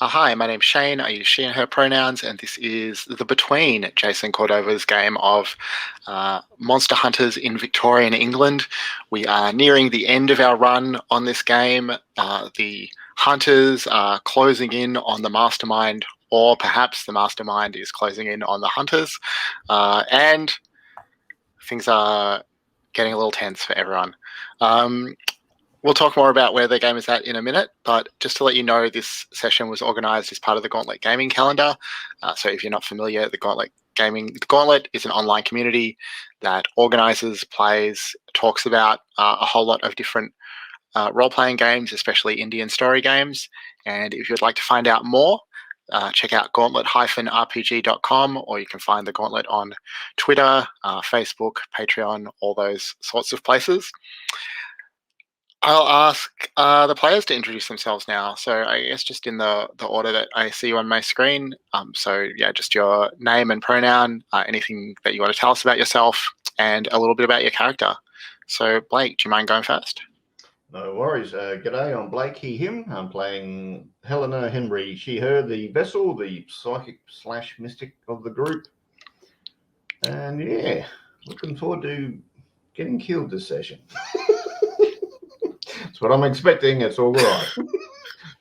Hi, my name's Shane. I use she and her pronouns, and this is the Between, Jason Cordova's game of Monster Hunters in Victorian England. We are nearing the end of our run on this game. The hunters are closing in on the Mastermind, or perhaps the Mastermind is closing in on the hunters, and things are getting a little tense for everyone. We'll talk more about where the game is at in a minute, but just to let you know, this session was organised as part of the Gauntlet gaming calendar. So if you're not familiar, the Gauntlet is an online community that organises, plays, talks about a whole lot of different role-playing games, especially Indian story games. And if you'd like to find out more, check out gauntlet-rpg.com, or you can find the Gauntlet on Twitter, Facebook, Patreon, all those sorts of places. I'll ask the players to introduce themselves now. So I guess just in the order that I see you on my screen. So yeah, just your name and pronoun, anything that you want to tell us about yourself, and a little bit about your character. So Blake, do you mind going first? No worries. G'day, I'm Blake, he, him. I'm playing Helena, Henry, she, her, the vessel, the psychic/mystic of the group. And yeah, looking forward to getting killed this session. That's what I'm expecting. It's all right.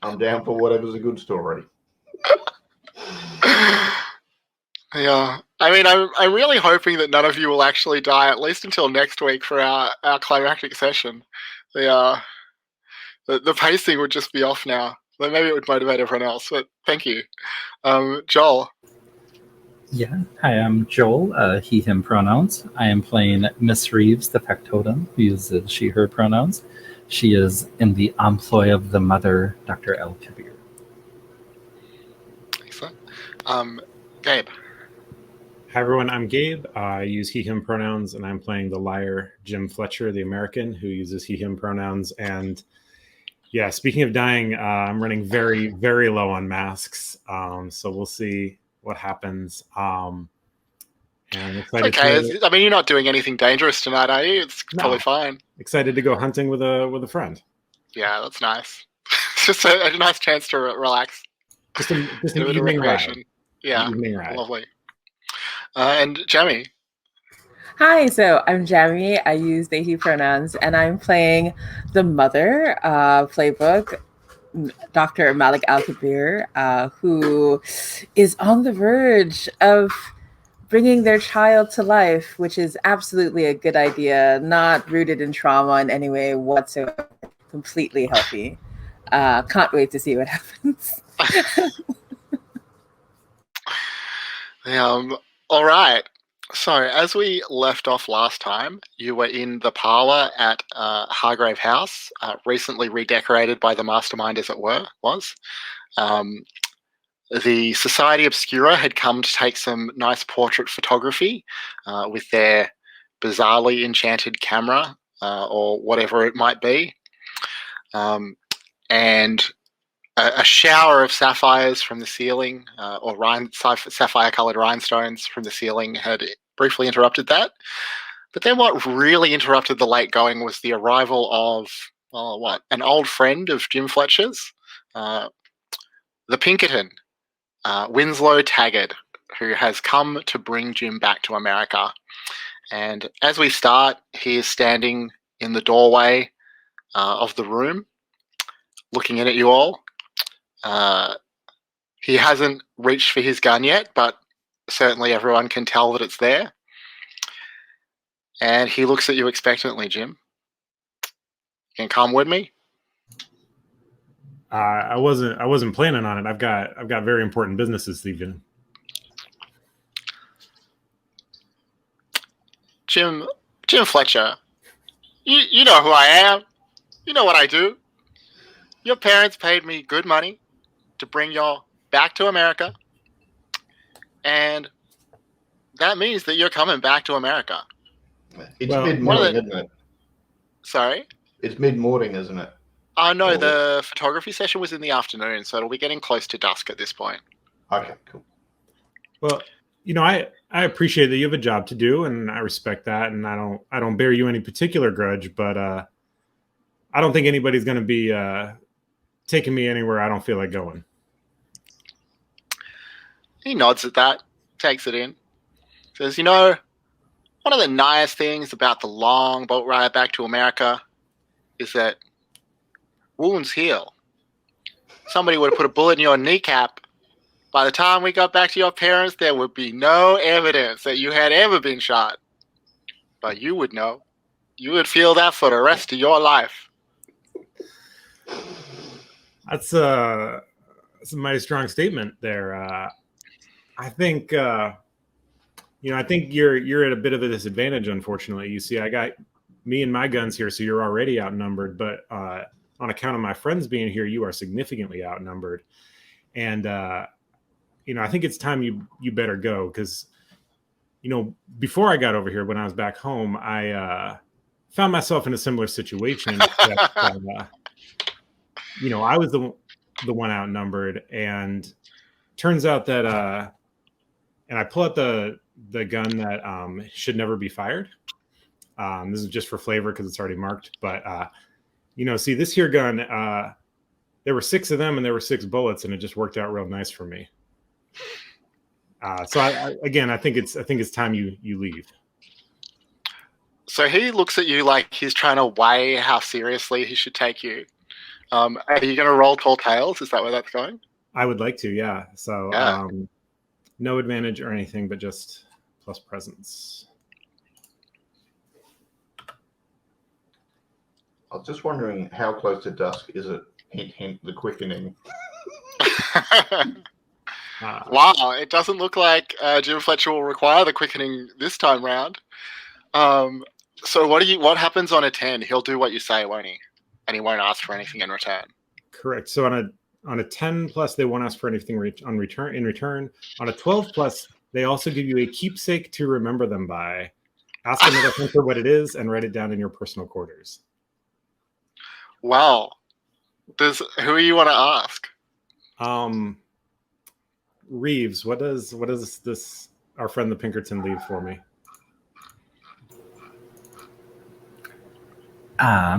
I'm down for whatever's a good story. Yeah, I mean, I'm really hoping that none of you will actually die, at least until next week for our climactic session. The pacing would just be off now. But maybe it would motivate everyone else. But thank you, Joel. Yeah, hi, I'm Joel, he, him pronouns. I am playing Miss Reeves, the factotum, who uses she, her pronouns. She is in the employ of the mother, Dr. El Kabir. Excellent. Gabe. Hi, everyone. I'm Gabe. I use he, him pronouns, and I'm playing the liar, Jim Fletcher, the American, who uses he, him pronouns. And yeah, speaking of dying, I'm running very, very low on masks. So we'll see what happens. And excited okay. I mean, you're not doing anything dangerous tonight, are you? It's probably fine. Excited to go hunting with a friend. Yeah, that's nice. It's just a nice chance to relax. Just an evening ride. Yeah, lovely. And Jamie. Hi, so I'm Jamie. I use they, he pronouns, and I'm playing the mother playbook, Dr. Malick Al-Kabir, who is on the verge of bringing their child to life, which is absolutely a good idea, not rooted in trauma in any way whatsoever, completely healthy. Can't wait to see what happens. All right. So, as we left off last time, you were in the parlour at Hargrave House, recently redecorated by the Mastermind, as it was. The Society Obscura had come to take some nice portrait photography with their bizarrely enchanted camera or whatever it might be. And a shower of sapphires from the ceiling, or sapphire-coloured rhinestones from the ceiling, had briefly interrupted that. But then what really interrupted the late going was the arrival of, an old friend of Jim Fletcher's, the Pinkerton, Winslow Taggart, who has come to bring Jim back to America. And as we start, he is standing in the doorway of the room, looking in at you all. He hasn't reached for his gun yet, but certainly everyone can tell that it's there. And he looks at you expectantly, Jim. You can come with me? I wasn't planning on it. I've got very important business this evening. Jim Fletcher, you know who I am. You know what I do. Your parents paid me good money to bring y'all back to America, and that means that you're coming back to America. It's mid-morning, isn't it? Sorry? It's mid-morning, isn't it? No, the photography session was in the afternoon, so it'll be getting close to dusk at this point. Okay, cool. Well, I appreciate that you have a job to do, and I respect that, and I don't bear you any particular grudge, but I don't think anybody's going to be taking me anywhere I don't feel like going. He nods at that, takes it in, says, "You know, one of the nice things about the long boat ride back to America is that wounds heal. Somebody would have put a bullet in your kneecap. By the time we got back to your parents, there would be no evidence that you had ever been shot. But you would know. You would feel that for the rest of your life." That's a mighty strong statement there. I think I think you're at a bit of a disadvantage, unfortunately. You see, I got me and my guns here, so you're already outnumbered. But on account of my friends being here, you are significantly outnumbered. And I think it's time you better go, because before I got over here, when I was back home, I found myself in a similar situation. That, I was the one outnumbered, and turns out that and I pull out the gun that should never be fired. This is just for flavor because it's already marked. But see, this here gun, there were 6 of them and there were 6 bullets, and it just worked out real nice for me. So I think it's time you leave. So he looks at you like he's trying to weigh how seriously he should take you. Are you going to roll tall tales? Is that where that's going? I would like to, yeah. So yeah. No advantage or anything, but just plus presence. I was just wondering how close to dusk is it? Hint, hint, the quickening. Wow, it doesn't look like Jim Fletcher will require the quickening this time round. So what happens on a 10? He'll do what you say, won't he? And he won't ask for anything in return. Correct. So on a 10 plus, they won't ask for anything in return. On a 12 plus, they also give you a keepsake to remember them by. Ask another hunter what it is and write it down in your personal quarters. Wow. Who do you want to ask? Reeves, what does this our friend the Pinkerton leave for me? I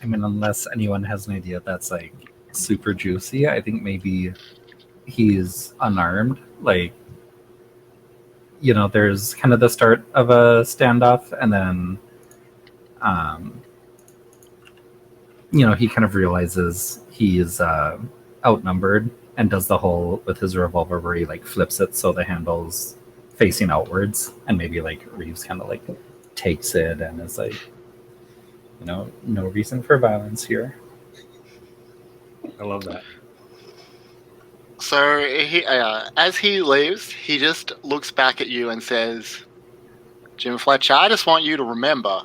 mean, unless anyone has an idea that's like super juicy, I think maybe he's unarmed. Like, there's kind of the start of a standoff, and then, he kind of realizes he's outnumbered and does the whole with his revolver where he like flips it so the handle's facing outwards, and maybe like Reeves kind of like takes it and is like, no reason for violence here. I love that. So he, as he leaves, he just looks back at you and says, "Jim Fletcher, I just want you to remember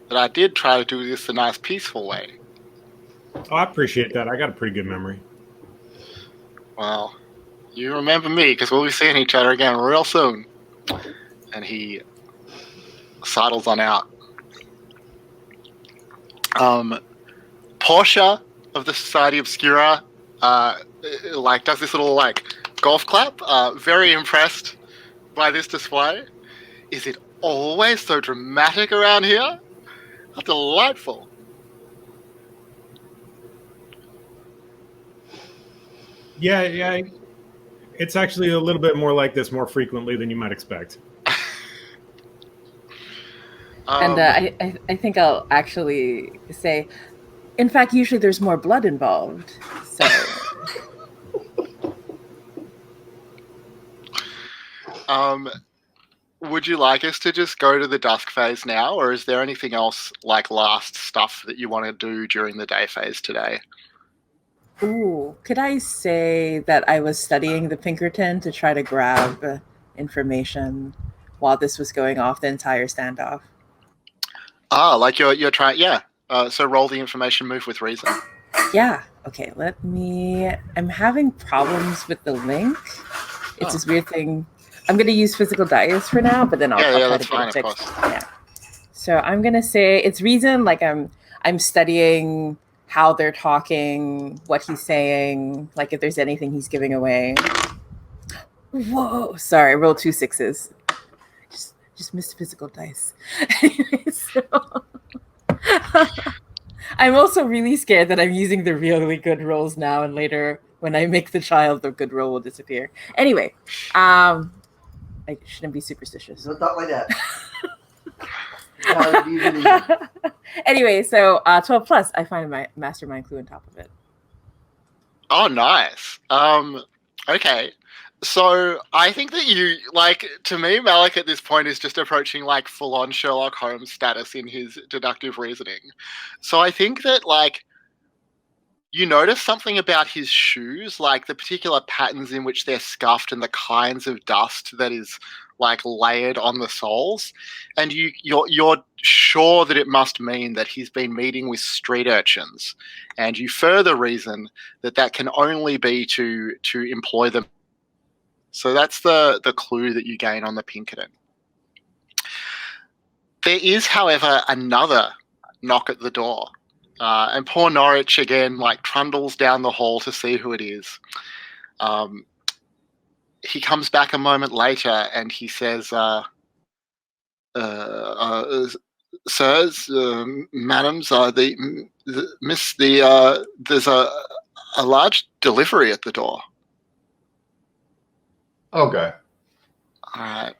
that I did try to do this a nice, peaceful way." Oh, I appreciate that. I got a pretty good memory. Well, you remember me, because we'll be seeing each other again real soon. And he sidles on out. Portia of the Society Obscura does this little golf clap. Very impressed by this display. Is it always so dramatic around here? How delightful. Yeah. It's actually a little bit more like this more frequently than you might expect. And I think I'll actually say, in fact, usually there's more blood involved. So. Would you like us to just go to the dusk phase now, or is there anything else like last stuff that you want to do during the day phase today? Ooh, could I say that I was studying the Pinkerton to try to grab information while this was going off the entire standoff? Like you're trying, yeah. So roll the information move with reason. Yeah. Okay. I'm having problems with the link. It's this weird thing. I'm going to use physical dice for now, but then I'll try that's to get fine, it of fixed. course. Yeah. So I'm going to say it's reason. Like I'm studying how they're talking, what he's saying, like if there's anything he's giving away. Whoa. Sorry. I rolled 2 6s. Just missed physical dice. So I'm also really scared that I'm using the really good rolls now, and later when I make the child, the good roll will disappear. Anyway, I shouldn't be superstitious. Don't talk like that. Gotta be believed. Anyway, so 12 plus, I find my mastermind clue on top of it. Oh, nice. Okay. So I think that you, like, to me, Malick at this point is just approaching like full-on Sherlock Holmes status in his deductive reasoning. So I think that, like, you notice something about his shoes, like the particular patterns in which they're scuffed and the kinds of dust that is like layered on the soles, and you're sure that it must mean that he's been meeting with street urchins, and you further reason that that can only be to employ them. So that's the clue that you gain on the Pinkerton. There is, however, another knock at the door. And poor Norwich, again, like trundles down the hall to see who it is. He comes back a moment later and he says, sirs, madams, there's a large delivery at the door. Okay. All right.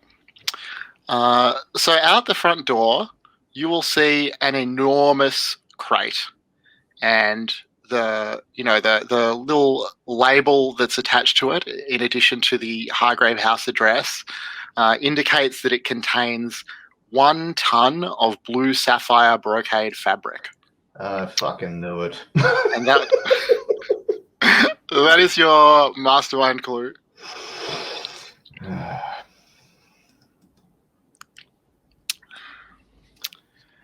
So out the front door, you will see an enormous crate, and the little label that's attached to it, in addition to the Hargrave House address, indicates that it contains 1 ton of blue sapphire brocade fabric. I fucking knew it. And that is your mastermind clue.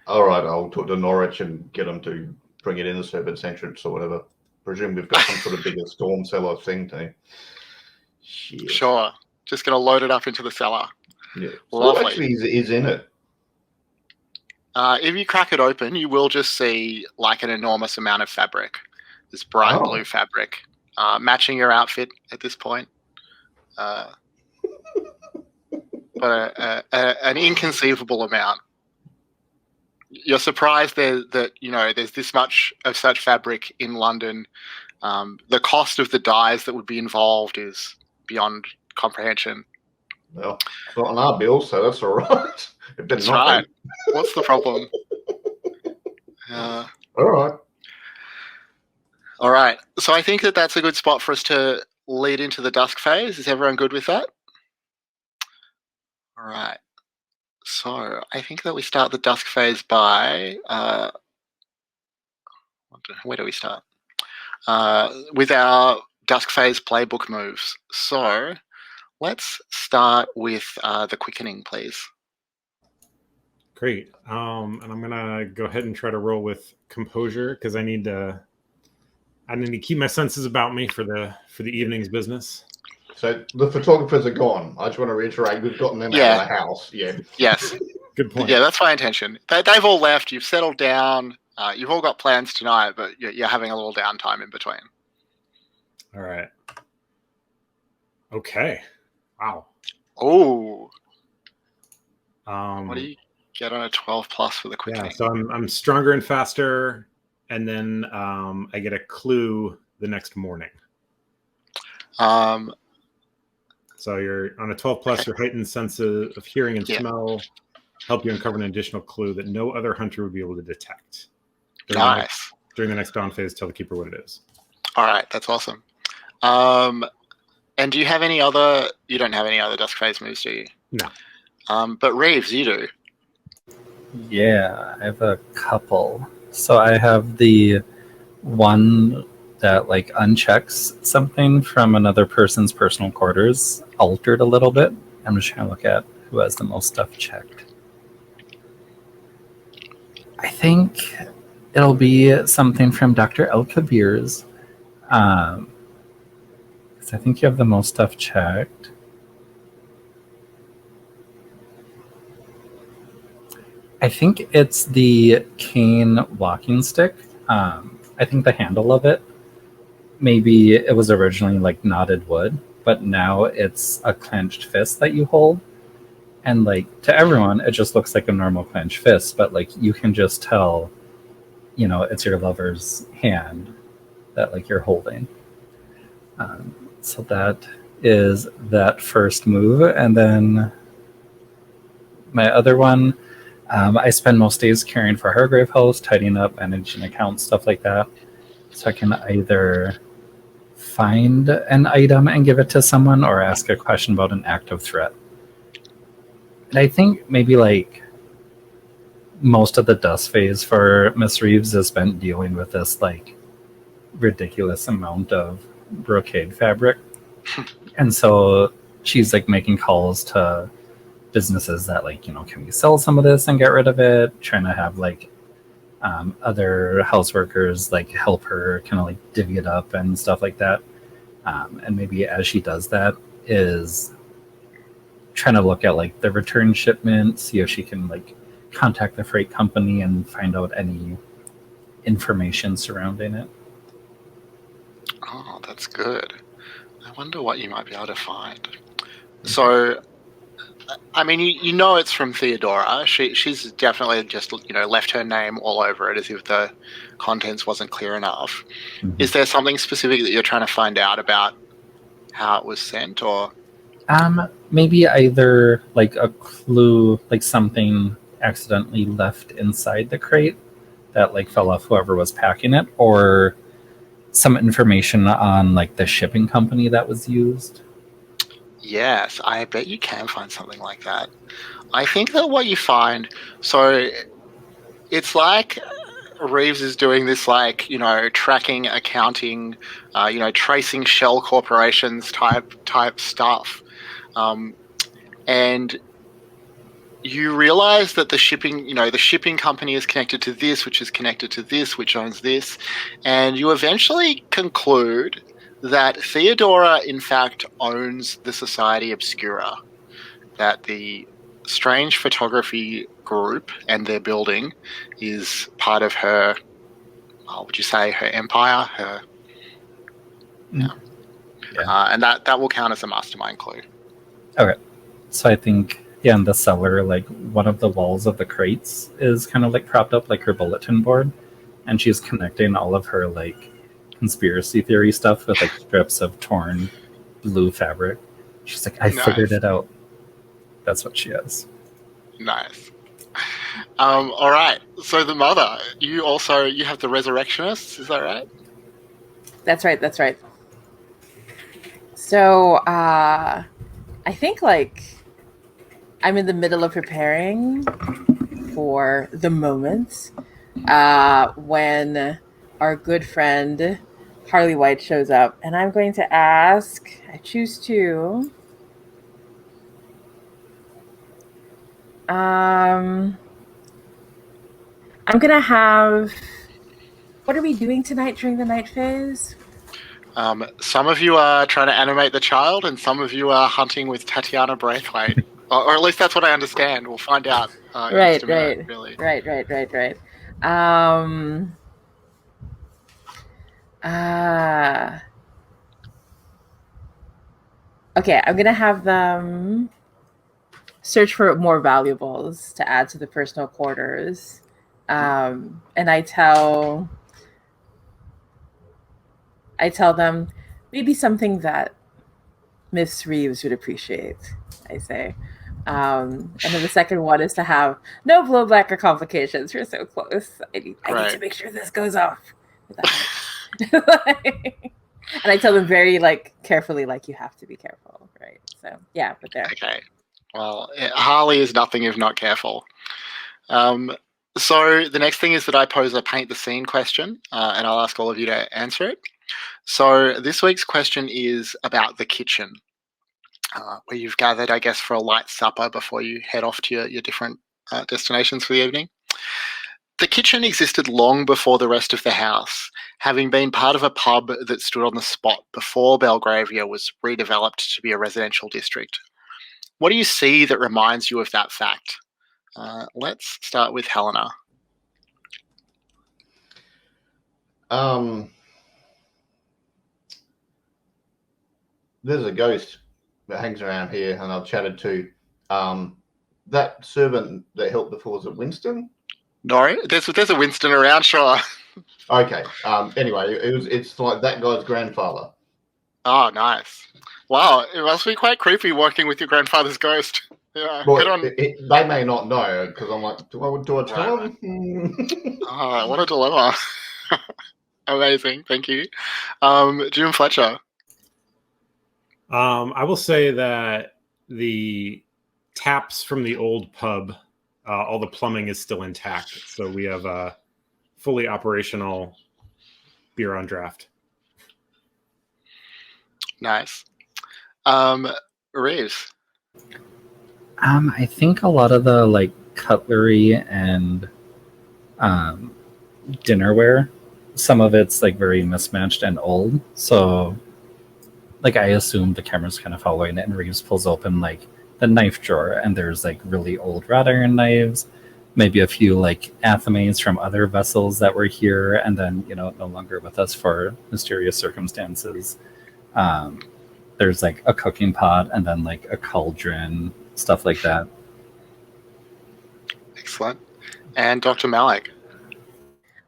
All right, I'll talk to Norwich and get them to bring it in the servants' entrance or whatever. Presume we've got some sort of bigger storm cellar thing to. Shit. Sure. Just going to load it up into the cellar. Yeah. Lovely. So actually is in it. If you crack it open, you will just see like an enormous amount of fabric. This bright blue fabric, matching your outfit at this point. But an inconceivable amount. You're surprised that there's this much of such fabric in London. The cost of the dyes that would be involved is beyond comprehension. Well, it's not on our bill, so that's all right. That's right. What's the problem? All right. All right. So I think that that's a good spot for us to lead into the dusk phase. Is everyone good with that? All right. So I think that we start the dusk phase by where do we start? With our dusk phase playbook moves. So let's start with the quickening, please. Great. And I'm gonna go ahead and try to roll with composure because I need to keep my senses about me for the evening's business. So the photographers are gone. I just want to reiterate, we've gotten them out of the house. Yeah. Yes. Good point. Yeah, that's my intention. They've all left. You've settled down. You've all got plans tonight, but you're having a little downtime in between. All right. Okay. Wow. Oh. What do you get on a 12 plus for the quickening? Yeah, so I'm stronger and faster, and then I get a clue the next morning. So you're on a 12 plus, your heightened sense of hearing and smell help you uncover an additional clue that no other hunter would be able to detect. During the next dawn phase, tell the keeper what it is. All right, that's awesome. And do you have any other? You don't have any other dusk phase moves, do you? No. But Reeves, you do. Yeah, I have a couple. So I have the one that like unchecks something from another person's personal quarters, altered a little bit. I'm just trying to look at who has the most stuff checked. I think it'll be something from Dr. El Kabir's. Because I think you have the most stuff checked. I think it's the cane walking stick. I think the handle of it, maybe it was originally like knotted wood, but now it's a clenched fist that you hold. And like to everyone, it just looks like a normal clenched fist, but like you can just tell, it's your lover's hand that like you're holding. So that is that first move. And then my other one, I spend most days caring for Hargrave House, tidying up, managing accounts, stuff like that. So I can either find an item and give it to someone or ask a question about an active threat. And I think maybe like most of the dust phase for Miss Reeves is spent dealing with this like ridiculous amount of brocade fabric. And so she's like making calls to businesses that like, can we sell some of this and get rid of it? Trying to have like other houseworkers like help her kind of like divvy it up and stuff like that. And maybe as she does that is trying to look at like the return shipment, see if she can like contact the freight company and find out any information surrounding it. Oh, that's good. I wonder what you might be able to find. So, I mean, you know it's from Theodora. She's definitely just left her name all over it as if the contents wasn't clear enough. Mhm. Is there something specific that you're trying to find out about how it was sent, or? Maybe either like a clue, like something accidentally left inside the crate that like fell off whoever was packing it, or some information on like the shipping company that was used. Yes, I bet you can find something like that. I think that what you find, so it's like Reeves is doing this like, tracking, accounting, tracing shell corporations type stuff. And you realize that the shipping company is connected to this, which is connected to this, which owns this. And you eventually conclude that Theodora, in fact, owns the Society Obscura, that the strange photography group and their building is part of her, would you say, her empire? Yeah. And that will count as a mastermind clue. Okay. So I think, in the cellar, like one of the walls of the crates is kind of like propped up like her bulletin board, and she's connecting all of her like conspiracy theory stuff with like strips of torn blue fabric. She's like, I figured it out. That's what she is. Nice. All right. So the mother, you have the resurrectionists, is that right? That's right. So I think like I'm in the middle of preparing for the moment when our good friend Harley White shows up, and I'm going to ask. I choose to. I'm gonna have. What are we doing tonight during the night phase? Some of you are trying to animate the child, and some of you are hunting with Tatiana Braithwaite. Or at least that's what I understand. We'll find out. Right. Really. Right. Okay, I'm gonna have them search for more valuables to add to the personal quarters, and I tell them maybe something that Miss Reeves would appreciate. I say. And then the second one is to have no blowback or complications. We're so close. I need to make sure this goes off. And I tell them very carefully, you have to be careful, right? So yeah, but there. Okay. Well, Harley is nothing if not careful. So the next thing is that I pose a paint the scene question, and I'll ask all of you to answer it. So this week's question is about the kitchen. Where you've gathered, I guess, for a light supper before you head off to your different destinations for the evening. The kitchen existed long before the rest of the house, having been part of a pub that stood on the spot before Belgravia was redeveloped to be a residential district. What do you see that reminds you of that fact? Let's start with Helena. There's a ghost that hangs around here, and I've chatted to that servant that helped before. Was it Winston? No, there's a Winston around, sure. Okay. Anyway, it's like that guy's grandfather. Oh, nice. Wow, it must be quite creepy working with your grandfather's ghost. Yeah, Well, good on. they may not know because I'm like, do I tell Right. them? Oh, what a dilemma. Amazing, thank you. Jim Fletcher. I will say that the taps from the old pub, all the plumbing is still intact. So we have a fully operational beer on draft. Nice. Reeves. I think a lot of the like cutlery and dinnerware, some of it's like very mismatched and old. So like I assume the camera's kind of following it, and Reeves pulls open like the knife drawer, and there's like really old wrought iron knives, maybe a few like athames from other vessels that were here and then no longer with us for mysterious circumstances. There's like a cooking pot and then like a cauldron, stuff like that. Excellent. And Dr. Malick.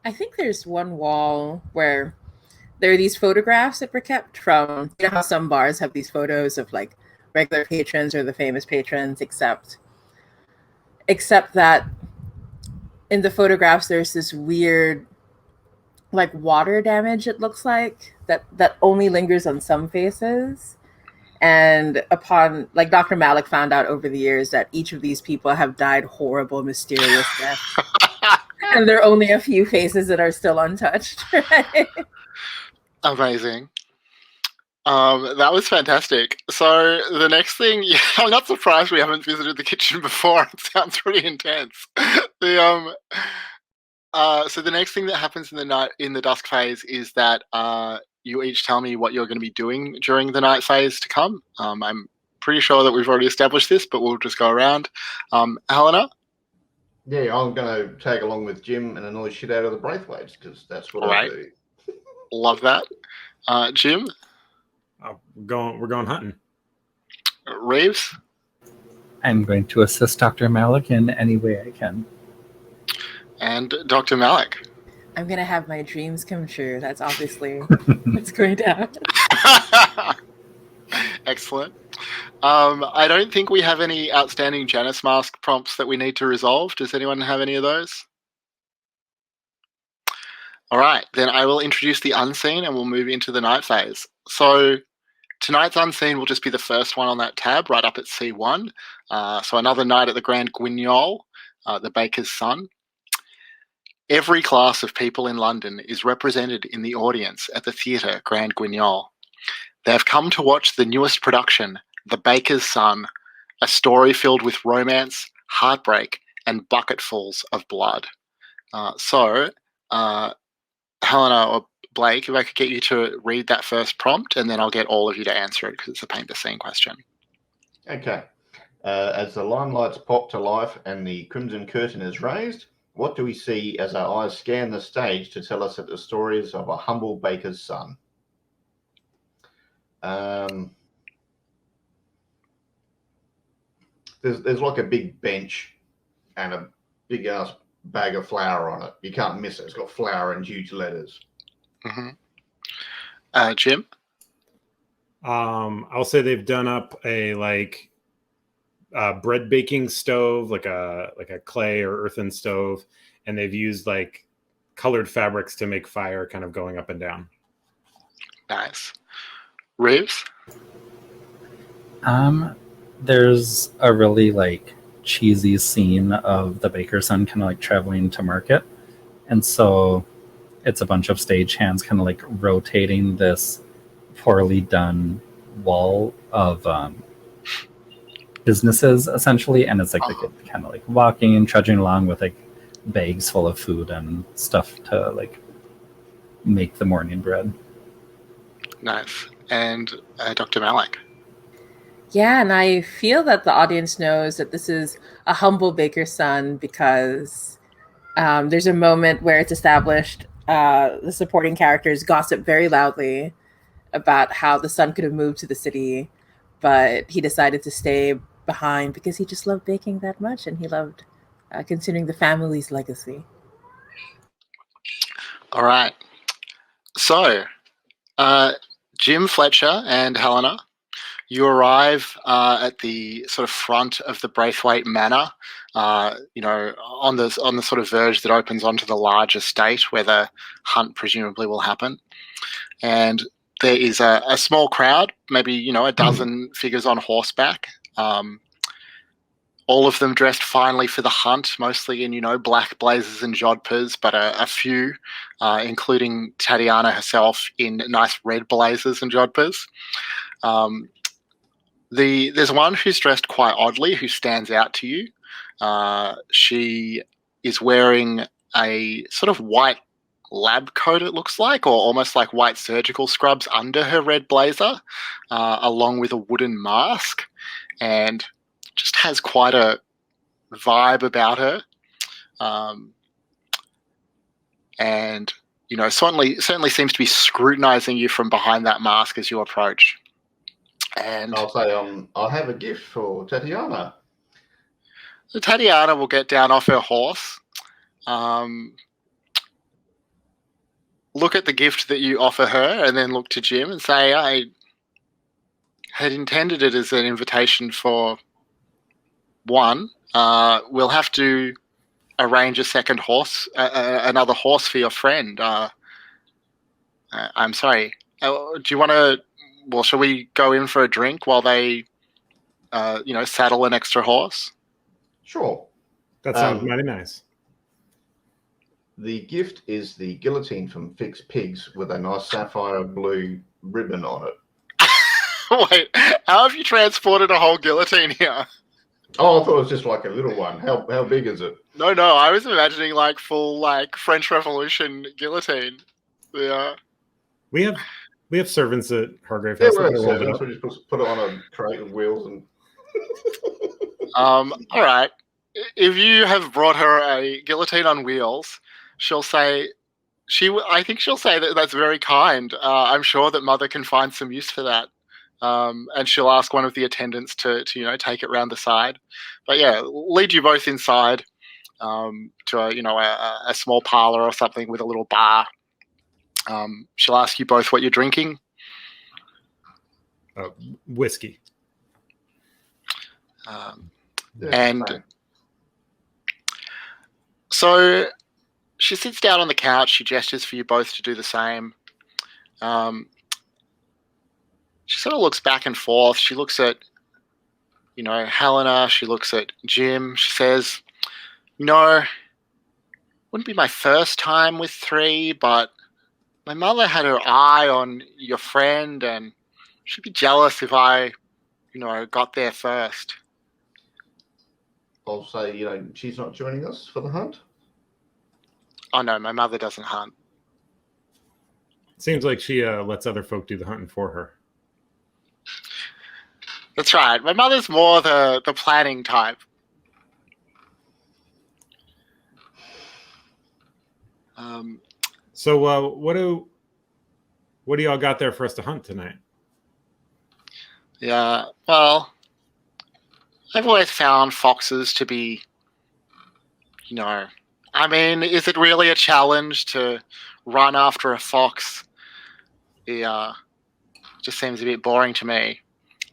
I think there's one wall where there are these photographs that were kept from, how some bars have these photos of like regular patrons or the famous patrons, except that in the photographs there's this weird like water damage, it looks like, that only lingers on some faces. And upon, like, Dr. Malick found out over the years that each of these people have died horrible, mysterious deaths. And there are only a few faces that are still untouched. Right? Amazing. That was fantastic. So the next thing, I'm not surprised we haven't visited the kitchen before. It sounds pretty intense. So the next thing that happens in the dusk phase is that you each tell me what you're going to be doing during the night phase to come. I'm pretty sure that we've already established this, but we'll just go around. Helena? Yeah, I'm going to tag along with Jim and annoy shit out of the Braithwaites because that's what Right. I do. Love that. Jim? We're going hunting. Reeves? I'm going to assist Dr. Malick in any way I can. And Dr. Malick? I'm going to have my dreams come true. That's obviously what's going to happen. Excellent. I don't think we have any outstanding Janus mask prompts that we need to resolve. Does anyone have any of those? All right, then I will introduce the unseen and we'll move into the night phase. So tonight's unseen will just be the first one on that tab right up at C1. So another night at the Grand Guignol, the baker's son. Every class of people in London is represented in the audience at the theatre Grand Guignol. They have come to watch the newest production, The Baker's Son, a story filled with romance, heartbreak, and bucketfuls of blood. So, Helena or Blake, if I could get you to read that first prompt, and then I'll get all of you to answer it because it's a paint the scene question. Okay. As the limelights pop to life and the crimson curtain is raised, what do we see as our eyes scan the stage to tell us that the story is of a humble baker's son? There's like a big bench and a big ass bag of flour on it. You can't miss it. It's got flour in huge letters. Mm-hmm. Jim? I'll say they've done up a bread baking stove, like a clay or earthen stove, and they've used like colored fabrics to make fire kind of going up and down. Nice. Reeves? There's a really like cheesy scene of the baker's son kind of like traveling to market, and so it's a bunch of stagehands kind of like rotating this poorly done wall of businesses essentially, and it's like the kid kind of like walking and trudging along with like bags full of food and stuff to like make the morning bread. Nice. And Dr. Malick? Yeah, and I feel that the audience knows that this is a humble baker's son because there's a moment where it's established the supporting characters gossip very loudly about how the son could have moved to the city, but he decided to stay behind because he just loved baking that much and he loved continuing the family's legacy. All right. So, Jim, Fletcher, and Helena, you arrive at the sort of front of the Braithwaite Manor, on the sort of verge that opens onto the large estate where the hunt presumably will happen. And there is a small crowd, maybe a dozen figures on horseback. All of them dressed finely for the hunt, mostly in black blazers and jodhpurs, but a few, including Tatiana herself, in nice red blazers and jodhpurs. There's one who's dressed quite oddly, who stands out to you. She is wearing a sort of white lab coat, it looks like, or almost like white surgical scrubs under her red blazer, along with a wooden mask, and just has quite a vibe about her. And certainly seems to be scrutinizing you from behind that mask as you approach. And I'll say, I have a gift for Tatiana. So Tatiana will get down off her horse, look at the gift that you offer her, and then look to Jim and say, I had intended it as an invitation for one. We'll have to arrange a second horse, another horse for your friend. I'm sorry. Do you want to... Well, shall we go in for a drink while they, saddle an extra horse? Sure. That sounds mighty nice. The gift is the guillotine from Fix Pigs with a nice sapphire blue ribbon on it. Wait, how have you transported a whole guillotine here? Oh, I thought it was just like a little one. How big is it? No, I was imagining like full French Revolution guillotine. Yeah. We have servants at Hargrave House. Yeah, we just put it on a crate with wheels and. All right. If you have brought her a guillotine on wheels, she'll say, I think she'll say that that's very kind. I'm sure that Mother can find some use for that. And she'll ask one of the attendants to take it round the side. But yeah, lead you both inside to a small parlor or something with a little bar. She'll ask you both what you're drinking. Whiskey. And so she sits down on the couch. She gestures for you both to do the same. She sort of looks back and forth. She looks at, Helena. She looks at Jim. She says, wouldn't be my first time with three, but my mother had her eye on your friend, and she'd be jealous if I, got there first. I'll say, she's not joining us for the hunt. Oh, no, my mother doesn't hunt. Seems like she lets other folk do the hunting for her. That's right. My mother's more the planning type. So what do y'all got there for us to hunt tonight? Yeah, well, I've always found foxes to be, is it really a challenge to run after a fox? Yeah, just seems a bit boring to me.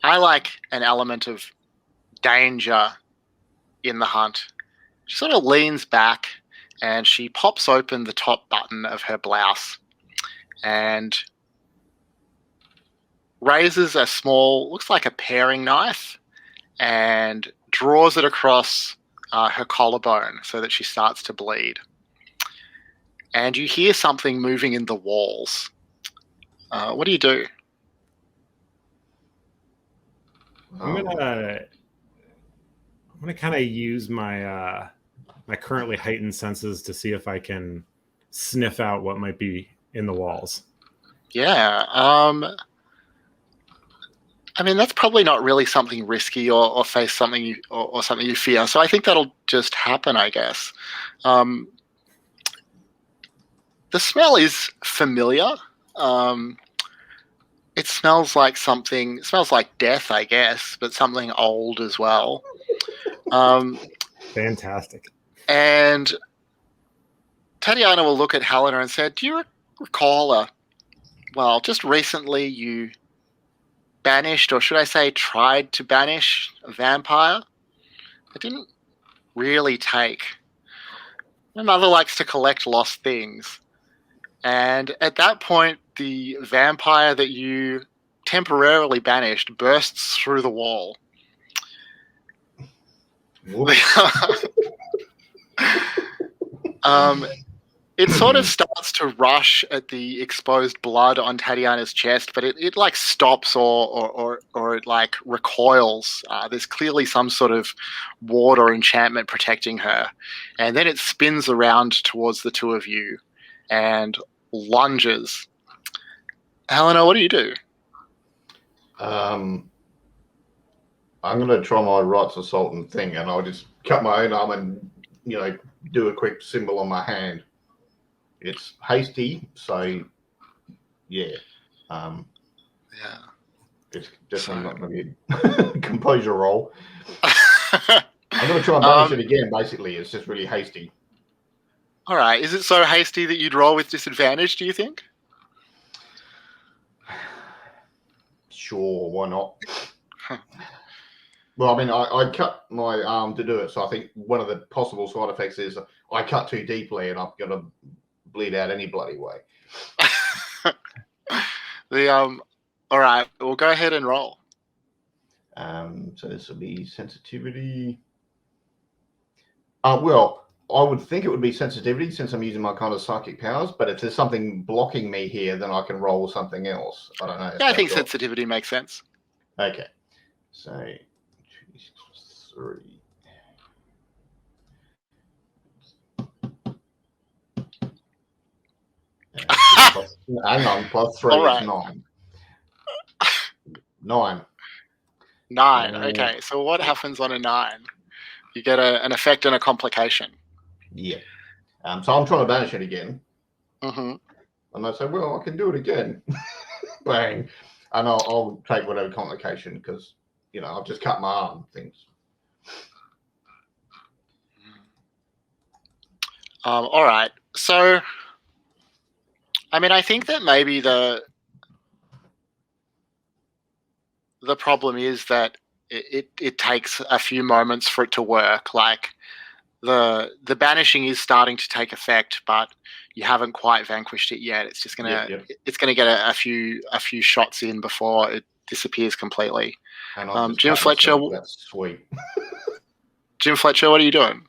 I like an element of danger in the hunt. She sort of leans back and she pops open the top button of her blouse and raises a small, looks like a paring knife, and draws it across her collarbone so that she starts to bleed. And you hear something moving in the walls. What do you do? I'm gonna kind of use my my currently heightened senses to see if I can sniff out what might be in the walls. Yeah. That's probably not really something risky or face something or something you fear. So I think that'll just happen, I guess. The smell is familiar. It smells like something. It smells like death, I guess, but something old as well. Fantastic. And Tatiana will look at Helena and say, "Do you recall a well, just recently you banished, or should I say tried to banish, a vampire. It didn't really take. My mother likes to collect lost things. And at that point, the vampire that you temporarily banished bursts through the wall. It sort of starts to rush at the exposed blood on Tatiana's chest, but it like stops or it like recoils. There's clearly some sort of ward or enchantment protecting her. And then it spins around towards the two of you and lunges. Helena, what do you do? I'm going to try my rights assault and thing, and I'll just cut my own arm and, do a quick symbol on my hand. It's hasty, so yeah. It's definitely not going to be a composure roll. I'm going to try and banish it again, basically. It's just really hasty. All right. Is it so hasty that you'd roll with disadvantage, do you think? Sure, why not? Well, I mean, I cut my arm to do it, so I think one of the possible side effects is I cut too deeply and I'm going to bleed out any bloody way. All right, we'll go ahead and roll. So this will be sensitivity. Well, I would think it would be sensitivity since I'm using my kind of psychic powers, but if there's something blocking me here, then I can roll something else. I don't know. Yeah, I think sensitivity makes sense. Okay. So 3. Hang on, plus 3 right. is 9. 9. 9. Okay, so what happens on a 9? You get an effect and a complication. Yeah. So I'm trying to banish it again. Mm-hmm. And I say, well, I can do it again. Bang. And I'll take whatever complication because, I've just cut my arm things. All right. So, I mean, I think that maybe the problem is that it takes a few moments for it to work. Like the banishing is starting to take effect, but you haven't quite vanquished it yet. It's just it's gonna get a few shots in before it disappears completely. Jim Fletcher, that's sweet. Jim Fletcher, what are you doing?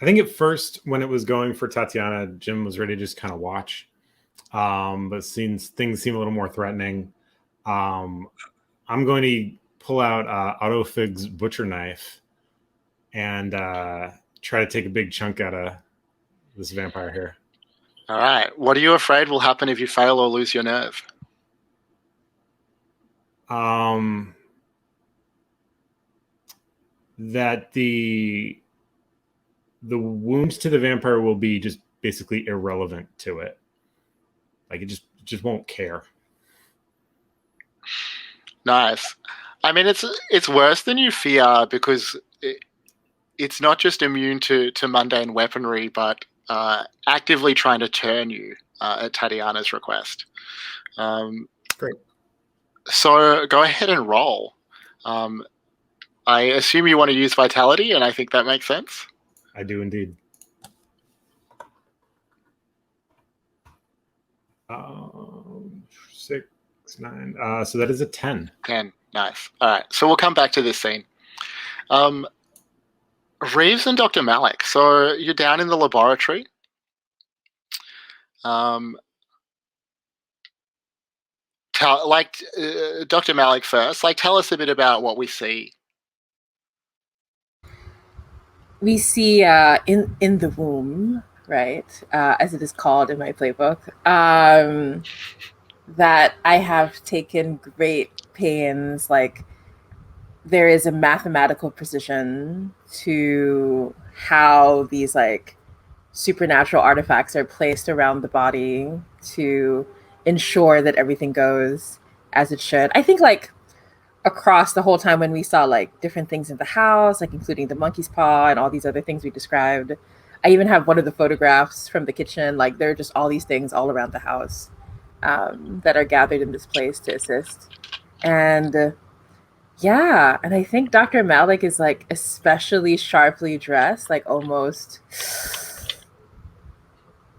I think at first when it was going for Tatiana, Jim was ready to just kind of watch. But since things seem a little more threatening, I'm going to pull out Autofig's butcher knife and try to take a big chunk out of this vampire here. All right. What are you afraid will happen if you fail or lose your nerve? That the wounds to the vampire will be just basically irrelevant to it. Like it just won't care. Nice. I mean, it's worse than you fear because it's not just immune to mundane weaponry, but actively trying to turn you at Tatiana's request. Great. So go ahead and roll. I assume you want to use vitality, and I think that makes sense. I do indeed. 6, 9. So that is a 10. 10. Nice. All right. So we'll come back to this scene. Reeves and Dr. Malick. So you're down in the laboratory. Dr. Malick first. Tell us a bit about what we see. We see in the womb, right, as it is called in my playbook, that I have taken great pains. There is a mathematical precision to how these supernatural artifacts are placed around the body to ensure that everything goes as it should. I think across the whole time when we saw different things in the house, including the monkey's paw and all these other things we described, I even have one of the photographs from the kitchen. Like there are just all these things all around the house that are gathered in this place to assist. And yeah, and I think Dr. Malick is like especially sharply dressed, like almost.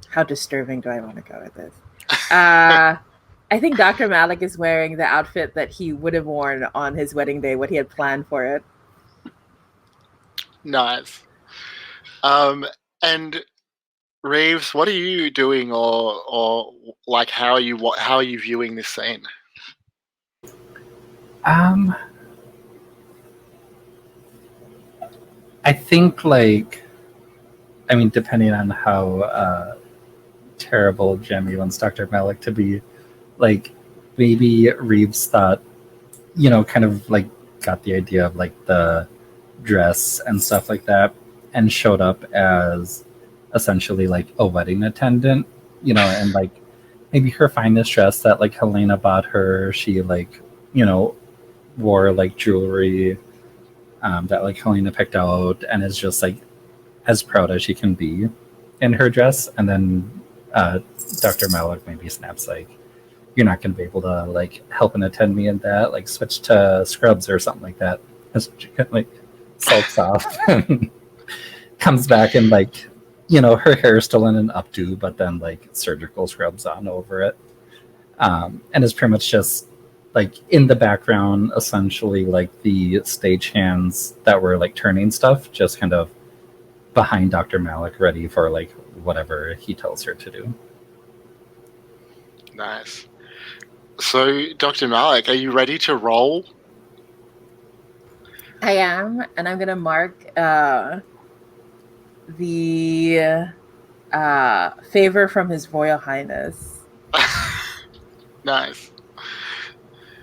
How disturbing do I want to go with this? I think Dr. Malick is wearing the outfit that he would have worn on his wedding day, what he had planned for it. Nice. And Reeves, what are you doing, or like how are you viewing this scene? I think, like, I mean, depending on how terrible Jamie wants Dr. Malick to be, like, maybe Reeves thought, kind of like got the idea of like the dress and stuff like that, and showed up as essentially like a wedding attendant, and like maybe her finest dress that like Helena bought her. She like, wore like jewelry that like Helena picked out, and is just like as proud as she can be in her dress. And then Dr. Malick maybe snaps like, "You're not going to be able to like help and attend me in that. Like switch to scrubs or something like that." And so she kind of like sulks off and comes back and like, her hair is still in an updo, but then like surgical scrubs on over it, and is pretty much just like in the background, essentially like the stagehands that were like turning stuff, just kind of behind Dr. Malick, ready for like whatever he tells her to do. Nice. So, Dr. Malick, are you ready to roll? I am, and I'm going to mark the favor from His Royal Highness. Nice.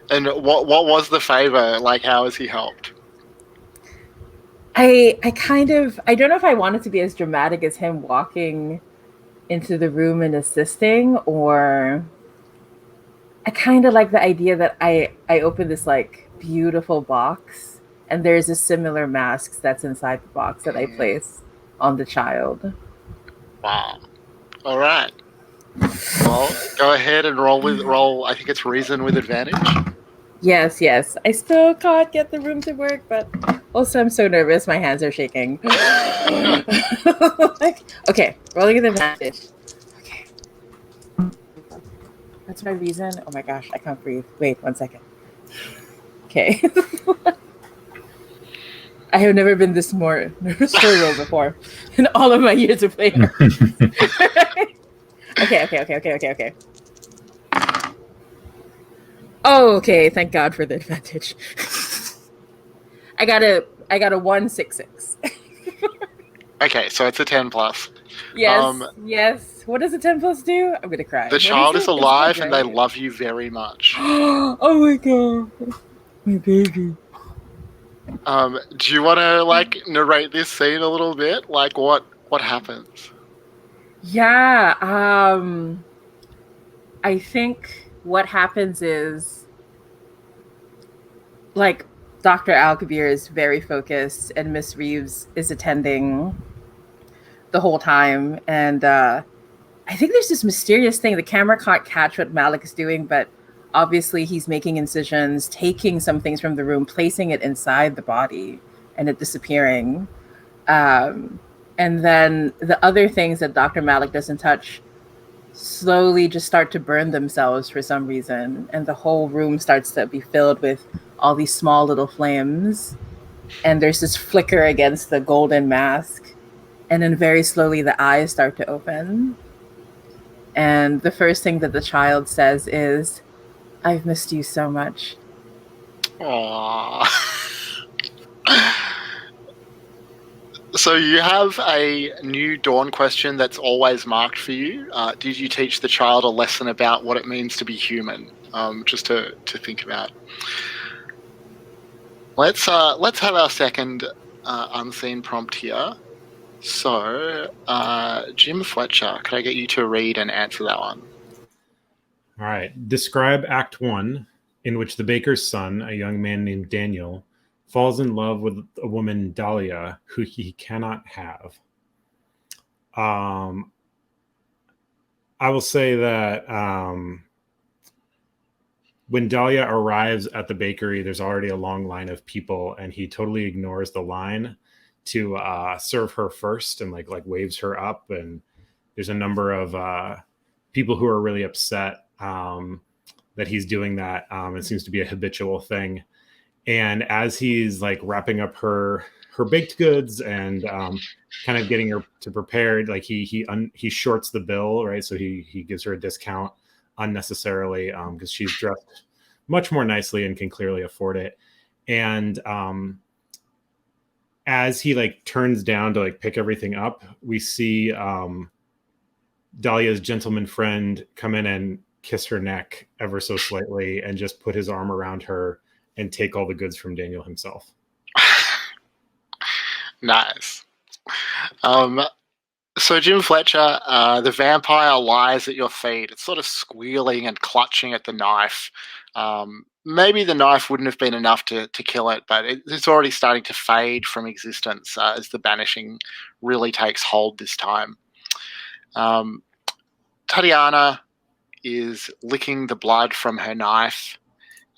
And what was the favor? Like, how has he helped? I don't know if I want it to be as dramatic as him walking into the room and assisting, or I kind of like the idea that I open this like beautiful box, and there's a similar mask that's inside the box that I place on the child. Wow. All right. Well, go ahead and roll. I think it's reason with advantage. Yes. I still can't get the room to work, but also I'm so nervous. My hands are shaking. Okay, rolling with advantage. Okay. That's my reason. Oh my gosh, I can't breathe. Wait, 1 second. Okay. I have never been this more nervous for a role before in all of my years of playing. Okay. Oh, okay. Thank God for the advantage. I got a 166. Okay, so it's a 10 plus. Yes. What does a 10 plus do? I'm gonna cry. The child is alive and they love you very much. Oh my God, my baby. Do you want to like narrate this scene a little bit? Like what happens? Yeah. I think what happens is like Dr. Al-Kabir is very focused and Miss Reeves is attending the whole time. And I think there's this mysterious thing. The camera can't catch what Malick is doing, but obviously he's making incisions, taking some things from the room, placing it inside the body, and it disappearing. And then the other things that Dr. Malick doesn't touch slowly just start to burn themselves for some reason. And the whole room starts to be filled with all these small little flames. And there's this flicker against the golden mask. And then very slowly the eyes start to open. And the first thing that the child says is, "I've missed you so much." Aww. So you have a new dawn question that's always marked for you. Did you teach the child a lesson about what it means to be human? Just to think about. Let's have our second unseen prompt here. So, Jim Fletcher, could I get you to read and answer that one? All right. Describe Act 1, in which the baker's son, a young man named Daniel, falls in love with a woman, Dahlia, who he cannot have. I will say that when Dahlia arrives at the bakery, there's already a long line of people, and he totally ignores the line to serve her first and like waves her up. And there's a number of people who are really upset that he's doing that. It seems to be a habitual thing. And as he's like wrapping up her baked goods and kind of getting her to prepare, like he shorts the bill, right? So he gives her a discount unnecessarily because she's dressed much more nicely and can clearly afford it. And as he like turns down to like pick everything up, we see Dahlia's gentleman friend come in and kiss her neck ever so slightly and just put his arm around her and take all the goods from Daniel himself. Nice. So Jim Fletcher, the vampire lies at your feet. It's sort of squealing and clutching at the knife. Maybe the knife wouldn't have been enough to kill it, but it's already starting to fade from existence as the banishing really takes hold this time. Tatiana is licking the blood from her knife,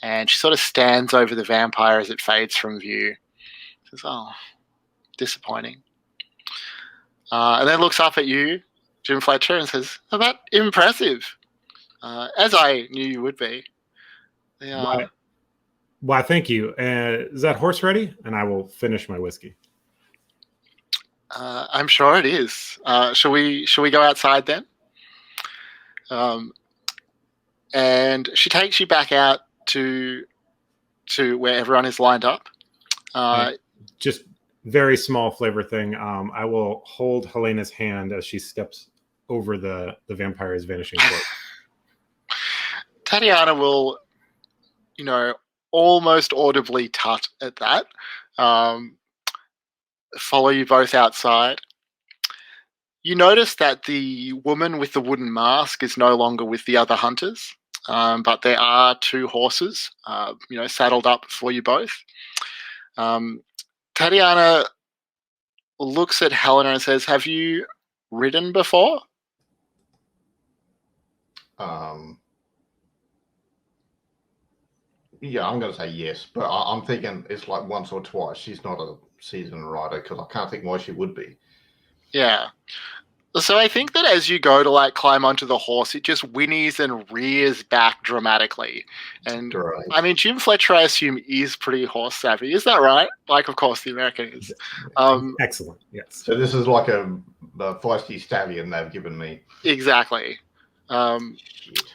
and she sort of stands over the vampire as it fades from view. Says, "Oh, disappointing." And then looks up at you, Jim Fletcher, and says, "Oh, that impressive, as I knew you would be." Why, thank you. Is that horse ready? And I will finish my whiskey. I'm sure it is. Shall we go outside then? And she takes you back out to where everyone is lined up. Just very small flavor thing. I will hold Helena's hand as she steps over the vampire's vanishing corpse. Tatiana will, almost audibly tut at that. Follow you both outside. You notice that the woman with the wooden mask is no longer with the other hunters, but there are two horses, saddled up for you both. Tatiana looks at Helena and says, "Have you ridden before?" Yeah, I'm going to say yes, but I'm thinking it's like once or twice. She's not a seasoned rider because I can't think why she would be. Yeah. So I think that as you go to like climb onto the horse, it just whinnies and rears back dramatically. And Right. I mean, Jim Fletcher, I assume, is pretty horse savvy. Is that right? Like, of course, the American is. Excellent. Yes. So this is like a feisty stallion they've given me. Exactly. Shit.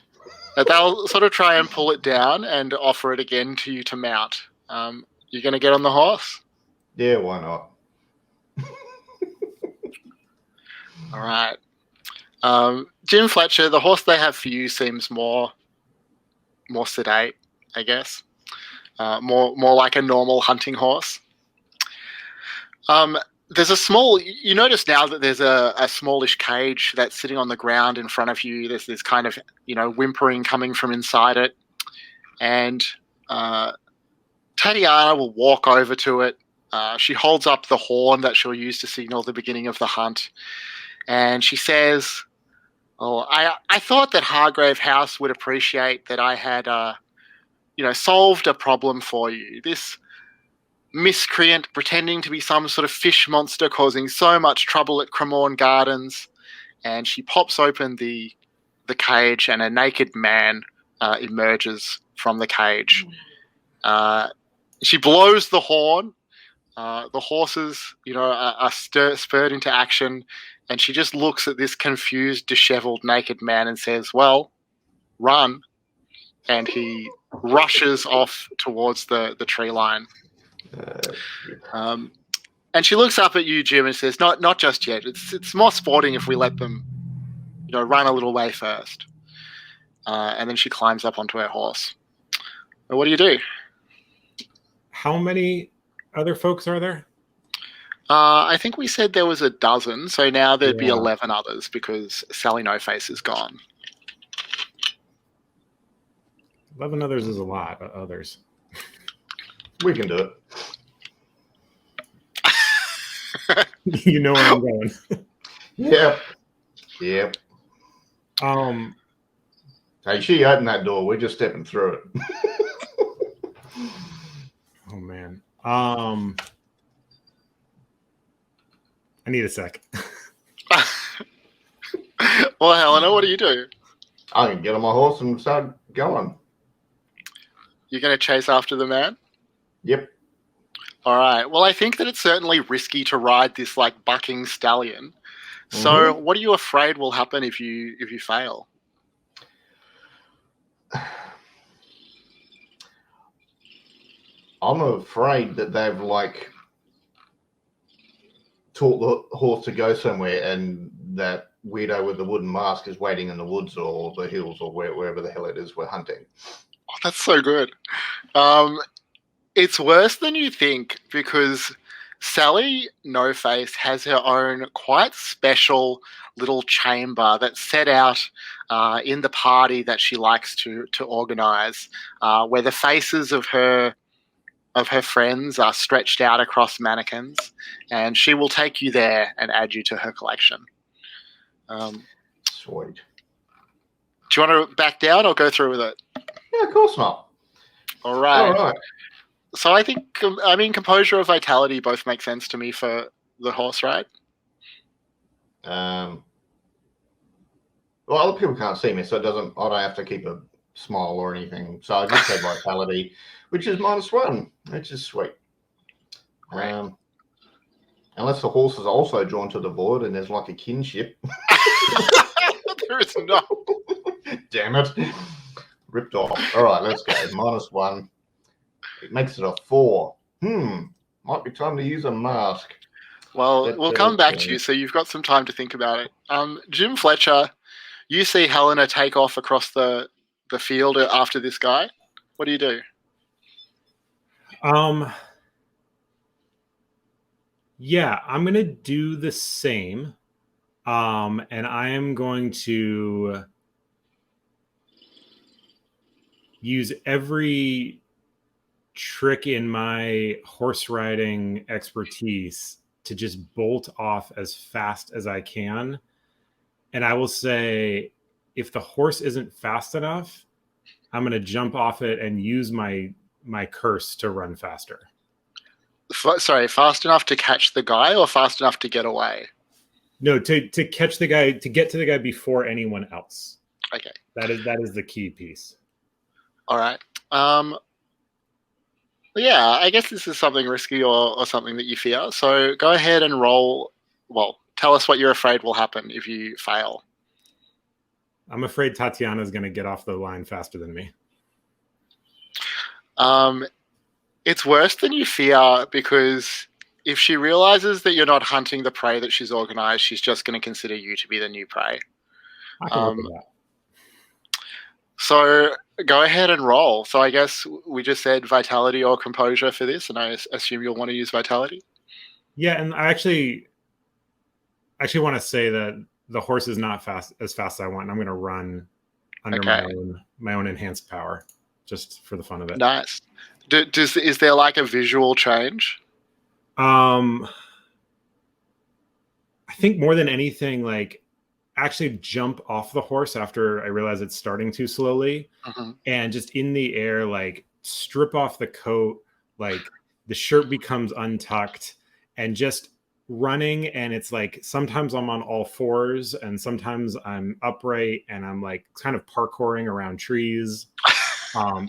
But they'll sort of try and pull it down and offer it again to you to mount. You're going to get on the horse? Yeah, why not? All right. Jim Fletcher, the horse they have for you seems more sedate, I guess. More like a normal hunting horse. There's a small. You notice now that there's a smallish cage that's sitting on the ground in front of you. There's this kind of whimpering coming from inside it, and Tatiana will walk over to it. She holds up the horn that she'll use to signal the beginning of the hunt. And she says, "Oh, I thought that Hargrave House would appreciate that I had, solved a problem for you. This miscreant pretending to be some sort of fish monster causing so much trouble at Cremorne Gardens." And she pops open the cage, and a naked man emerges from the cage. She blows the horn. The horses, are spurred into action. And she just looks at this confused, disheveled, naked man and says, "Well, run." And he rushes off towards the tree line. And she looks up at you, Jim, and says, "Not just yet. It's more sporting if we let them, run a little way first." And then she climbs up onto her horse. What do you do? How many other folks are there? I think we said there was a dozen, so now there'd be 11 others because Sally No Face is gone. 11 others is a lot of others. We can do it. You know where I'm going. Yep. Um, Hey, she opened that door. We're just stepping through it. oh man. I need a sec. Well, Helena, what do you do? I can get on my horse and start going. You're going to chase after the man? Yep. All right. Well, I think that it's certainly risky to ride this like bucking stallion. So, what are you afraid will happen if you fail? I'm afraid that they've like taught the horse to go somewhere, and that weirdo with the wooden mask is waiting in the woods or the hills or wherever the hell it is we're hunting. Oh, that's so good. It's worse than you think because Sally No Face has her own quite special little chamber that's set out in the party that she likes to organize, where the faces of her friends are stretched out across mannequins, and she will take you there and add you to her collection. Sweet. Do you want to back down or go through with it? Yeah, of course not. All right. All right. So I think, composure or vitality both make sense to me for the horse ride. Well, other people can't see me, so I don't have to keep a smile or anything. So I just say vitality, which is -1, which is sweet. Right. Unless the horse is also drawn to the board and there's like a kinship. There is no. Damn it. Ripped off. All right, let's go. -1. It makes it a 4. Might be time to use a mask. Well, we'll come back to you, so you've got some time to think about it. Jim Fletcher, you see Helena take off across the field after this guy. What do you do? Yeah, I'm going to do the same. And I am going to use every trick in my horse riding expertise to just bolt off as fast as I can. And I will say, if the horse isn't fast enough, I'm going to jump off it and use my curse to run faster. Sorry, fast enough to catch the guy or fast enough to get away? No, to catch the guy, to get to the guy before anyone else. Okay. That is the key piece. All right. Yeah, I guess this is something risky or something that you fear. So go ahead and roll. Well, tell us what you're afraid will happen if you fail. I'm afraid Tatiana's going to get off the line faster than me. It's worse than you fear because if she realizes that you're not hunting the prey that she's organized, she's just going to consider you to be the new prey. I can work with that. So go ahead and roll. So I guess we just said vitality or composure for this, and I assume you'll want to use vitality. Yeah, and I actually want to say that the horse is not as fast as I want. I'm going to run under my own enhanced power, just for the fun of it. Nice. Is there like a visual change? I think more than anything, like actually jump off the horse after I realize it's starting too slowly, and just in the air, like strip off the coat, like the shirt becomes untucked, and just running. And it's like sometimes I'm on all fours and sometimes I'm upright and I'm like kind of parkouring around trees.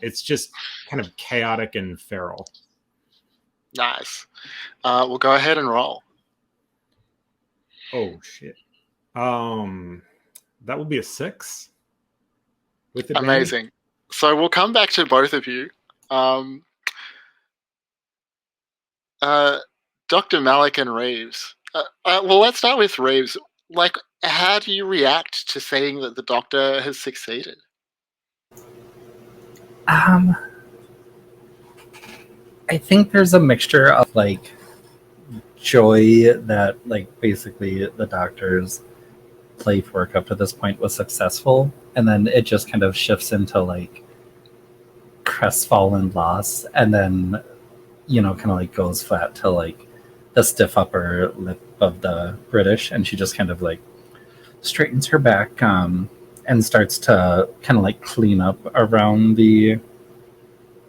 It's just kind of chaotic and feral. Nice. We'll go ahead and roll. Oh shit. That will be a 6. With advantage. Amazing. So we'll come back to both of you. Dr. Malick and Reeves. Well, let's start with Reeves. Like, how do you react to seeing that the doctor has succeeded? I think there's a mixture of like joy that like basically the doctor's life work up to this point was successful, and then it just kind of shifts into like crestfallen loss, and then kind of like goes flat to like the stiff upper lip of the British, and she just kind of like straightens her back and starts to kind of like clean up around the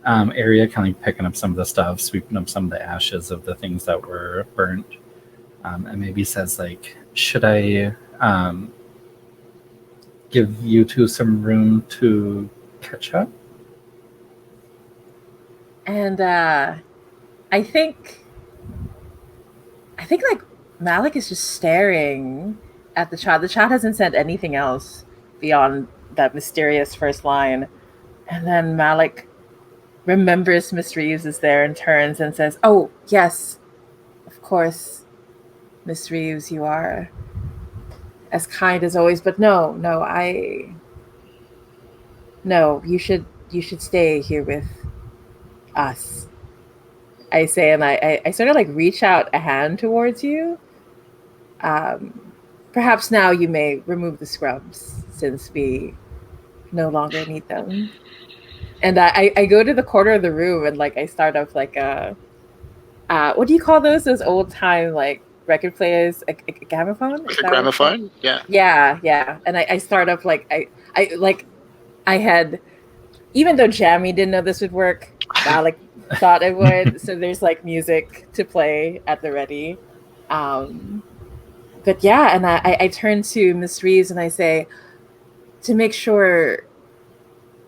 area, kind of like picking up some of the stuff, sweeping up some of the ashes of the things that were burnt, and maybe says like, should I give you two some room to catch up? And I think like Malick is just staring at the child. The child hasn't said anything else beyond that mysterious first line. And then Malick remembers Miss Reeves is there and turns and says, "Oh, yes, of course, Miss Reeves, you are as kind as always. But no, you should stay here with us," I say, and I sort of like reach out a hand towards you. Perhaps now you may remove the scrubs since we no longer need them. And I go to the corner of the room and like I start up like what do you call those old time like record players, a gramophone? Like a gramophone? Yeah. Yeah. And I start up like I had, even though Jamie didn't know this would work, Malick thought it would. So there's like music to play at the ready. But yeah, and I turn to Miss Reeves and I say, to make sure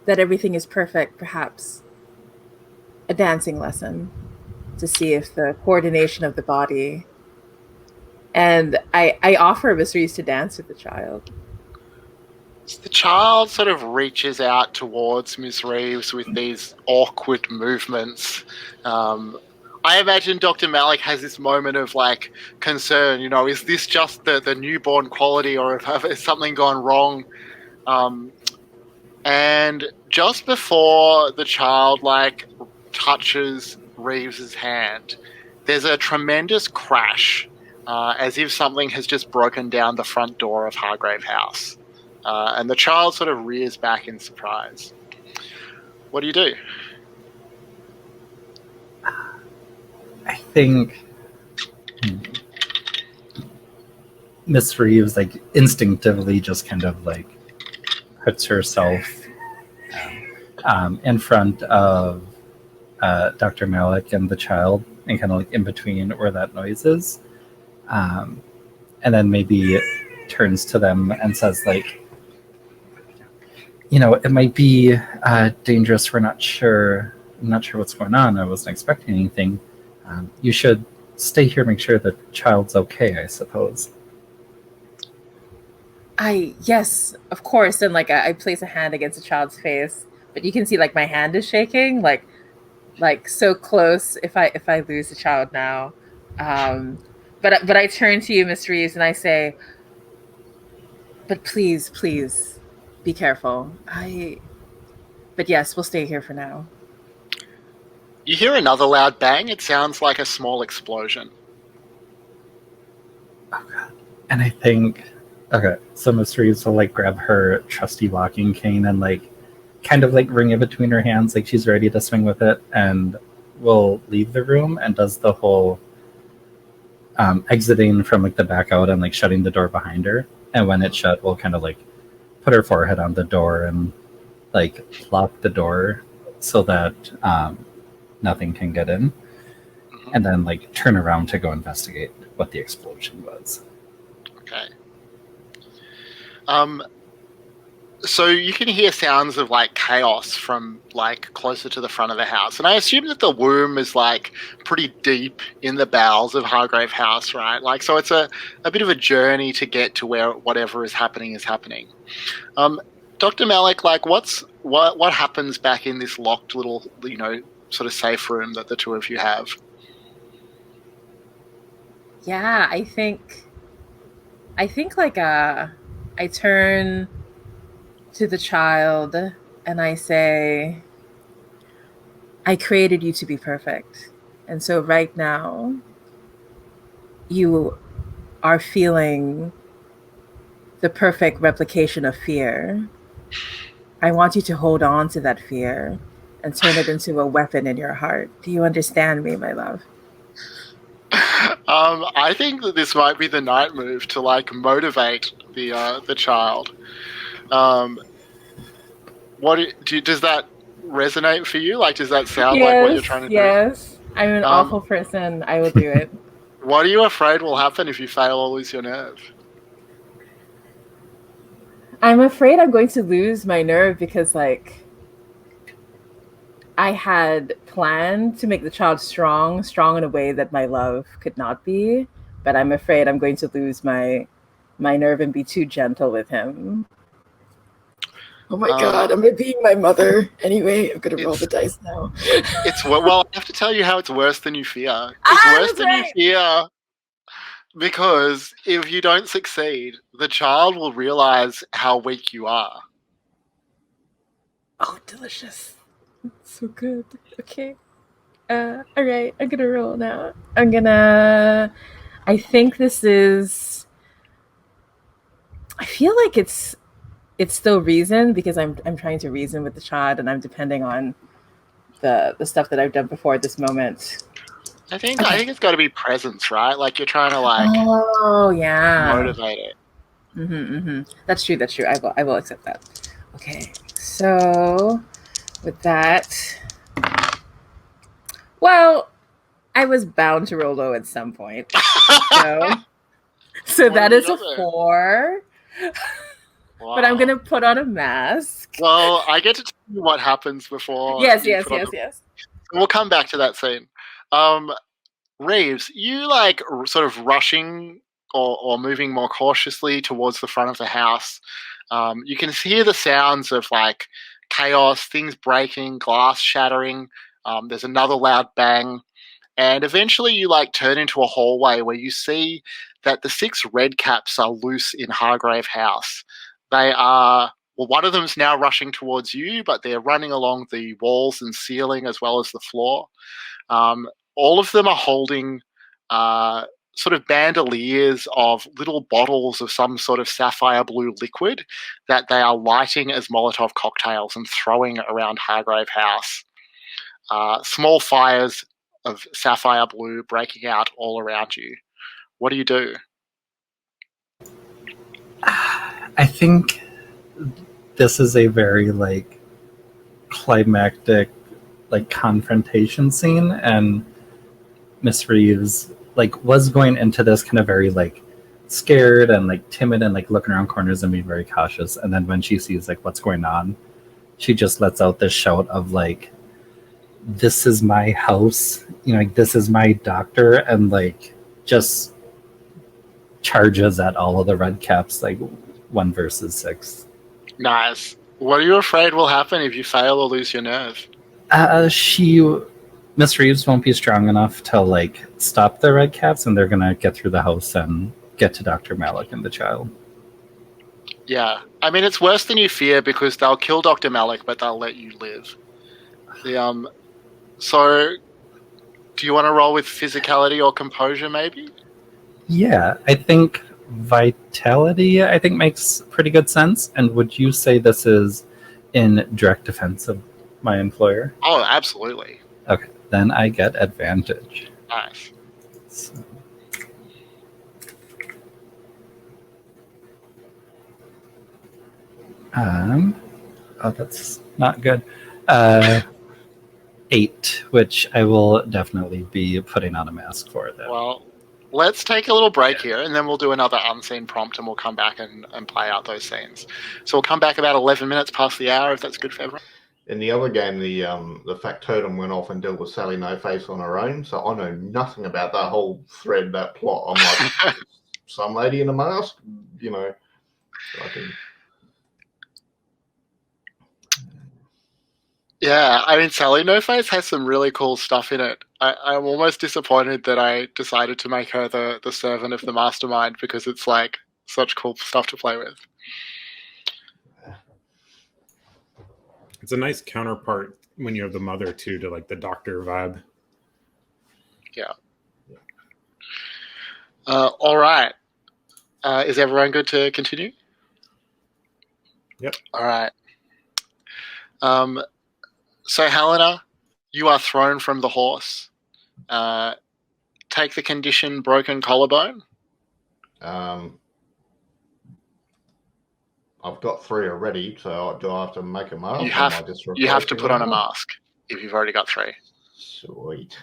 that everything is perfect, perhaps a dancing lesson to see if the coordination of the body. And I offer Miss Reeves to dance with the child. The child sort of reaches out towards Miss Reeves with these awkward movements. I imagine Dr. Malick has this moment of like concern, is this just the newborn quality or has something gone wrong? And just before the child like touches Reeves's hand, there's a tremendous crash, as if something has just broken down the front door of Hargrave House. And the child sort of rears back in surprise. What do you do? I think Miss Reeves like instinctively just kind of like puts herself in front of Dr. Malick and the child and kind of like in between where that noise is. And then maybe turns to them and says like, it might be dangerous. We're not sure. I'm not sure what's going on. I wasn't expecting anything. You should stay here, make sure the child's okay, I suppose. Yes, of course. And like I place a hand against the child's face, but you can see like my hand is shaking, like so close. If I lose the child now, but I turn to you, Miss Reeves, and I say, but please, be careful. But yes, we'll stay here for now. You hear another loud bang. It sounds like a small explosion. Oh god. And I think, okay, so Miss Reeves will like grab her trusty walking cane and like kind of like ring it between her hands like she's ready to swing with it, and will leave the room and does the whole exiting from like the back out and like shutting the door behind her. And when it's shut, we'll kind of like put her forehead on the door and like lock the door so that nothing can get in, and then like turn around to go investigate what the explosion was. Okay. So you can hear sounds of like chaos from like closer to the front of the house, and I assume that the womb is like pretty deep in the bowels of Hargrave House, right? Like, so it's a bit of a journey to get to where whatever is happening is happening. Dr. Malick, like what happens back in this locked little, sort of safe room that the two of you have? Yeah, I think like I turn to the child and I say, I created you to be perfect. And so right now you are feeling the perfect replication of fear. I want you to hold on to that fear and turn it into a weapon in your heart. Do you understand me, my love? I think that this might be the night move to like motivate the child. Does that resonate for you? Like, does that sound like what you're trying to do? Yes. I'm an awful person. I will do it. What are you afraid will happen if you fail or lose your nerve? I'm afraid I'm going to lose my nerve because, like, I had planned to make the child strong in a way that my love could not be. But I'm afraid I'm going to lose my nerve and be too gentle with him. Oh my God, am I being my mother? Anyway, I'm going to roll the dice now. Well, I have to tell you how it's worse than you fear. It's worse than you fear because if you don't succeed, the child will realize how weak you are. Oh, delicious. So good. Okay. All right, I'm going to roll now. I think this is... I feel like it's still reason because I'm trying to reason with the child and I'm depending on the stuff that I've done before at this moment. I think it's got to be presence, right? Like you're trying to like motivate it. That's true. I will accept that. Okay. So with that, well, I was bound to roll low at some point. So that is a 4. Wow. But I'm going to put on a mask. Well, I get to tell you what happens before. Yes. We'll come back to that scene. Reeves, you like sort of rushing or moving more cautiously towards the front of the house. You can hear the sounds of like chaos, things breaking, glass shattering. There's another loud bang. And eventually you like turn into a hallway where you see that the 6 red caps are loose in Hargrave House. They are, well, one of them's now rushing towards you, but they're running along the walls and ceiling as well as the floor. All of them are holding sort of bandoliers of little bottles of some sort of sapphire blue liquid that they are lighting as Molotov cocktails and throwing around Hargrave House. Small fires of sapphire blue breaking out all around you. What do you do? I think this is a very like climactic like confrontation scene, and Miss Reeves like was going into this kind of very like scared and like timid and like looking around corners and being very cautious, and then when she sees like what's going on, she just lets out this shout of like, this is my house, you know, like this is my doctor, and like just charges at all of the red caps like 1 versus 6. Nice. What are you afraid will happen if you fail or lose your nerve? Miss Reeves won't be strong enough to like stop the red caps, and they're gonna get through the house and get to Dr. Malick and the child. Yeah, I mean it's worse than you fear because they'll kill Dr. Malick, but they'll let you live. So, do you want to roll with physicality or composure, maybe? Yeah, I think vitality, I think, makes pretty good sense. And would you say this is in direct defense of my employer? Oh, absolutely. Okay, then I get advantage. Nice. So. Oh, that's not good. 8, which I will definitely be putting on a mask for that. Well, let's take a little break here, and then we'll do another unseen prompt, and we'll come back and play out those scenes. So we'll come back about 11 minutes past the hour, if that's good for everyone. In the other game, the factotum went off and dealt with Sally No Face on her own, so I know nothing about that whole thread, that plot. I'm like, some lady in a mask, you know. So I can... Yeah, I mean, Sally No Face has some really cool stuff in it. I'm almost disappointed that I decided to make her the servant of the Mastermind because it's like such cool stuff to play with. It's a nice counterpart when you have the mother too, to like the doctor vibe. Yeah. All right. Is everyone good to continue? Yep. All right. So Helena, you are thrown from the horse. take the condition broken collarbone? I've got 3 already, so do I have to make a mask? You or am I have just you have to replacing put on a them? mask if you've already got 3. Sweet.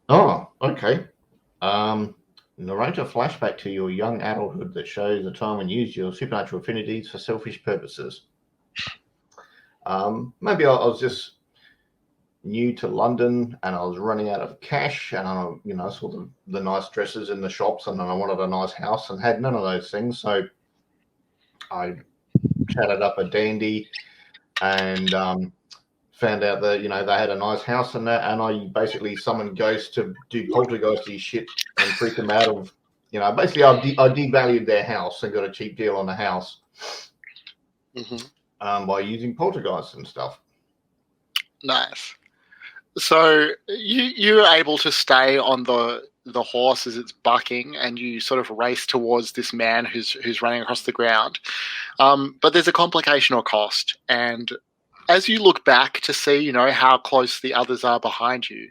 Oh, okay. Narrate a flashback to your young adulthood that shows a time when you used your supernatural affinities for selfish purposes. Maybe I was just new to London and I was running out of cash, and I saw the nice dresses in the shops, and then I wanted a nice house and had none of those things. So I chatted up a dandy and found out that they had a nice house and that, and I basically summoned ghosts to do poltergeisty shit and freak them out of, basically I devalued their house and got a cheap deal on the house by using poltergeists and stuff. Nice. So you're able to stay on the horse as it's bucking, and you sort of race towards this man who's running across the ground. But there's a complication or cost, and as you look back to see, how close the others are behind you,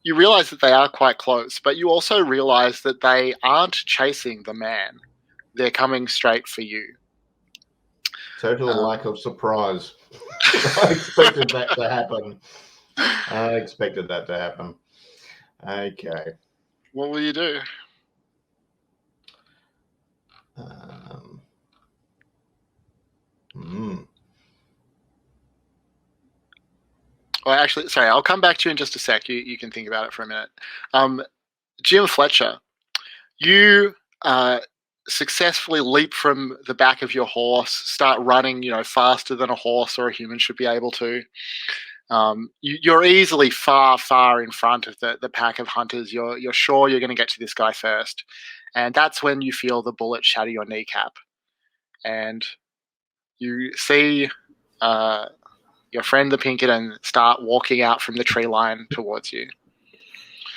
you realize that they are quite close, but you also realize that they aren't chasing the man. They're coming straight for you. Total lack of surprise. I expected that to happen. Okay. What will you do? Well, actually, sorry, I'll come back to you in just a sec. You can think about it for a minute. Jim Fletcher, you successfully leap from the back of your horse, start running, faster than a horse or a human should be able to. You're easily far, far in front of the pack of hunters. You're sure you're going to get to this guy first. And that's when you feel the bullet shatter your kneecap. And you see your friend the Pinkerton start walking out from the tree line towards you.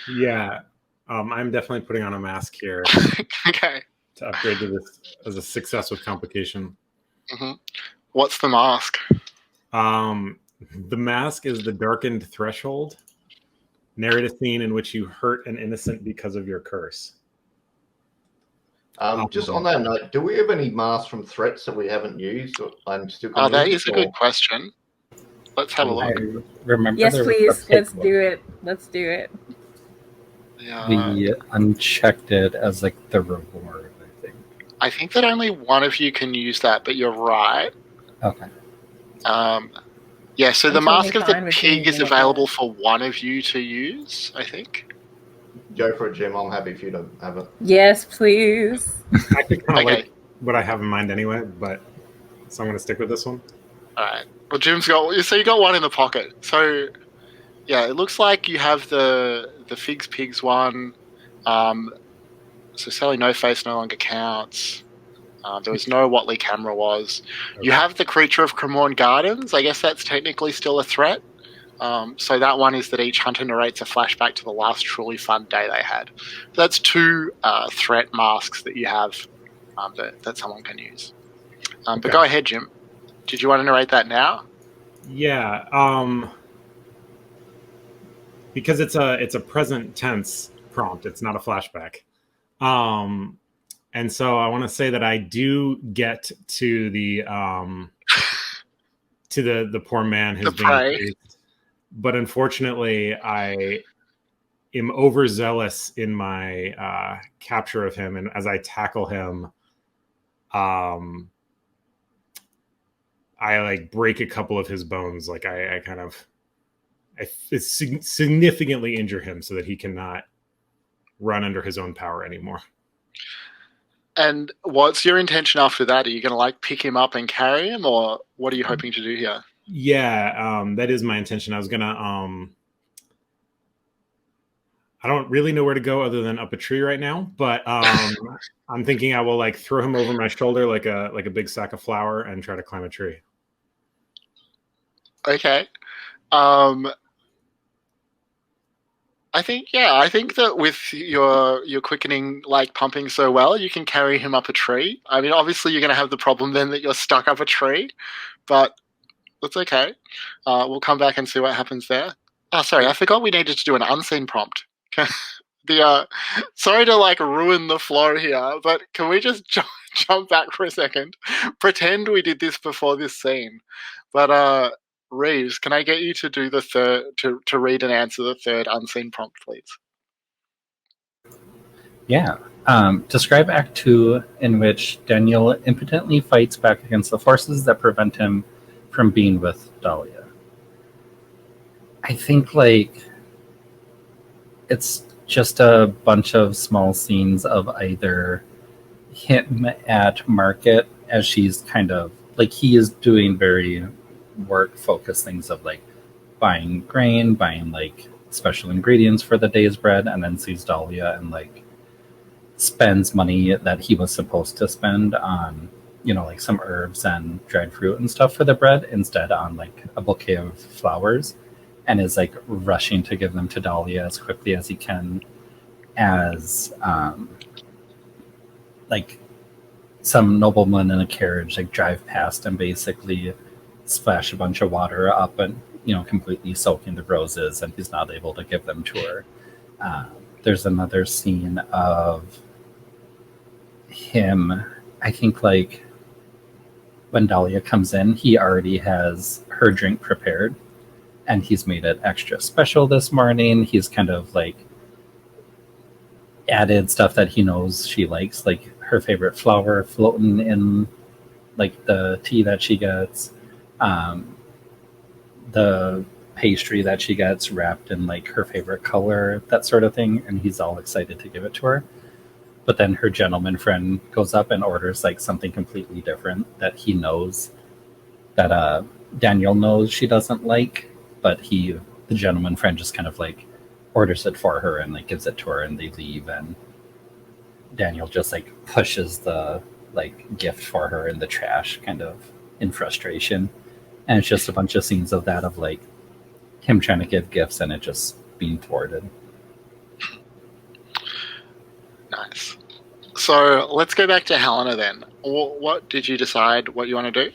Yeah, I'm definitely putting on a mask here. Okay. To upgrade to this as a success with complication. What's the mask? The mask is the darkened threshold. Narrate a scene in which you hurt an innocent because of your curse. Just on that note, do we have any masks from threats that we haven't used? That is a good question. Let's have a look. I remember. Yes, please. Let's do it. Yeah. We unchecked it as like the reward, I think. I think that only one of you can use that, but you're right. Okay. Yeah, so the Mask of the fine with Pig is using it, available for one of you to use, I think. Go for it, Jim. I'm happy for you to have it. Yes, please. I could kind of Okay. like what I have in mind anyway, but so I'm going to stick with this one. All right. Well, Jim's got. So you got one in the pocket. So yeah, it looks like you have the Figs Pigs one. So Sally No Face no longer counts. There was no Watley camera was. Okay. You have the Creature of Cremorne Gardens. I guess that's technically still a threat. So that one is that each hunter narrates a flashback to the last truly fun day they had. So that's 2 threat masks that you have that someone can use. But Okay. go ahead, Jim. Did you want to narrate that now? Yeah, because it's a present tense prompt. It's not a flashback. And so I want to say that I do get to the poor man who's being chased, but unfortunately I am overzealous in my capture of him, and as I tackle him, I like break a couple of his bones. Like I significantly injure him so that he cannot run under his own power anymore. And what's your intention after that? Are you going to like pick him up and carry him, or what are you hoping to do here? Yeah, that is my intention. I was gonna I don't really know where to go other than up a tree right now, but I'm thinking I will like throw him over my shoulder like a big sack of flour and try to climb a tree. Okay. I think that with your quickening like pumping so well, you can carry him up a tree. I mean, obviously you're going to have the problem then that you're stuck up a tree, but That's okay. We'll come back and see what happens there. Oh, sorry, I forgot we needed to do an unseen prompt. Sorry to like ruin the flow here, but can we just jump back for a second? Pretend we did this before this scene. But Reeves, can I get you to do the third to read and answer the third unseen prompt, please? Yeah. Describe Act 2 in which Daniel impotently fights back against the forces that prevent him from being with Dahlia. I think like it's just a bunch of small scenes of either him at market as she's kind of like he is doing very work focused things of like buying grain, buying like special ingredients for the day's bread, and then sees Dahlia and like spends money that he was supposed to spend on, you know, like some herbs and dried fruit and stuff for the bread instead on like a bouquet of flowers, and is like rushing to give them to Dahlia as quickly as he can as like some nobleman in a carriage like drive past and basically splash a bunch of water up and, you know, completely soaking the roses, and he's not able to give them to her. There's another scene of him, I think like when Dahlia comes in, he already has her drink prepared and he's made it extra special this morning. He's kind of like added stuff that he knows she likes, like her favorite flower floating in like the tea that she gets, the pastry that she gets wrapped in like her favorite color, that sort of thing, and he's all excited to give it to her. But then her gentleman friend goes up and orders like something completely different that he knows that Daniel knows she doesn't like, but the gentleman friend just kind of like orders it for her and like gives it to her, and they leave, and Daniel just like pushes the like gift for her in the trash kind of in frustration. And it's just a bunch of scenes of that, of like him trying to give gifts and it just being thwarted. Nice. So let's go back to Helena then. What did you decide what you want to do?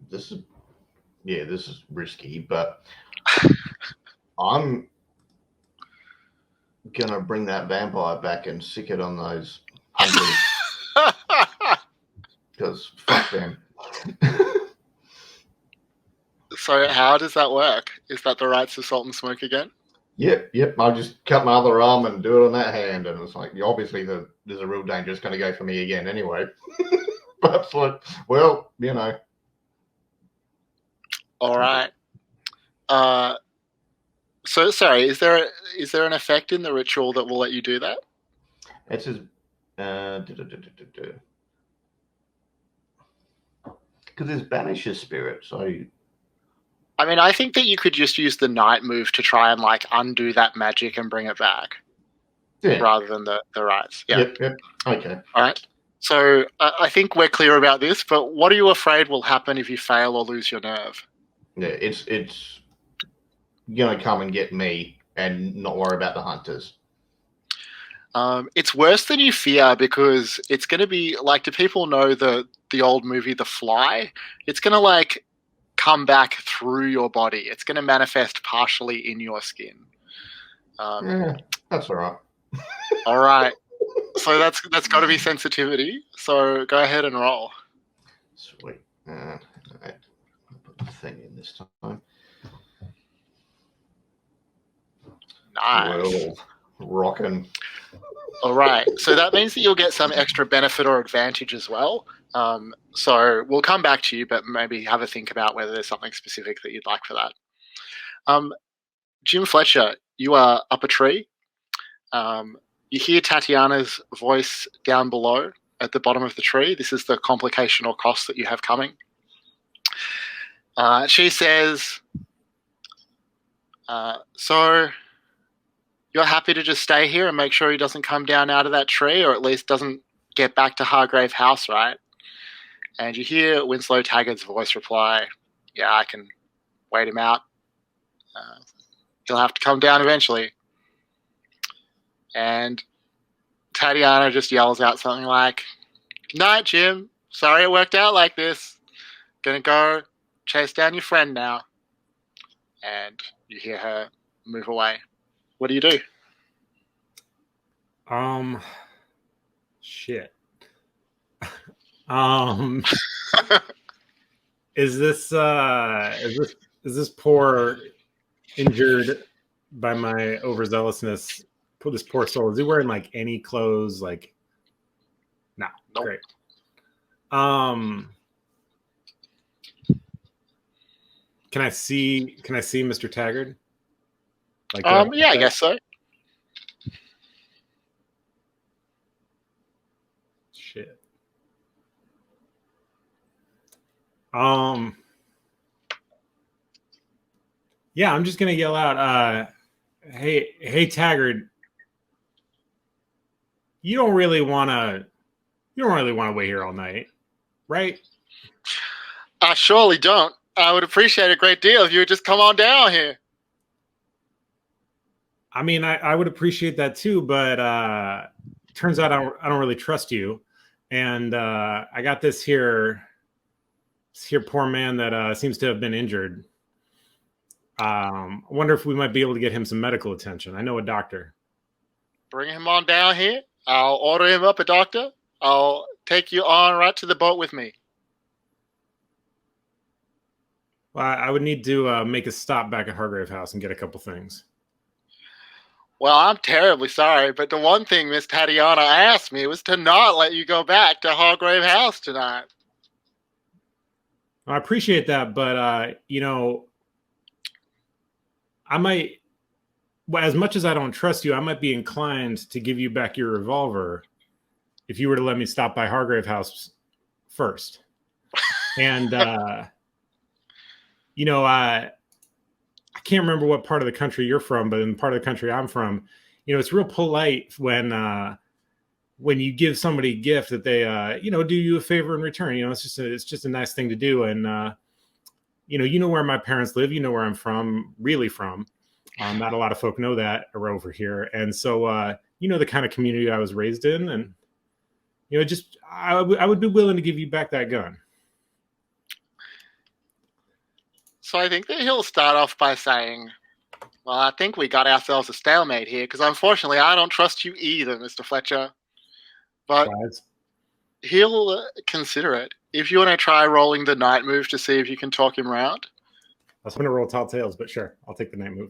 This is risky, but I'm gonna bring that vampire back and sick it on those hunters because fuck them. So how does that work? Is that the rights of Salt and Smoke again? Yep. I'll just cut my other arm and do it on that hand, and it's like obviously there's a real danger it's going to go for me again anyway. But it's like, well, you know. All right. So sorry, is there an effect in the ritual that will let you do that? It says because there's banishes spirit, so I mean, I think that you could just use the night move to try and like undo that magic and bring it back, rather than the rights. Yeah. Yep. Okay. All right. So I think we're clear about this. But what are you afraid will happen if you fail or lose your nerve? Yeah, it's gonna come and get me and not worry about the hunters. It's worse than you fear, because it's going to be like, do people know the old movie The Fly? It's going to like come back through your body. It's going to manifest partially in your skin. That's all right. All right. So that's got to be sensitivity. So go ahead and roll. Sweet. Right. I'll put the thing in this time. Nice. Well, rocking. All right. So that means that you'll get some extra benefit or advantage as well. So we'll come back to you, but maybe have a think about whether there's something specific that you'd like for that. Jim Fletcher, you are up a tree. You hear Tatiana's voice down below at the bottom of the tree. This is the complication or cost that you have coming. She says, so you're happy to just stay here and make sure he doesn't come down out of that tree, or at least doesn't get back to Hargrave House, right? And you hear Winslow Taggart's voice reply, yeah, I can wait him out. He'll have to come down eventually. And Tatiana just yells out something like, "Night, Jim. Sorry it worked out like this. Gonna go chase down your friend now." And you hear her move away. What do you do? Shit. Is this poor injured by my overzealousness? This poor soul. Is he wearing like any clothes? Like, no. Nope. Great. Can I see Mr. Taggart? Like, yeah, I guess so. Shit. Yeah, I'm just gonna yell out, hey Taggart, you don't really wanna wait here all night, right? I surely don't. I would appreciate a great deal if you would just come on down here. I mean, I would appreciate that too, but turns out I don't really trust you, and I got this here poor man that seems to have been injured. I wonder if we might be able to get him some medical attention. I know a doctor. Bring him on down here. I'll order him up a doctor. I'll take you on right to the boat with me. Well, I would need to make a stop back at Hargrave House and get a couple things. Well, I'm terribly sorry, but the one thing Miss Tatiana asked me was to not let you go back to Hargrave House tonight. I appreciate that, but I might, as much as I don't trust you, I might be inclined to give you back your revolver if you were to let me stop by Hargrave House first. And I can't remember what part of the country you're from, but in the part of the country I'm from, it's real polite when you give somebody a gift that they, do you a favor in return. It's just a nice thing to do. And, you know where my parents live, where I'm from, really from. Not a lot of folk know that are over here. And so, the kind of community I was raised in, and, I would be willing to give you back that gun. So I think that he'll start off by saying, well, I think we got ourselves a stalemate here, because unfortunately I don't trust you either, Mr. Fletcher. But he'll consider it. If you want to try rolling the night move to see if you can talk him round. I was going to roll tall tales, but sure, I'll take the night move.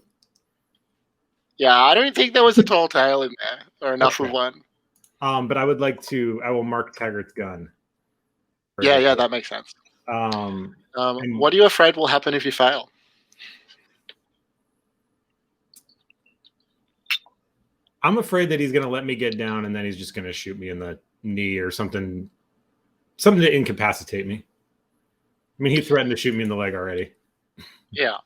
Yeah, I don't think there was a tall tale in there, or enough of one. But I will mark Taggart's gun. Yeah, that makes sense. What are you afraid will happen if you fail? I'm afraid that he's going to let me get down and then he's just going to shoot me in the knee or something to incapacitate me. I mean, he threatened to shoot me in the leg already. Yeah.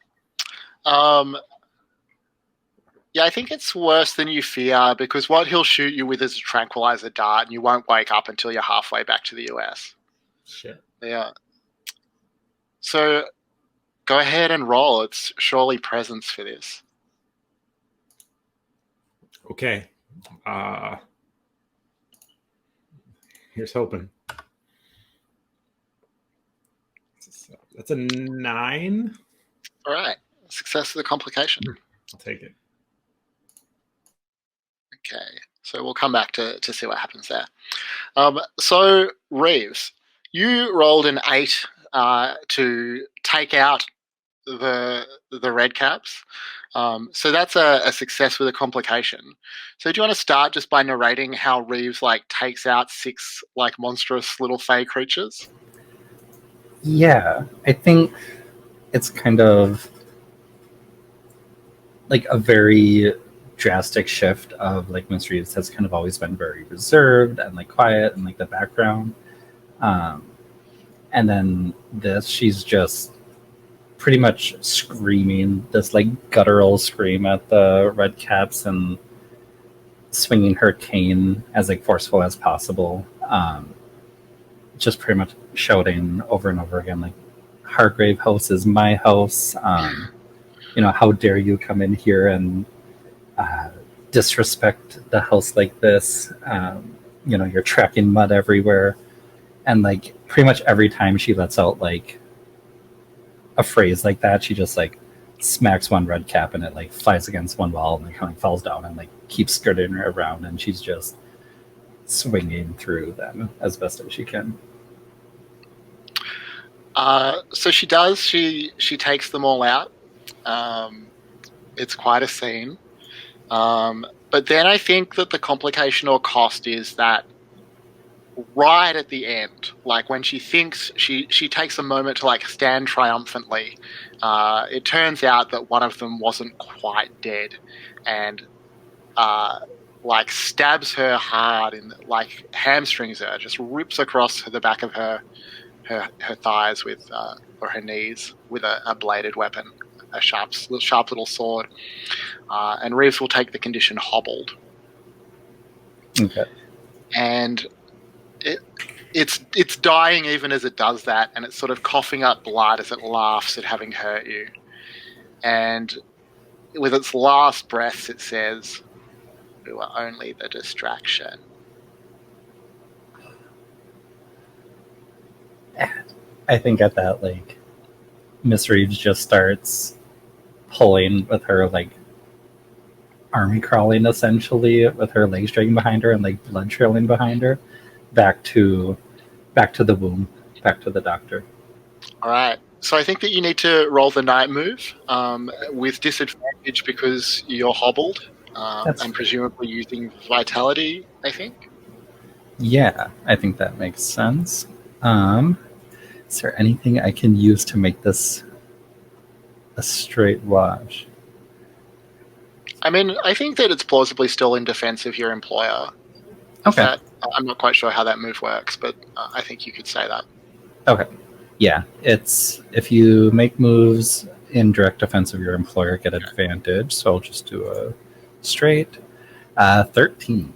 Yeah, I think it's worse than you fear, because what he'll shoot you with is a tranquilizer dart, and you won't wake up until you're halfway back to the US. Shit. Yeah. So go ahead and roll. It's surely presence for this. Okay. Here's hoping. That's a 9. All right. Success with a complication. I'll take it. Okay. So we'll come back to see what happens there. So Reeves, you rolled an 8 to take out the red caps. So that's a success with a complication. So do you want to start just by narrating how Reeves takes out 6 monstrous little fey creatures? Yeah, I think it's kind of a very drastic shift of Miss Reeves has kind of always been very reserved and quiet and the background. And then she's just pretty much screaming this guttural scream at the red caps and swinging her cane as forceful as possible. Just pretty much shouting over and over again, Hargrave House is my house. how dare you come in here and disrespect the house like this? You're tracking mud everywhere. And like pretty much every time she lets out like a phrase like that, she just like smacks one red cap and it like flies against one wall and kind of falls down and like keeps skirting her around, and she's just swinging through them as best as she can. So she does. She takes them all out. It's quite a scene. But then I think that the complication or cost is that right at the end, like when she thinks she takes a moment to like stand triumphantly, it turns out that one of them wasn't quite dead, and like stabs her hard in like hamstrings her, just rips across the back of her thighs with or her knees with a bladed weapon, a sharp little sword, and Reeves will take the condition hobbled. Okay. And it's dying even as it does that, and it's sort of coughing up blood as it laughs at having hurt you. And with its last breaths, it says, "We were only the distraction." I think at that, like, Miss Reeves just starts pulling with her, like, army crawling, essentially, with her legs dragging behind her and, like, blood trailing behind her, back to the womb, back to the doctor. All right. So I think that you need to roll the night move with disadvantage because you're hobbled and presumably using vitality, I think. Yeah, I think that makes sense. Is there anything I can use to make this a straight wash? I mean, I think that it's plausibly still in defense of your employer. Okay. I'm not quite sure how that move works, but I think you could say that. Okay. Yeah, it's if you make moves in direct defense of your employer, get advantage. So I'll just do a straight 13.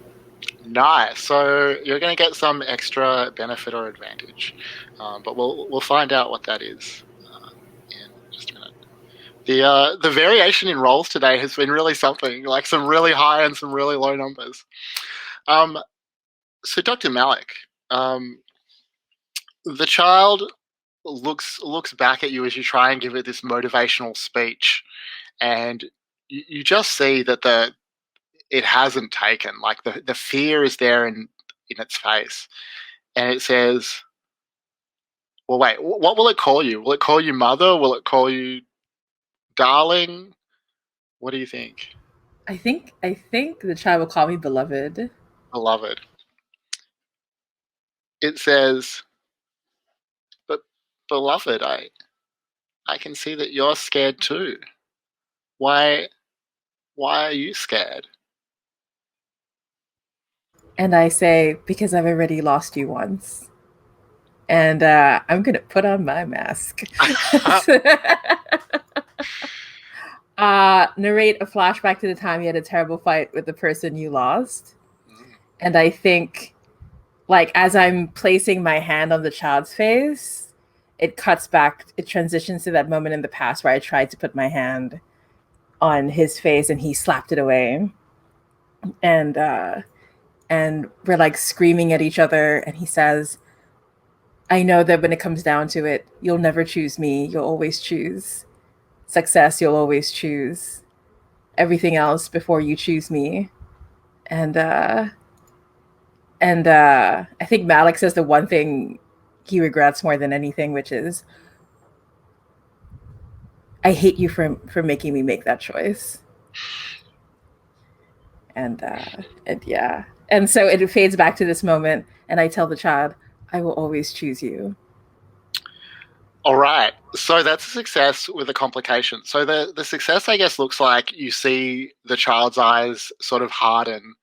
Nice. So you're going to get some extra benefit or advantage, but we'll find out what that is in just a minute. The variation in rolls today has been really something, like some really high and some really low numbers. So Dr. Malick, the child looks back at you as you try and give it this motivational speech, and you just see that it hasn't taken. Like the fear is there in its face, and it says, "Well, wait, what will it call you? Will it call you mother? Will it call you darling? What do you think?" I think the child will call me beloved. Beloved. It says, "But beloved, I can see that you're scared too. Why are you scared?" And I say, because I've already lost you once. And I'm going to put on my mask. Narrate a flashback to the time you had a terrible fight with the person you lost. And I think, like, as I'm placing my hand on the child's face, it cuts back, it transitions to that moment in the past where I tried to put my hand on his face and he slapped it away. And we're like screaming at each other, and he says, "I know that when it comes down to it, you'll never choose me. You'll always choose success. You'll always choose everything else before you choose me." And I think Malick says the one thing he regrets more than anything, which is, "I hate you for making me make that choice." And yeah. And so it fades back to this moment, and I tell the child, "I will always choose you." All right. So that's a success with a complication. So the success, I guess, looks like you see the child's eyes sort of harden.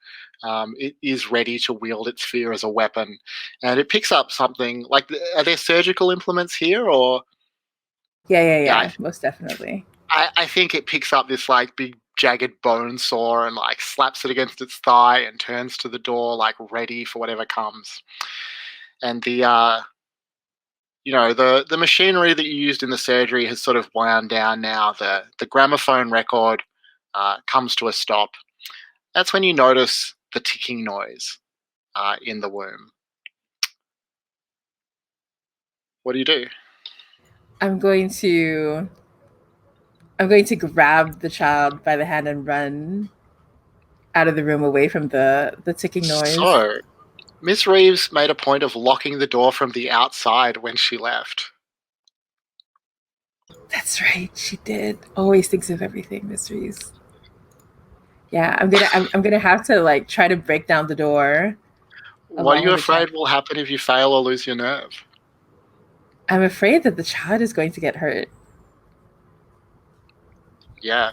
It is ready to wield its fear as a weapon. And it picks up something like, are there surgical implements here or? Yeah, most definitely. I think it picks up this like big jagged bone saw and like slaps it against its thigh and turns to the door like ready for whatever comes. And the the machinery that you used in the surgery has sort of wound down now. The gramophone record comes to a stop. That's when you notice the ticking noise in the womb. What do you do? I'm going to grab the child by the hand and run out of the room away from the ticking noise. So, Miss Reeves made a point of locking the door from the outside when she left. That's right, she did. Always thinks of everything, Miss Reeves. Yeah, I'm gonna have to try to break down the door. What are you afraid will happen if you fail or lose your nerve? I'm afraid that the child is going to get hurt. Yeah.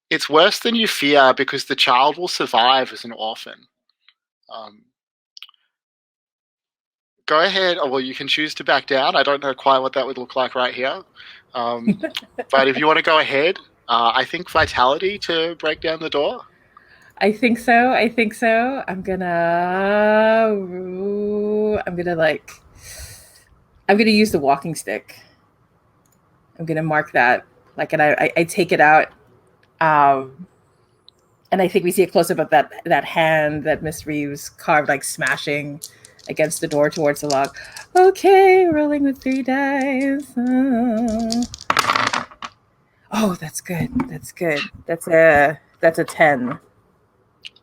It's worse than you fear because the child will survive as an orphan. Go ahead. Oh, well, you can choose to back down. I don't know quite what that would look like right here. But if you want to go ahead, I think vitality to break down the door. I think so. I'm gonna use the walking stick. I'm gonna mark that. And I take it out. And I think we see a close up of that hand that Miss Reeves carved, smashing against the door towards the lock. Okay, rolling with 3 dice. Oh, that's good. That's a 10.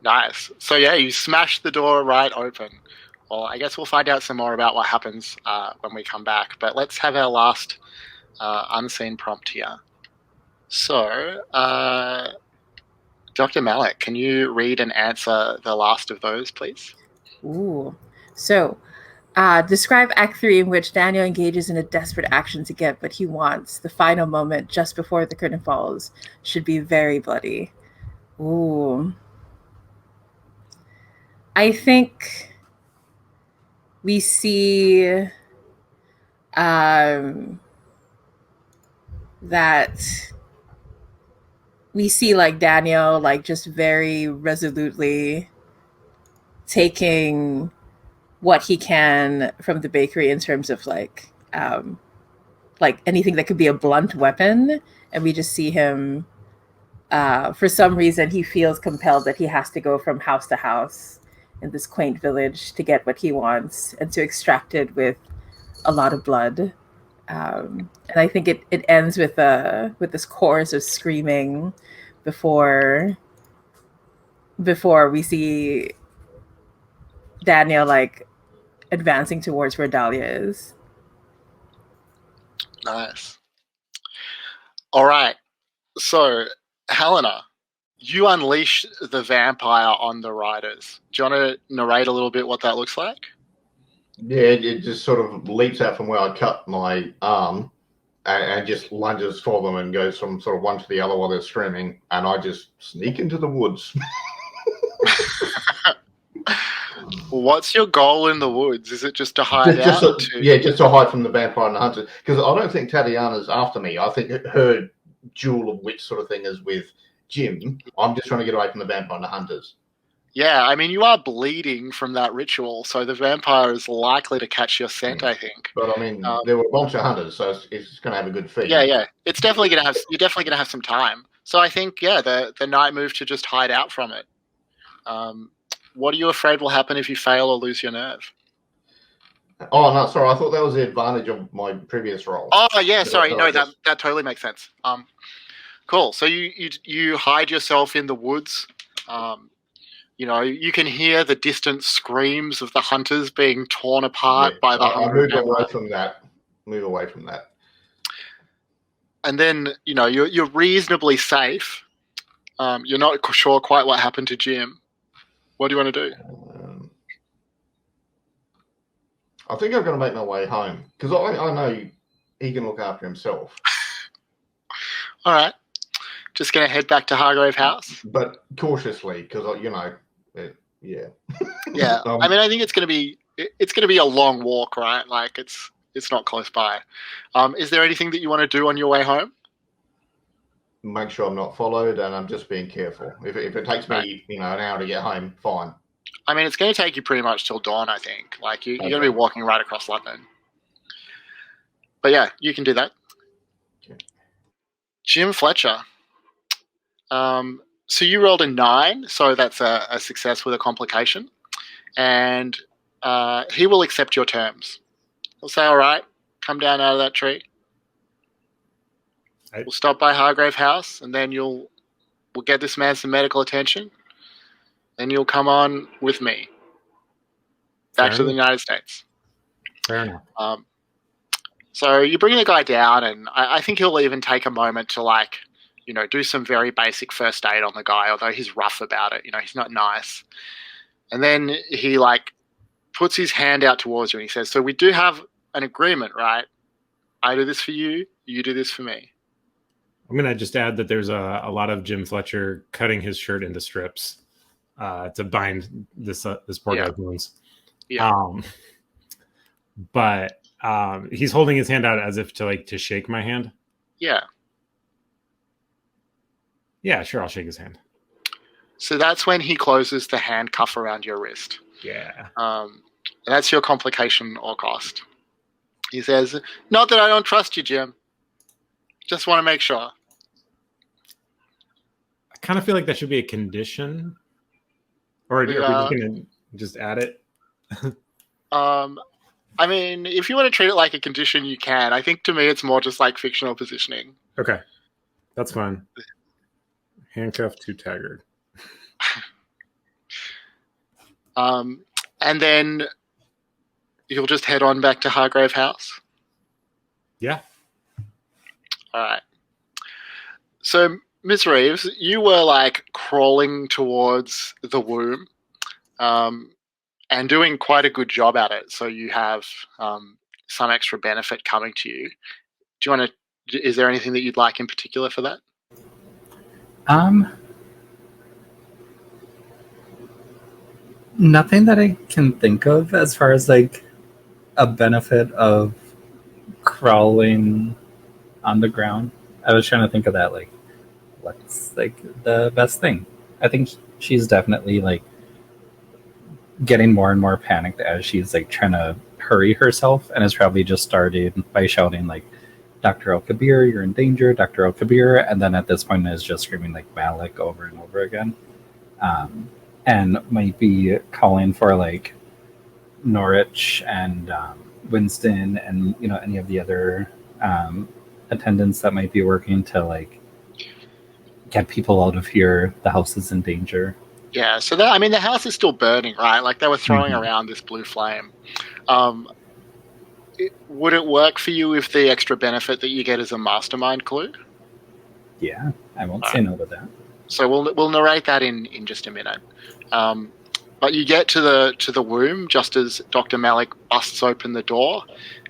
Nice. So yeah, you smash the door right open. Well, I guess we'll find out some more about what happens when we come back. But let's have our last unseen prompt here. So, Dr. Malick, can you read and answer the last of those, please? Ooh. So, describe Act 3 in which Daniel engages in a desperate action to get what he wants. The final moment, just before the curtain falls, should be very bloody. Ooh. I think we see Daniel just very resolutely taking what he can from the bakery in terms of anything that could be a blunt weapon, and we just see him for some reason he feels compelled that he has to go from house to house in this quaint village to get what he wants and to extract it with a lot of blood. And I think it ends with this chorus of screaming before we see Daniel advancing towards where Dahlia is. Nice. All right. So, Helena, you unleash the vampire on the riders. Do you want to narrate a little bit what that looks like? Yeah, it just sort of leaps out from where I cut my arm and just lunges for them and goes from sort of one to the other while they're screaming, and I just sneak into the woods. What's your goal in the woods? Is it just to hide just out? Just to hide from the vampire and the hunters. Because I don't think Tatiana's after me. I think her jewel of witch sort of thing is with Jim. I'm just trying to get away from the vampire and the hunters. Yeah, I mean, you are bleeding from that ritual, so the vampire is likely to catch your scent, I think. But I mean, there were a bunch of hunters, so it's going to have a good feed. Yeah. It's definitely going to have. You're definitely going to have some time. So I think, the night move to just hide out from it. What are you afraid will happen if you fail or lose your nerve? Oh no, sorry. I thought that was the advantage of my previous role. Oh yeah, sorry. No, that totally makes sense. Cool. So you hide yourself in the woods. You can hear the distant screams of the hunters being torn apart by the hungry. Move away from that. And then you're reasonably safe. You're not sure quite what happened to Jim. What do you want to do? I think I'm going to make my way home because I know he can look after himself. All right. Just going to head back to Hargrave House? But cautiously because, yeah. Yeah. I mean, I think it's going to be a long walk, right? It's not close by. Is there anything that you want to do on your way home? Make sure I'm not followed and I'm just being careful. If it takes me, an hour to get home, fine. I mean, it's going to take you pretty much till dawn, I think. Like, you're going to be Okay. walking right across London. But yeah, you can do that. Okay. Jim Fletcher. So you rolled a 9, so that's a success with a complication. And he will accept your terms. He'll say, all right, come down out of that tree. We'll stop by Hargrave House, and then we'll get this man some medical attention. Then you'll come on with me back to the United States. Fair enough. So you bring the guy down, and I think he'll even take a moment to, like, do some very basic first aid on the guy, although he's rough about it. He's not nice. And then he, like, puts his hand out towards you, and he says, so we do have an agreement, right? I do this for you, you do this for me. I'm going to just add that there's a lot of Jim Fletcher cutting his shirt into strips to bind this poor guy's wounds. Yeah. But he's holding his hand out as if to shake my hand. Yeah. Yeah, sure, I'll shake his hand. So that's when he closes the handcuff around your wrist. Yeah. And that's your complication or cost. He says, not that I don't trust you, Jim. Just want to make sure. I kind of feel like that should be a condition. Or are we just going to just add it? I mean, if you want to treat it like a condition, you can. I think to me it's more just like fictional positioning. Okay. That's fine. Handcuffed to Taggart. And then you'll just head on back to Hargrave House? Yeah. All right. So, Ms. Reeves, you were, like, crawling towards the womb and doing quite a good job at it. So you have some extra benefit coming to you. Do you want to? Is there anything that you'd like in particular for that? Nothing that I can think of as far as like a benefit of crawling on the ground. I was trying to think of that, like, what's like the best thing. I think she's definitely like getting more and more panicked as she's like trying to hurry herself, and is probably just started by shouting like, Dr. Al-Kabir, you're in danger, Dr. Al-Kabir, and then at this point is just screaming like Malick over and over again. And might be calling for like Norwich and Winston and any of the other attendants that might be working to like get people out of here. The house is in danger. Yeah, so the house is still burning, right? Like they were throwing around this blue flame. Would it work for you if the extra benefit that you get is a mastermind clue? Yeah, I won't say no to that. So we'll narrate that in just a minute. But you get to the womb just as Dr. Malick busts open the door,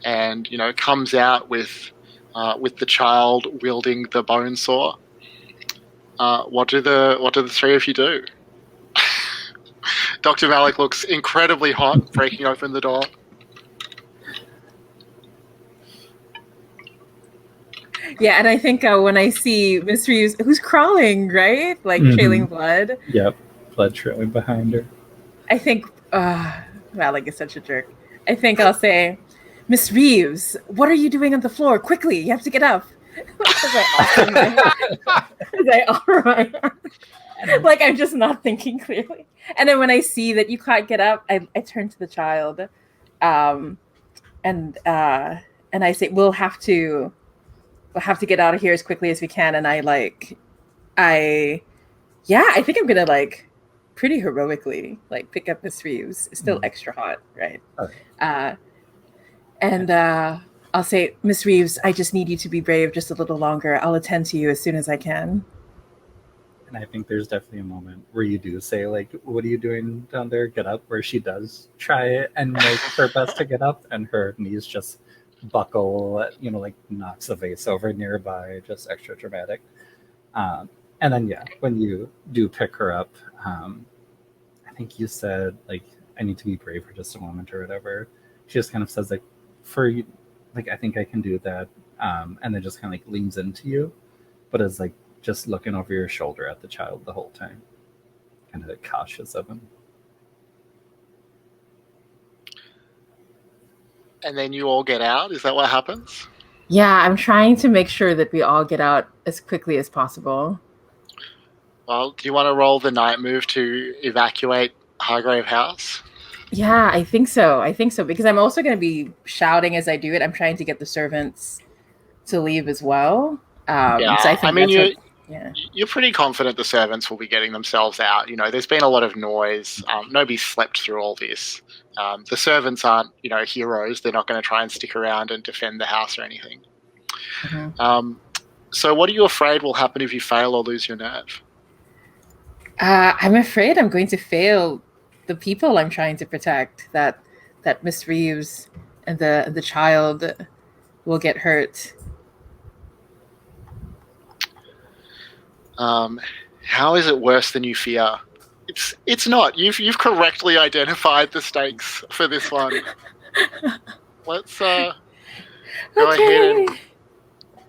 and comes out with the child wielding the bone saw. What do the three of you do? Dr. Malick looks incredibly hot, breaking open the door. Yeah, and I think when I see Miss Reeves, who's crawling, right? Like trailing blood. Yep, blood trailing behind her. I think, Malick is such a jerk. I think I'll say, Miss Reeves, what are you doing on the floor? Quickly, you have to get up. All right. Like I'm just not thinking clearly. And then when I see that you can't get up, I turn to the child, and I say, we'll have to get out of here as quickly as we can. And I think I'm gonna like pretty heroically like pick up Miss Reeves. It's still extra hot, right? Okay. And I'll say, Miss Reeves, I just need you to be brave just a little longer. I'll attend to you as soon as I can. And I think there's definitely a moment where you do say, like, what are you doing down there? Get up, where she does try and make her best to get up, and her knees just buckle, like knocks a vase over nearby, just extra dramatic. And then, yeah, when you do pick her up, I think you said, like, I need to be brave for just a moment or whatever. She just kind of says, like, I think I can do that. And then just kind of like leans into you, but is like just looking over your shoulder at the child the whole time. Kind of cautious of him. and then you all get out. Is that what happens? Yeah, I'm trying to make sure that we all get out as quickly as possible. Well, do you want to roll the night move to evacuate Hargrave House? Yeah, I think so. Because I'm also going to be shouting as I do it. I'm trying to get the servants to leave as well. Yeah, So I think yeah. You're pretty confident the servants will be getting themselves out. There's been a lot of noise. Nobody slept through all this. The servants aren't, heroes. They're not going to try and stick around and defend the house or anything. Mm-hmm. So what are you afraid will happen if you fail or lose your nerve? I'm afraid I'm going to fail the people I'm trying to protect. That Miss Reeves and the child will get hurt. How is it worse than you fear? It's not. You've correctly identified the stakes for this one. Let's go ahead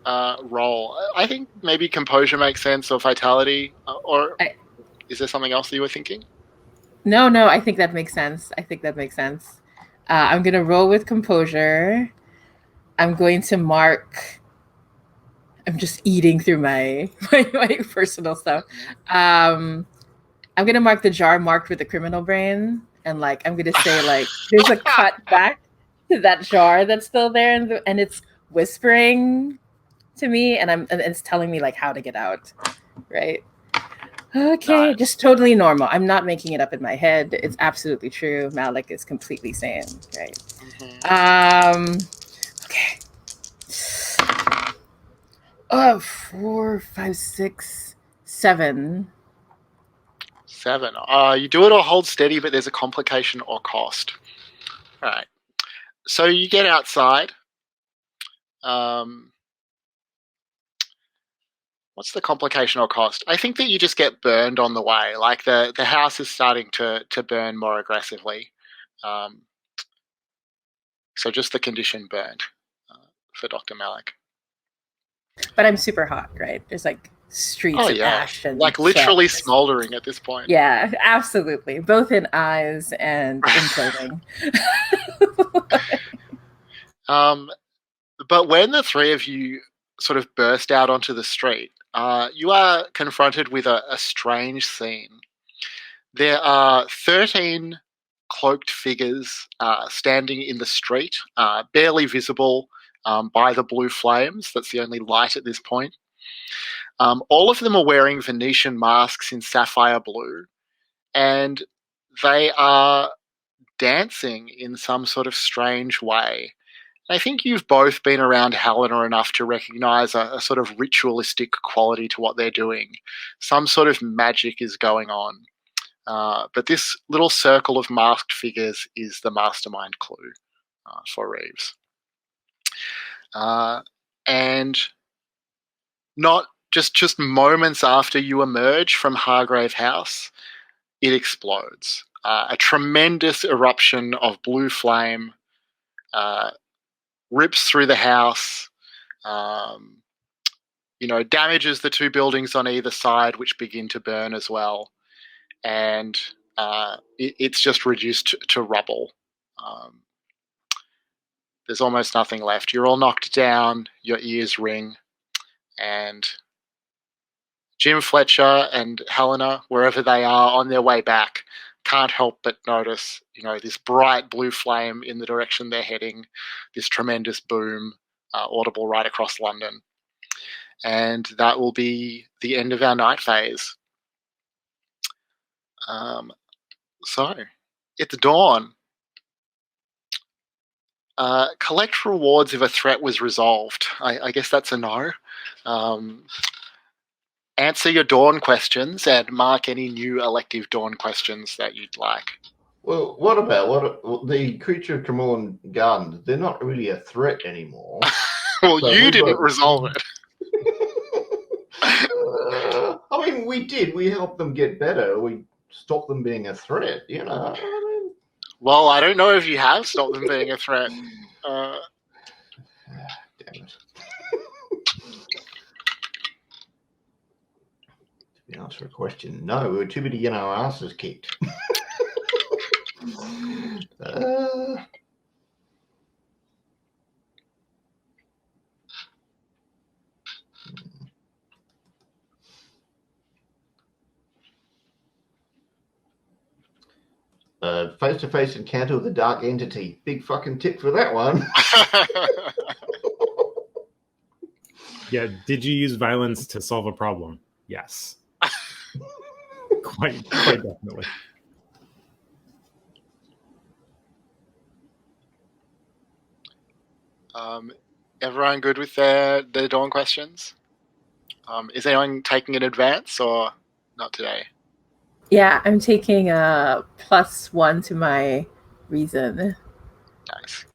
and roll. I think maybe composure makes sense, or vitality, is there something else that you were thinking? No, I think that makes sense. I'm going to roll with composure. I'm going to mark. I'm just eating through my personal stuff. I'm going to mark the jar marked with the criminal brain. And I'm going to say there's a cut back to that jar that's still there. And it's whispering to me. And it's telling me how to get out. Right. Okay, Nice. just totally normal. I'm not making it up in my head. It's absolutely true. Malick is completely sane, right? Mm-hmm. Okay. 4, 5, 6, 7. 7. You do it or hold steady, but there's a complication or cost. All right. So you get outside. What's the complication or cost? I think that you just get burned on the way. The house is starting to burn more aggressively. So just the condition burned for Dr. Malick. But I'm super hot, right? There's streaks of ash and literally smoldering at this point. Yeah, absolutely. Both in eyes and in clothing. But when the three of you sort of burst out onto the street, you are confronted with a strange scene. There are 13 cloaked figures standing in the street, barely visible by the blue flames. That's the only light at this point. All of them are wearing Venetian masks in sapphire blue, and they are dancing in some sort of strange way. I think you've both been around Helena enough to recognize a sort of ritualistic quality to what they're doing. Some sort of magic is going on. But this little circle of masked figures is the mastermind clue for Reeves. And not just moments after you emerge from Hargrave House, it explodes. A tremendous eruption of blue flame rips through the house, damages the two buildings on either side, which begin to burn as well. And it's just reduced to rubble. There's almost nothing left. You're all knocked down, your ears ring, and Jim, Fletcher, and Helena, wherever they are on their way back, can't help but notice, this bright blue flame in the direction they're heading, this tremendous boom audible right across London. And that will be the end of our night phase. So, it's dawn. Collect rewards if a threat was resolved. I guess that's a no. Answer your dawn questions and mark any new elective dawn questions that you'd like. Well, what about the creature Cremorne Garden? They're not really a threat anymore. Well, so you didn't resolve it. We did. We helped them get better. We stopped them being a threat, Well, I don't know if you have stopped them being a threat. Damn it. To answer a question, no, we were too busy getting our asses kicked. face-to-face encounter with a dark entity. Big fucking tip for that one. Yeah, did you use violence to solve a problem? Yes. quite definitely. Everyone good with their Dawn questions? Is anyone taking an advance or not today? Yeah, I'm taking a +1 to my reason. Nice.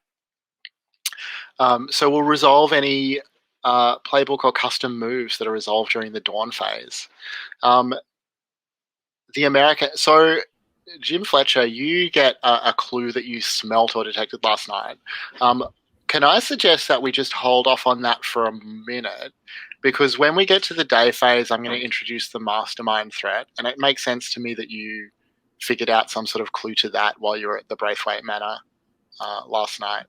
So we'll resolve any playbook or custom moves that are resolved during the Dawn phase. So Jim Fletcher, you get a clue that you smelt or detected last night. Can I suggest that we just hold off on that for a minute? Because when we get to the day phase, I'm going to introduce the Mastermind threat, and it makes sense to me that you figured out some sort of clue to that while you were at the Braithwaite Manor last night.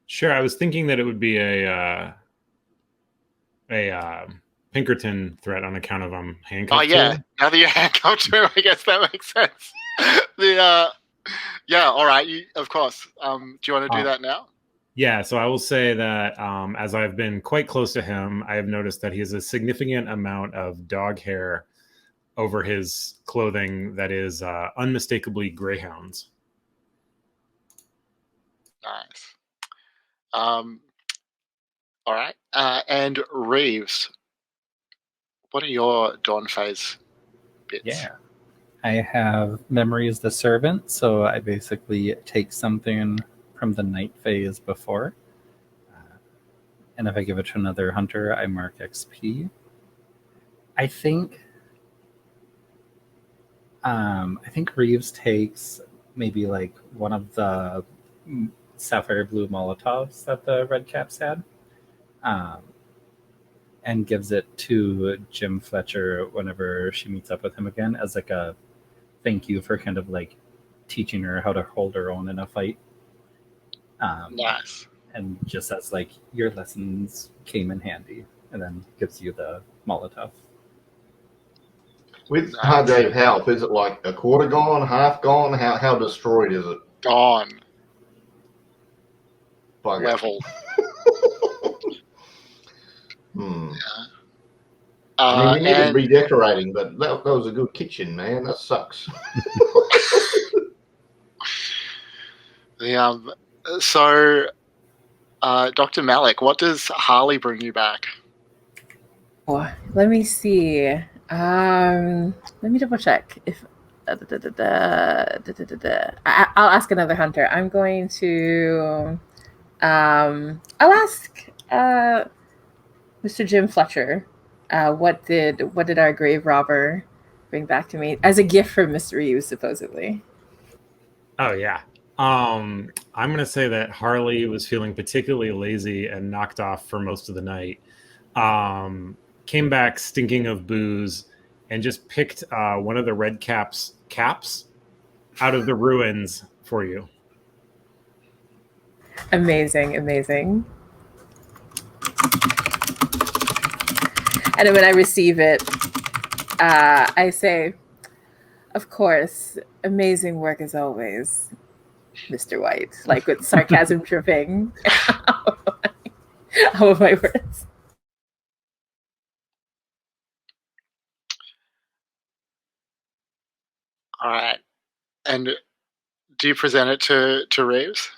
Sure, I was thinking that it would be a Pinkerton threat on account of handcuffed. Oh yeah, now that you're handcuffed to him, I guess that makes sense. Yeah, all right. Of course. Do you want to do that now? Yeah, so I will say that as I've been quite close to him, I have noticed that he has a significant amount of dog hair over his clothing that is unmistakably greyhounds. Nice. All right. And Reeves, what are your Dawn phase bits? Yeah. I have Memory as the Servant, so I basically take something from the night phase before. And if I give it to another hunter, I mark XP. I think Reeves takes maybe like one of the sapphire blue Molotovs that the Red Caps had, and gives it to Jim Fletcher whenever she meets up with him again as like a thank you for kind of like teaching her how to hold her own in a fight. Nice. And just as like your lessons came in handy, and then gives you the Molotov. With Hargrave House, is it like a quarter gone, half gone? How destroyed is it? Gone. Bugger. Level. Yeah. Yeah. I mean, you needed redecorating, but that was a good kitchen, man. That sucks. So, Dr. Malick, what does Harley bring you back? Oh, let me see. Let me double check. If I'll ask another hunter. I'm going to. I'll ask Mr. Jim Fletcher. What did our grave robber bring back to me as a gift from Mr. Reeves, supposedly? Oh yeah. I'm going to say that Harley was feeling particularly lazy and knocked off for most of the night. Came back stinking of booze and just picked one of the Red Caps caps out of the ruins for you. Amazing. And when I receive it, I say, of course, amazing work as always, Mr. White, like with sarcasm dripping out of my words. All right. And do you present it to Reeves?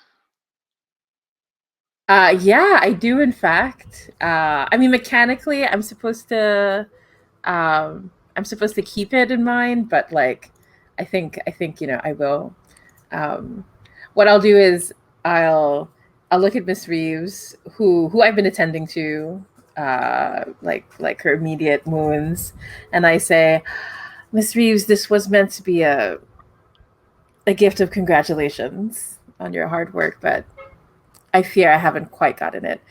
Yeah, I do. In fact, I mean, mechanically, I'm supposed to keep it in mind, but like, I think I will. What I'll do is I'll look at Miss Reeves, who I've been attending to, like her immediate wounds, and I say, Miss Reeves, this was meant to be a gift of congratulations on your hard work, but I fear I haven't quite gotten it.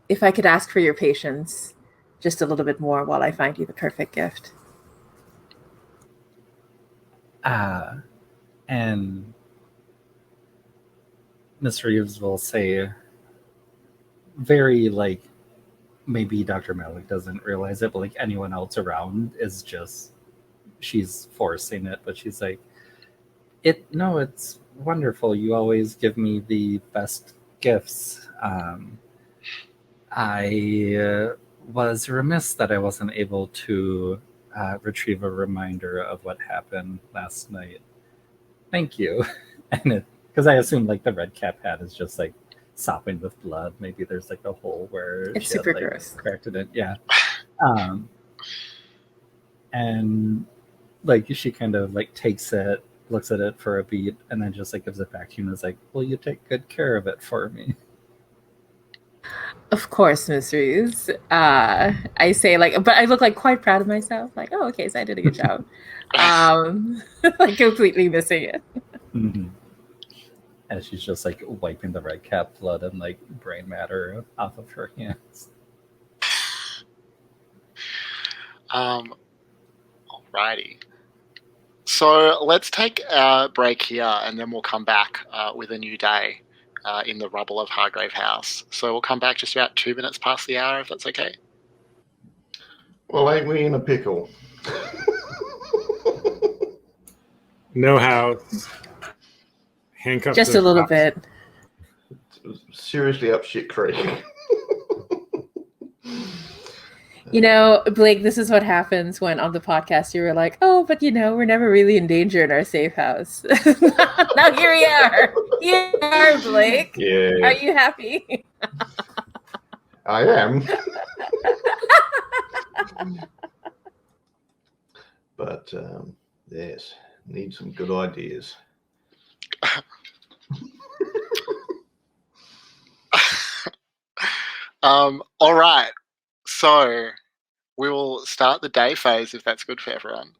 If I could ask for your patience just a little bit more while I find you the perfect gift. And Miss Reeves will say, very like, maybe Dr. Malick doesn't realize it, but like anyone else around is just, she's forcing it, but she's like, No, it's wonderful. You always give me the best gifts. I was remiss that I wasn't able to retrieve a reminder of what happened last night. Thank you. And because I assume like the red cap hat is just like sopping with blood. Maybe there's like a hole where It's she had, super like, gross. cracked it in. Yeah. And like she kind of like takes it, looks at it for a beat, and then just like gives it back to you and is like, "Will you take good care of it for me?" Of course, Miss Reeves. I say like, but I look like quite proud of myself. Like, oh, okay, so I did a good job. Like completely missing it. Mm-hmm. And she's just like wiping the red cap blood and like brain matter off of her hands. Alrighty. So let's take a break here, and then we'll come back with a new day in the rubble of Hargrave House. So we'll come back just about 2 minutes past the hour, if that's okay. Well, ain't we in a pickle? No house. Handcuffed. Just to a little the bit. Seriously up shit creek. You know, Blake, this is what happens when on the podcast you were like, oh, but you know, we're never really in danger in our safe house. Now here we are. Here we are, Blake. Yeah. Are you happy? I am. But yes, need some good ideas. All right. So we will start the day phase if that's good for everyone.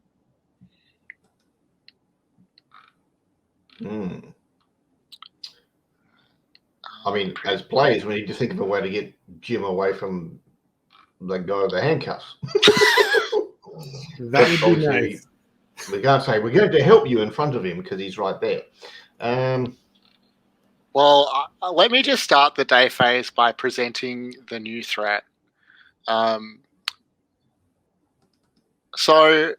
I mean, as players, we need to think of a way to get Jim away from the guy with the handcuffs. That would be nice. We can't say we're going to help you in front of him because he's right there. Well, let me just start the day phase by presenting the new threat. So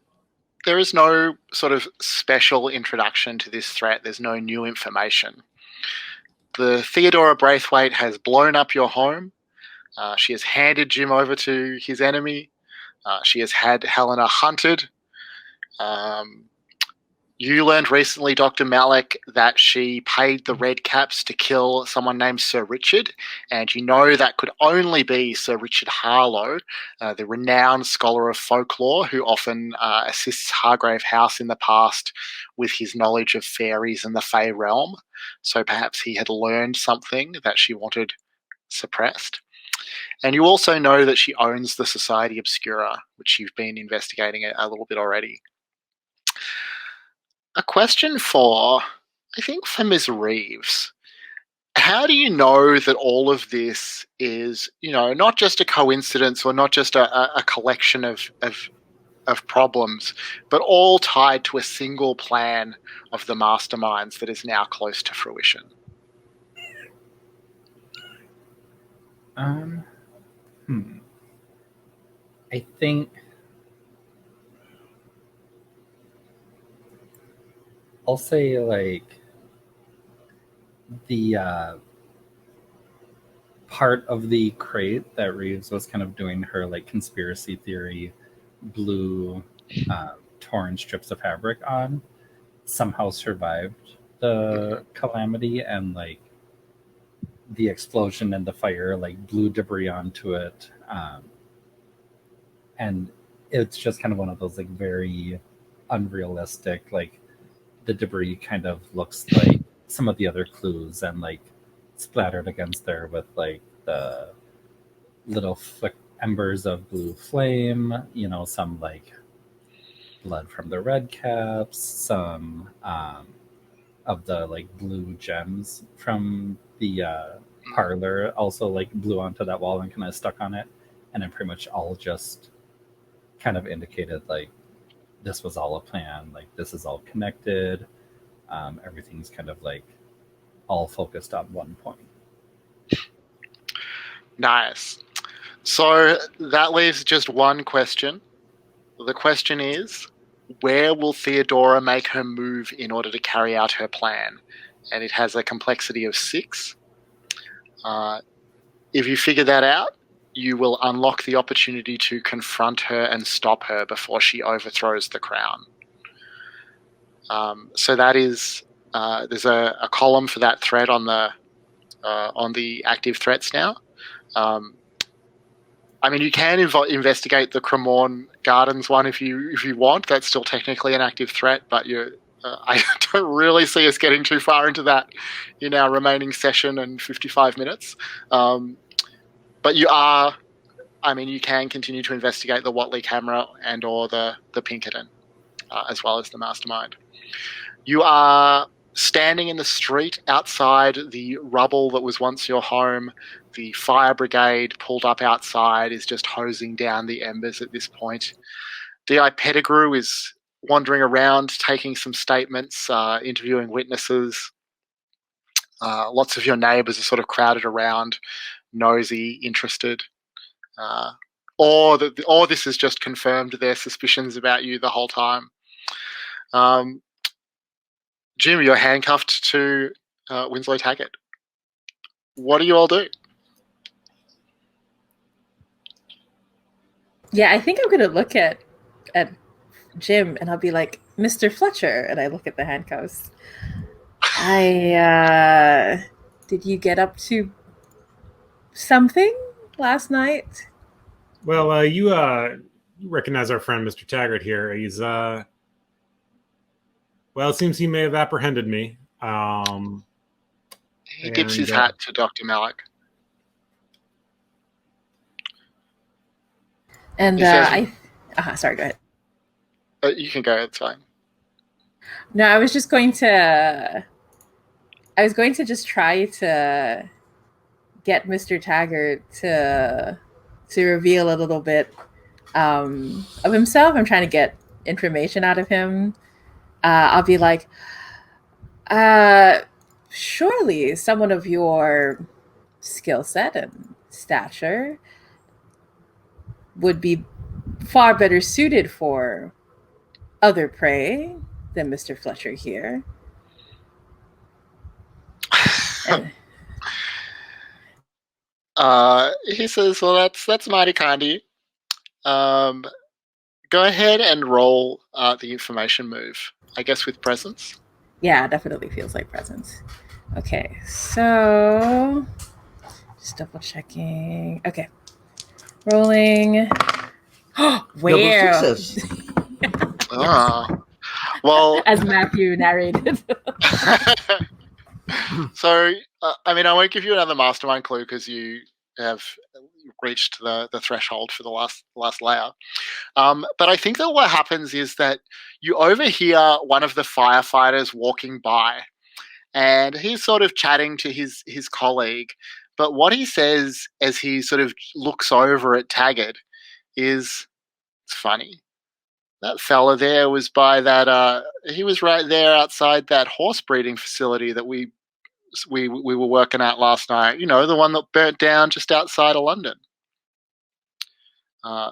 there is no sort of special introduction to this threat. There's no new information. The Theodora Braithwaite has blown up your home. She has handed Jim over to his enemy. She has had Helena hunted. You learned recently, Dr. Malick, that she paid the Red Caps to kill someone named Sir Richard, and you know that could only be Sir Richard Harlow, the renowned scholar of folklore who often assists Hargrave House in the past with his knowledge of fairies and the Fey realm. So perhaps he had learned something that she wanted suppressed. And you also know that she owns the Society Obscura, which you've been investigating a little bit already. A question for Ms. Reeves. How do you know that all of this is, not just a coincidence or not just a collection of problems, but all tied to a single plan of the Masterminds that is now close to fruition? I think I'll say like the part of the crate that Reeves was kind of doing her like conspiracy theory blue torn strips of fabric on somehow survived the calamity, and like the explosion and the fire like blew debris onto it, and it's just kind of one of those like very unrealistic, like the debris kind of looks like some of the other clues and like splattered against there with like the little embers of blue flame, some like blood from the red caps, some of the like blue gems from the parlor also like blew onto that wall and kind of stuck on it, and it pretty much all just kind of indicated like this was all a plan, like this is all connected, everything's kind of like all focused on one point. Nice. So that leaves just one question. The question is, where will Theodora make her move in order to carry out her plan? And it has a complexity of 6. If you figure that out, you will unlock the opportunity to confront her and stop her before she overthrows the crown. So that is there's a column for that threat on the active threats now. I mean, you can investigate the Cremorne Gardens one if you want. That's still technically an active threat, but I don't really see us getting too far into that in our remaining session and 55 minutes. But you can continue to investigate the Watley camera and or the Pinkerton, as well as the Mastermind. You are standing in the street outside the rubble that was once your home. The fire brigade pulled up outside is just hosing down the embers at this point. D.I. Pettigrew is wandering around, taking some statements, interviewing witnesses. Lots of your neighbours are sort of crowded around, nosy, interested. Or this has just confirmed their suspicions about you the whole time. Jim, you're handcuffed to Winslow Taggart. What do you all do? Yeah, I think I'm going to look at Jim and I'll be like, Mr. Fletcher. And I look at the handcuffs. Did you get up to something last night? Well, you recognize our friend Mr. Taggart here. He's well, it seems he may have apprehended me. He tips his hat to Dr. Malick. And sorry, go ahead. You can go, it's fine. No, I was going to just try to get Mr. Taggart to reveal a little bit of himself. I'm trying to get information out of him. I'll be like, surely someone of your skill set and stature would be far better suited for other prey than Mr. Fletcher here. He says, well, that's mighty kind of you. Go ahead and roll the information move, I guess with presence. Yeah, definitely feels like presence. Okay, so just double checking. Okay. Rolling. Where? Double success. Well, as Matthew narrated. So, I won't give you another mastermind clue because you have reached the threshold for the last layer. But I think that what happens is that you overhear one of the firefighters walking by, and he's sort of chatting to his colleague. But what he says as he sort of looks over at Taggart is, it's funny. That fella there was by that. He was right there outside that horse breeding facility that we were working at last night. You know, the one that burnt down just outside of London.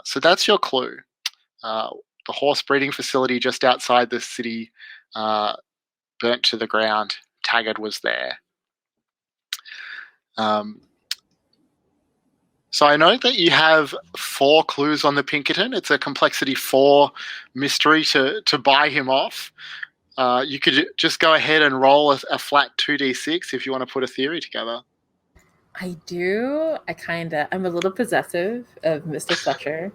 So that's your clue. The horse breeding facility just outside the city burnt to the ground. Taggart was there. So I know that you have 4 clues on the Pinkerton. It's a complexity 4 mystery to buy him off. You could just go ahead and roll a flat 2d6 if you want to put a theory together. I do. I'm a little possessive of Mr. Fletcher.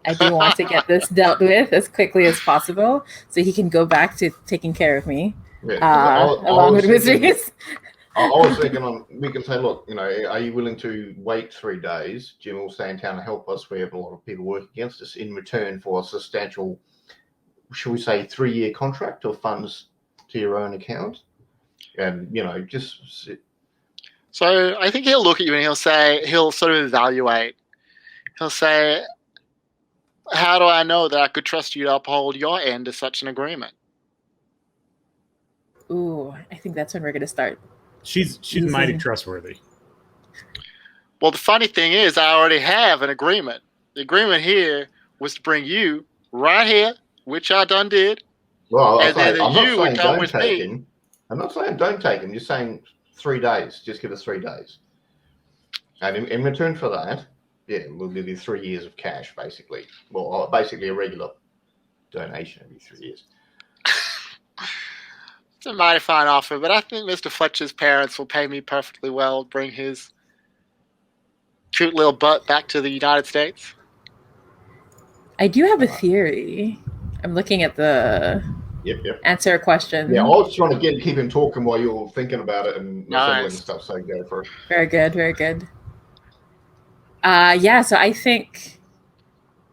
I do want to get this dealt with as quickly as possible so he can go back to taking care of me, along with mysteries. I was thinking we can say, look, are you willing to wait 3 days? Jim will stay in town and help us. We have a lot of people working against us in return for a substantial, shall we say, 3-year contract of funds to your own account. And, just sit. So I think he'll look at you and he'll sort of evaluate. He'll say, how do I know that I could trust you to uphold your end of such an agreement? Ooh, I think that's when we're going to start. She's mighty trustworthy. Well, the funny thing is, I already have an agreement. The agreement here was to bring you right here which I done did. Well, And then I'm not you were saying done don't with take me. him. I'm not saying don't take him. You're saying 3 days. Just give us 3 days. And in return for that, yeah, we'll give you 3 years of cash, basically. Well, basically a regular donation every 3 years. It's a mighty fine offer, but I think Mr. Fletcher's parents will pay me perfectly well, bring his cute little butt back to the United States. I do have a theory. I'm looking at the Yep. answer a question. Yeah, I was trying to keep him talking while you were thinking about it and assembling Nice. stuff, so go for it. Very good, very good. Yeah, so I think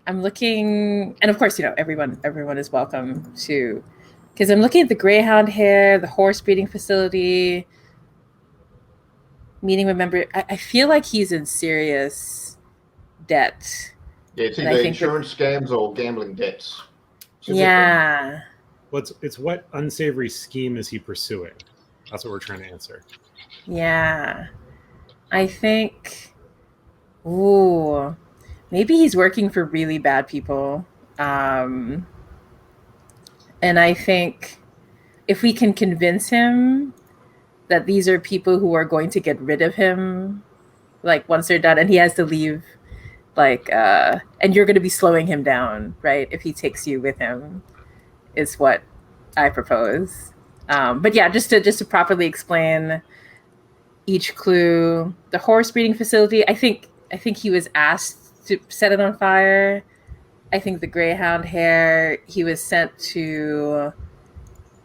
I'm looking, and of course, everyone is welcome to, because I'm looking at the greyhound hair, the horse breeding facility, meeting with member. I feel like he's in serious debt. Yeah, it's And either I think insurance scams or gambling debts. Yeah. Well, it's what unsavory scheme is he pursuing? That's what we're trying to answer. Yeah. I think, maybe he's working for really bad people. And I think if we can convince him that these are people who are going to get rid of him, like once they're done, and he has to leave, like, and you're going to be slowing him down, right? If he takes you with him, is what I propose. But yeah, just to properly explain each clue, the horse breeding facility, I think he was asked to set it on fire. I think the greyhound hair, he was sent to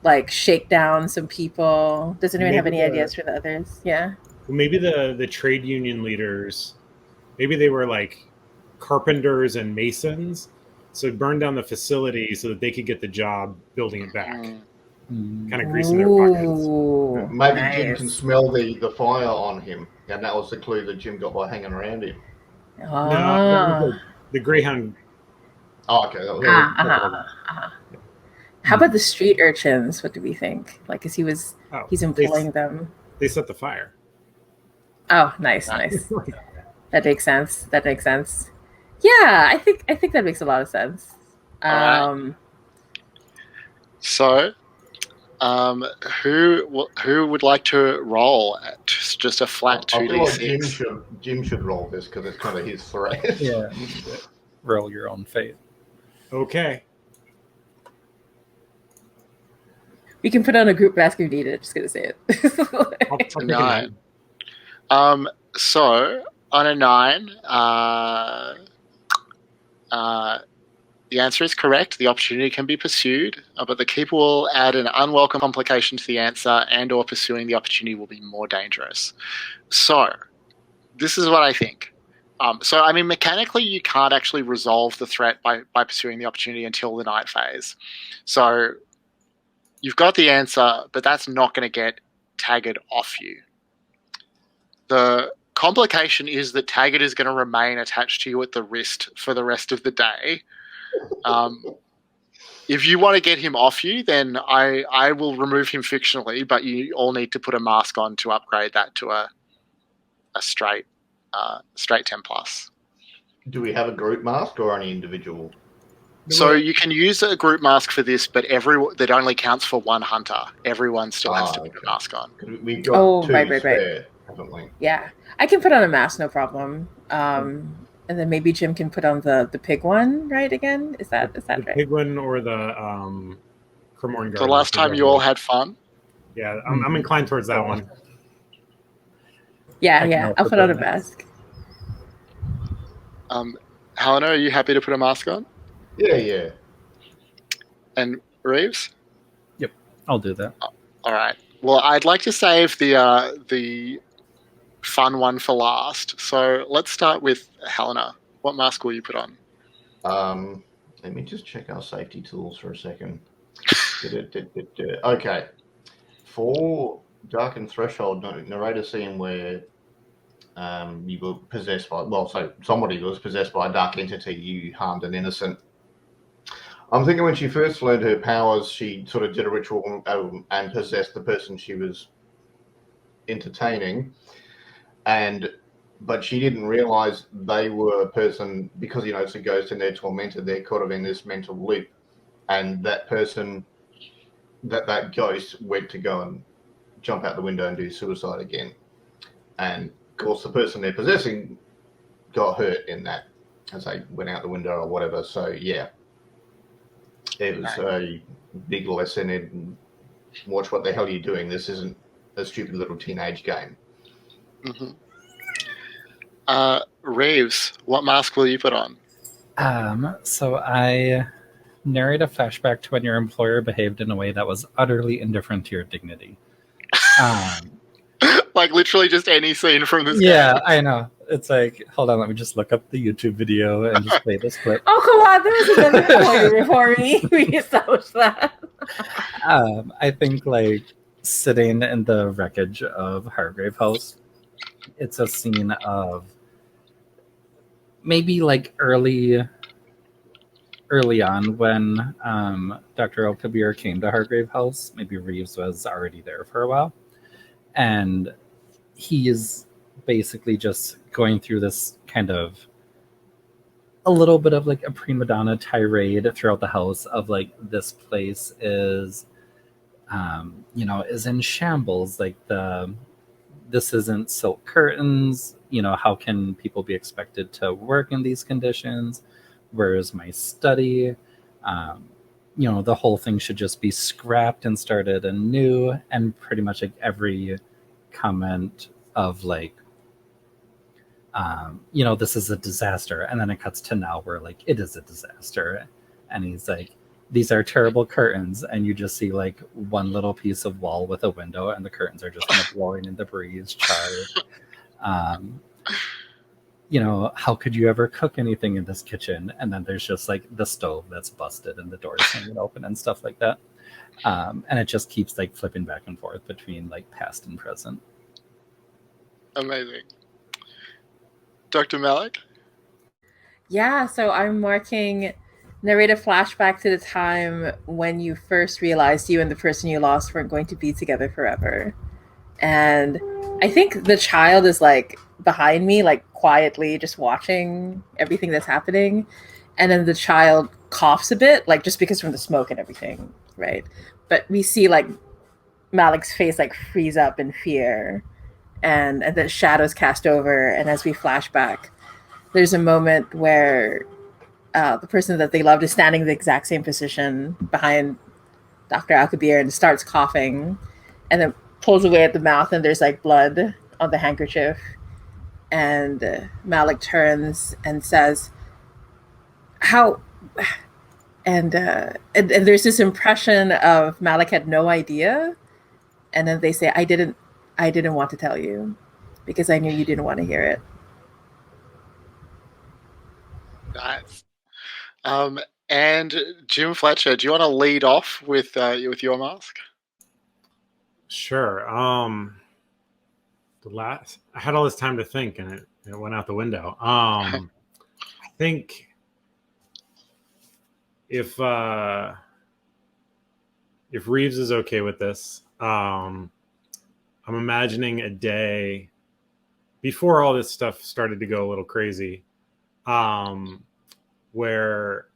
like shake down some people. Does anyone have any ideas for the others? Yeah. Well, maybe the trade union leaders, maybe they were like carpenters and masons, so burn down the facility so that they could get the job building it back. Kind of greasing their pockets. Maybe nice. Jim can smell the fire on him, and that was the clue that Jim got by hanging around him. No, the greyhound. Oh, okay. How about the street urchins? What do we think? Like, because he's employing them. They set the fire. Oh, nice. That makes sense. Yeah, I think that makes a lot of sense. Right. So, who would like to roll at just a flat 2d6? Like Jim should roll this because it's kind of his threat. Yeah, you need to roll your own fate. Okay. We can put on a group mask if needed. Just gonna say it. I'll take 9. So on a 9, the answer is correct. The opportunity can be pursued, but the keeper will add an unwelcome complication to the answer, and/or pursuing the opportunity will be more dangerous. So, this is what I think. Mechanically, you can't actually resolve the threat by pursuing the opportunity until the night phase. So, you've got the answer, but that's not going to get Taggart off you. The complication is that Taggart is going to remain attached to you at the wrist for the rest of the day. If you want to get him off you, then I will remove him fictionally, but you all need to put a mask on to upgrade that to a straight 10+. Do we have a group mask or any individual? So you can use a group mask for this, but that only counts for one hunter. Everyone still has to put a mask on. We got two right. spare, haven't we? Yeah, I can put on a mask, no problem. And then maybe Jim can put on the pig one, right? Again, is that right? The pig one or the Cremorne Garden. The last time you all had fun. Yeah, I'm inclined towards that one. Yeah, I'll put on a mask. Helena, are you happy to put a mask on? Yeah. And Reeves? Yep, I'll do that. All right. Well, I'd like to save the fun one for last. So let's start with Helena. What mask will you put on? Let me just check our safety tools for a second. Okay. For Darkened Threshold, narrator scene where you were possessed by, somebody was possessed by a dark entity, you harmed an innocent. I'm thinking when she first learned her powers, she sort of did a ritual and possessed the person she was entertaining. But she didn't realize they were a person because, it's a ghost and they're tormented. They're kind of in this mental loop. and that person, that ghost went to go and jump out the window and do suicide again. And of course, the person they're possessing got hurt in that as they went out the window or whatever. So yeah, it was a big lesson in watch what the hell you're doing. This isn't a stupid little teenage game. Mm-hmm. Reeves, what mask will you put on? So I narrate a flashback to when your employer behaved in a way that was utterly indifferent to your dignity. Like literally just any scene from this Yeah, game. I know. It's like, hold on, let me just look up the YouTube video and just play this clip. Oh, come on. There was another employer before me. We established that. I think like sitting in the wreckage of Hargrave House, it's a scene of maybe like early on when Dr. Al-Kabir came to Hargrave House. Maybe Reeves was already there for a while. And he is basically just going through this kind of a little bit of like a prima donna tirade throughout the house of like, this place is, is in shambles. Like this isn't silk curtains. How can people be expected to work in these conditions? Where's my study? The whole thing should just be scrapped and started anew. And pretty much like every comment of like, this is a disaster. And then it cuts to now where like, it is a disaster. And he's like, these are terrible curtains. And you just see like one little piece of wall with a window and the curtains are just kind of blowing in the breeze, charred. How could you ever cook anything in this kitchen? And then there's just like the stove that's busted and the doors hanging open and stuff like that. And it just keeps like flipping back and forth between like past and present. Amazing. Dr. Malick? Yeah, so I'm narrate a flashback to the time when you first realized you and the person you lost weren't going to be together forever. And I think the child is like behind me, like quietly just watching everything that's happening. And then the child coughs a bit, like just because from the smoke and everything, right? But we see like Malick's face like freeze up in fear, and then shadows cast over. And as we flash back, there's a moment where the person that they loved is standing in the exact same position behind Dr. Al-Kabir and starts coughing, and then pulls away at the mouth, and there's like blood on the handkerchief. And Malick turns and says, "How?" And there's this impression of Malick had no idea, and then they say, "I didn't want to tell you because I knew you didn't want to hear it." Nice. And Jim Fletcher, do you want to lead off with your mask? Sure. I had all this time to think, and it went out the window. I think if Reeves is okay with this, I'm imagining a day before all this stuff started to go a little crazy, where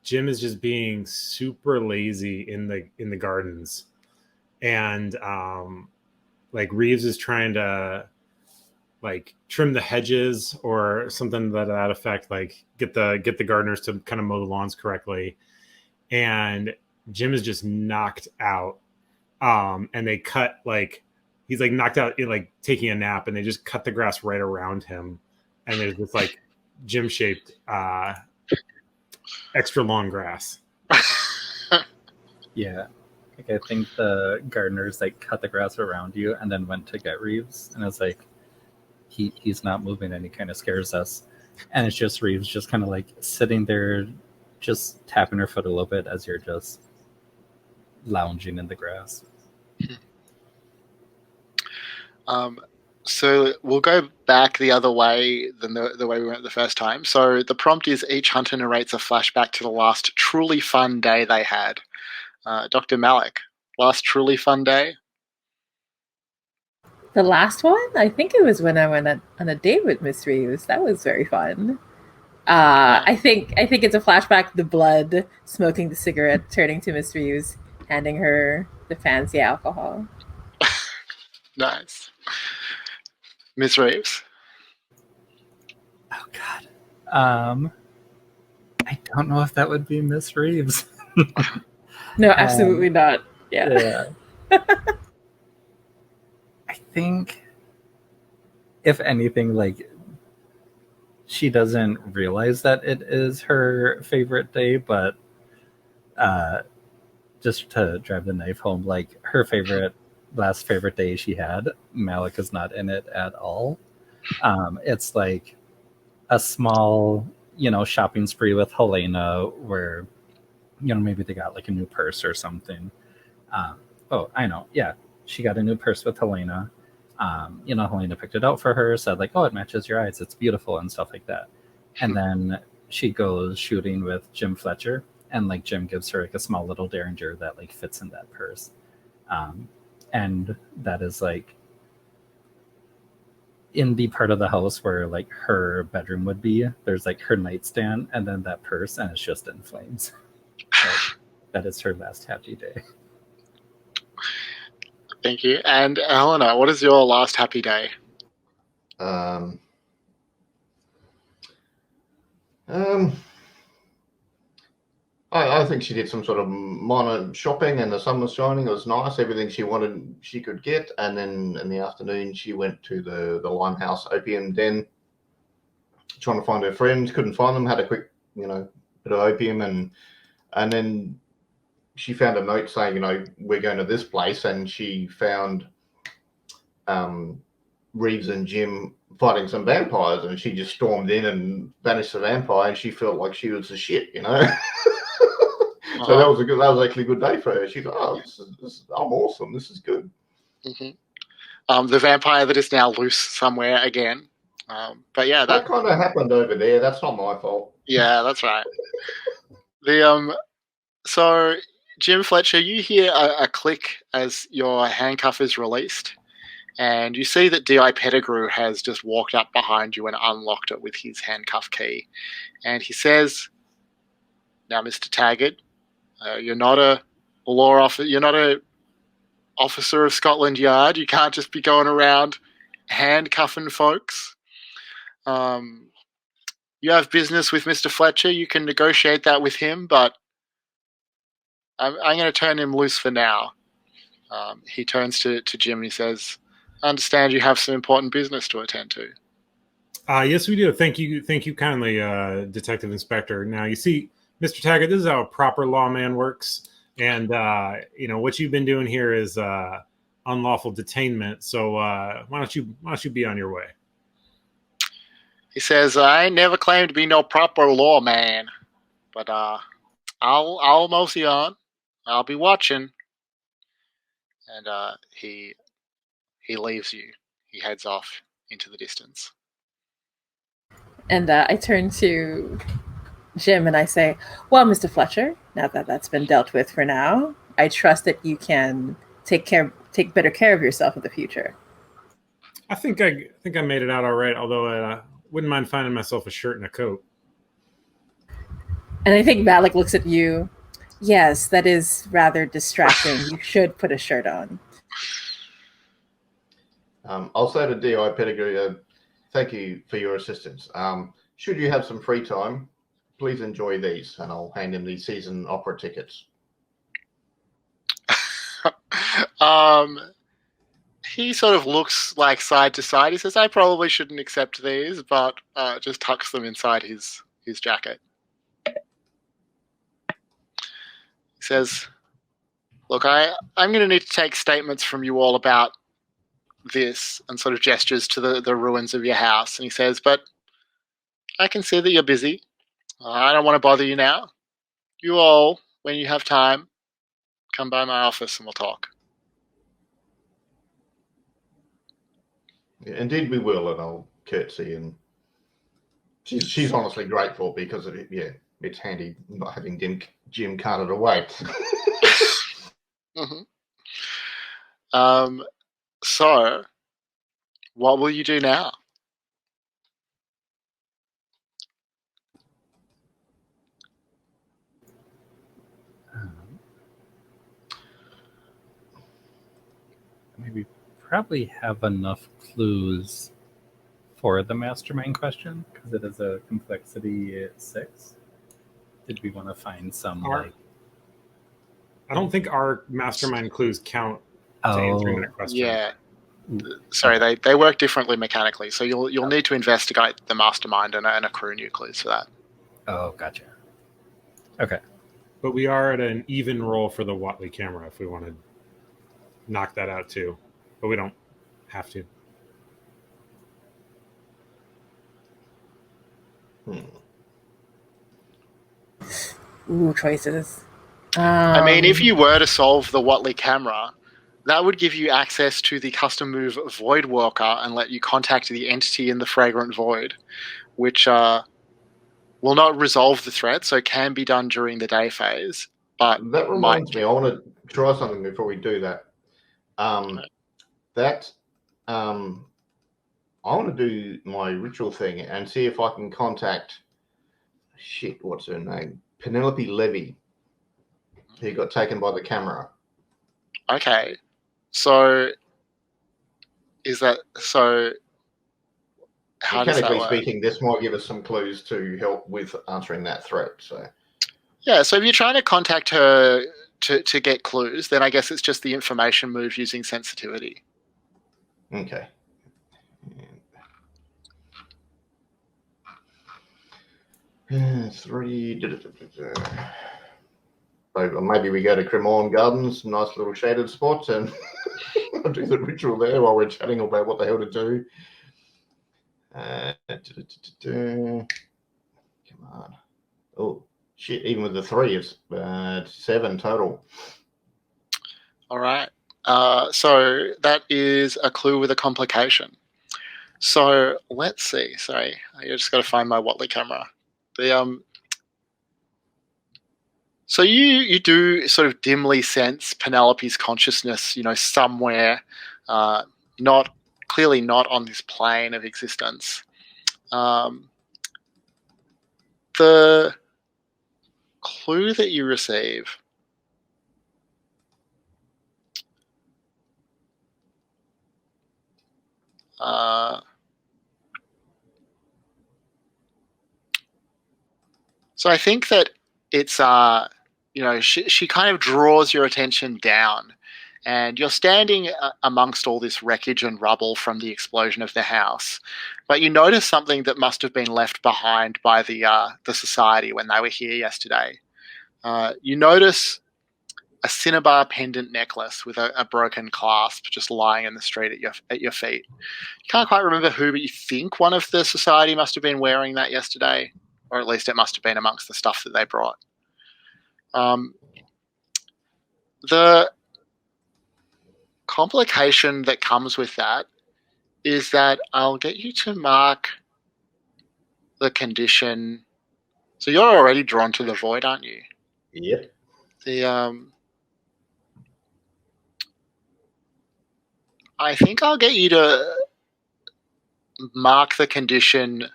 Jim is just being super lazy in the gardens, and like Reeves is trying to like trim the hedges or something to that effect, like get the gardeners to kind of mow the lawns correctly, and Jim is just knocked out, and they cut, like he's like knocked out, like taking a nap, and they just cut the grass right around him, and there's this like Jim shaped extra long grass. Yeah. Like I think the gardeners like cut the grass around you and then went to get Reeves, and it's like he's not moving, and he kind of scares us. And it's just Reeves just kind of like sitting there, just tapping her foot a little bit as you're just lounging in the grass. So we'll go back the other way than the way we went the first time. So the prompt is each hunter narrates a flashback to the last truly fun day they had. Dr. Malick, last truly fun day? The last one? I think it was when I went on a date with Miss Reeves. That was very fun. I think it's a flashback. The blood, smoking the cigarette, turning to Miss Reeves, handing her the fancy alcohol. Nice. Miss Reeves. Oh God. I don't know if that would be Miss Reeves. No, absolutely not. Yeah. I think, if anything, like, she doesn't realize that it is her favorite day, but just to drive the knife home, like, her last favorite day she had, Malick is not in it at all. It's like a small, shopping spree with Helena where, maybe they got like a new purse or something. Oh, I know. Yeah. She got a new purse with Helena. Helena picked it out for her, said like, oh, it matches your eyes. It's beautiful and stuff like that. And then she goes shooting with Jim Fletcher, and like Jim gives her like a small little derringer that like fits in that purse. And that is like in the part of the house where like her bedroom would be. There's like her nightstand and then that purse, and it's just in flames. That is her last happy day. Thank you. And Helena, what is your last happy day? I think she did some sort of minor shopping, and the sun was shining. It was nice. Everything she wanted, she could get. And then in the afternoon, she went to the Limehouse opium den, trying to find her friends. Couldn't find them. Had a quick, bit of opium, and then she found a note saying, we're going to this place, and she found Reeves and Jim fighting some vampires, and she just stormed in and banished the vampire, and she felt like she was the shit, So that was actually a good day for her. She's like, oh, I'm awesome. This is good. Mm-hmm. The vampire that is now loose somewhere again. But yeah, that kind of happened over there. That's not my fault. Yeah, that's right. So Jim Fletcher, you hear a click as your handcuff is released, and you see that D.I. Pettigrew has just walked up behind you and unlocked it with his handcuff key. And he says, "Now, Mr. Taggart, you're not a law officer. You're not a officer of Scotland Yard. You can't just be going around handcuffing folks. You have business with Mr. Fletcher. You can negotiate that with him, but I'm going to turn him loose for now." He turns to Jim and he says, "I understand you have some important business to attend to." Yes, we do. Thank you kindly, Detective Inspector. Now, you see, Mr. Taggart, this is how a proper lawman works. And, what you've been doing here is unlawful detainment. So why don't you be on your way? He says, "I never claimed to be no proper lawman, but I'll mosey on. I'll be watching." And he leaves you. He heads off into the distance. And I turn to Jim and I say, well, Mr. Fletcher, now that that's been dealt with for now, I trust that you can take better care of yourself in the future. I think I made it out all right, although I wouldn't mind finding myself a shirt and a coat. And I think Malick looks at you. Yes, that is rather distracting. You should put a shirt on. I'll say to D.I. Pettigrew, thank you for your assistance. Should you have some free time, please enjoy these, and I'll hand him these season opera tickets. He sort of looks like side to side. He says, "I probably shouldn't accept these," but just tucks them inside his jacket. He says, "Look, I'm going to need to take statements from you all about this," and sort of gestures to the ruins of your house. And he says, "But I can see that you're busy. I don't want to bother you now. You all, when you have time, come by my office and we'll talk." Yeah, indeed we will, and I'll curtsy, and she's honestly grateful because of it. Yeah, it's handy not having Jim carted away. Mm-hmm. So, what will you do now? we probably have enough clues for the mastermind question because it is a complexity 6. Did we want to find some I don't think our mastermind clues count to answering that question. Yeah. Sorry, they work differently mechanically. So you'll need to investigate the mastermind and accrue new clues for that. Oh, gotcha. Okay. But we are at an even roll for the Watley camera if we want to knock that out too. But we don't have to. Ooh, choices. I mean, if you were to solve the Watley camera, that would give you access to the custom move Void Walker and let you contact the entity in the Fragrant Void, which will not resolve the threat, so can be done during the day phase. But that reminds me, I want to try something before we do that. I want to do my ritual thing and see if I can contact, what's her name? Penelope Levy, who got taken by the camera. Okay. So, is that so? How does that Mechanically work? speaking, this might give us some clues to help with answering that threat. So, yeah. So if you're trying to contact her to get clues, then I guess it's just the information move using sensitivity. okay. And 3. So maybe we go to Cremorne Gardens, nice little shaded spot, and I'll do the ritual there while we're chatting about what the hell to do. Come on. Oh, shit. Even with the 3, it's 7 total. All right. So that is a clue with a complication. So let's see. Sorry, I just got to find my Watley camera. So you do sort of dimly sense Penelope's consciousness, somewhere, clearly not on this plane of existence. The clue that you receive so I think that it's she kind of draws your attention down, and you're standing amongst all this wreckage and rubble from the explosion of the house, but you notice something that must have been left behind by the society when they were here yesterday. You notice a cinnabar pendant necklace with a broken clasp just lying in the street at your feet. You can't quite remember who, but you think one of the society must have been wearing that yesterday, or at least it must have been amongst the stuff that they brought. The complication that comes with that is that I'll get you to mark the condition. So you're already drawn to the void, aren't you? Yep. I think I'll get you to mark the condition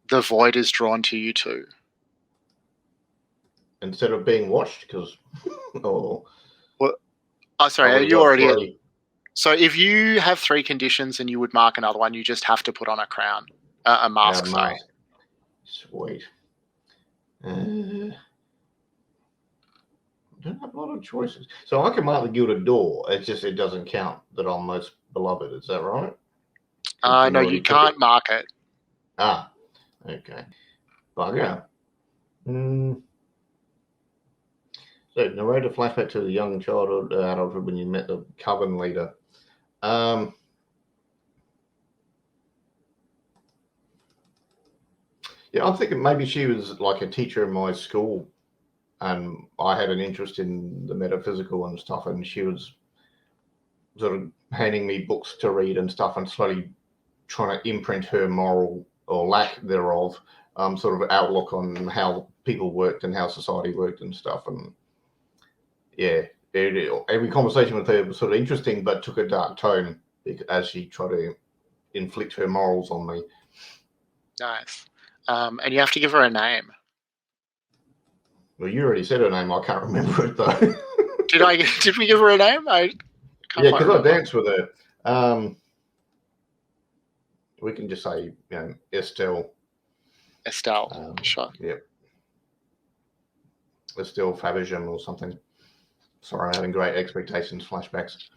the void is drawn to you to. Instead of being watched, because sorry, you already. So if you have 3 conditions and you would mark another one, you just have to put on a crown, a mask. Sorry. Sweet. I don't have a lot of choices, so I can mark the gilded door. It's just it doesn't count that I'm most beloved. Is that right? No, you can't mark it. Ah, okay. Bugger. So, narrate a flashback to the young childhood, adulthood when you met the coven leader. Yeah, I'm thinking maybe she was like a teacher in my school, and I had an interest in the metaphysical and stuff, and she was sort of handing me books to read and stuff, and slowly trying to imprint her moral or lack thereof sort of outlook on how people worked and how society worked and stuff. And yeah, every conversation with her was sort of interesting, but took a dark tone as she tried to inflict her morals on me. Nice. And you have to give her a name. Well, you already said her name. I can't remember it though. Did we give her a name? I Yeah, because I dance with her. We can just say, Estelle. Estelle, sure. Yep. Estelle Fabergé or something. Sorry, I'm having great expectations flashbacks.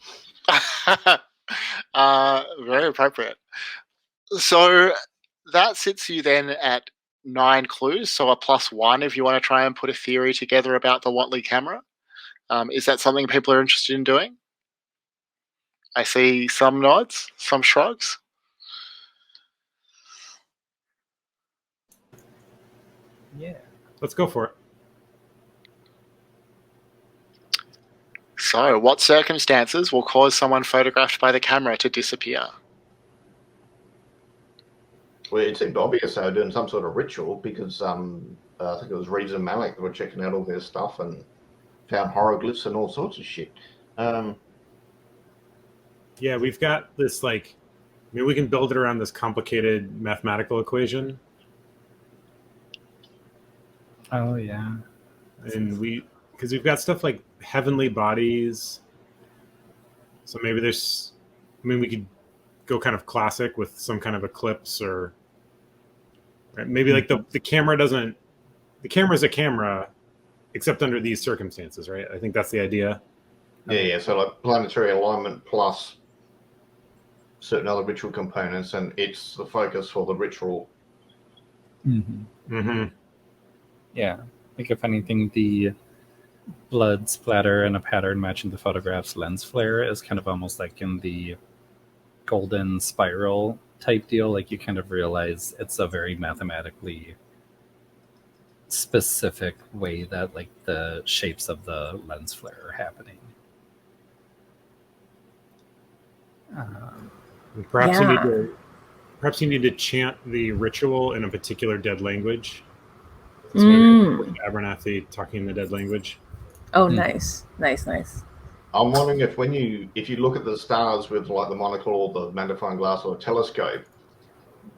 Very appropriate. So that sits you then at 9 clues, so a +1 if you want to try and put a theory together about the Watley camera. Is that something people are interested in doing? I see some nods, some shrugs. Yeah. Let's go for it. So, what circumstances will cause someone photographed by the camera to disappear? Well, it seemed obvious they were doing some sort of ritual because I think it was Reeves and Malick that were checking out all their stuff and found hieroglyphs and all sorts of shit. Yeah, we've got this we can build it around this complicated mathematical equation. Oh yeah. And because we've got stuff like heavenly bodies. So maybe we could go kind of classic with some kind of eclipse or maybe like the camera's a camera except under these circumstances, right? I think that's the idea. Yeah. So like planetary alignment plus certain other ritual components, and it's the focus for the ritual. Mm-hmm. Mm-hmm. Yeah. Like if anything, the blood splatter and a pattern matching the photograph's lens flare is kind of almost like in the golden spiral type deal. Like you kind of realize it's a very mathematically specific way that like the shapes of the lens flare are happening. Perhaps you need to chant the ritual in a particular dead language. So Abernathy talking in the dead language. Oh, nice. I'm wondering if you look at the stars with like the monocle or the magnifying glass or a telescope,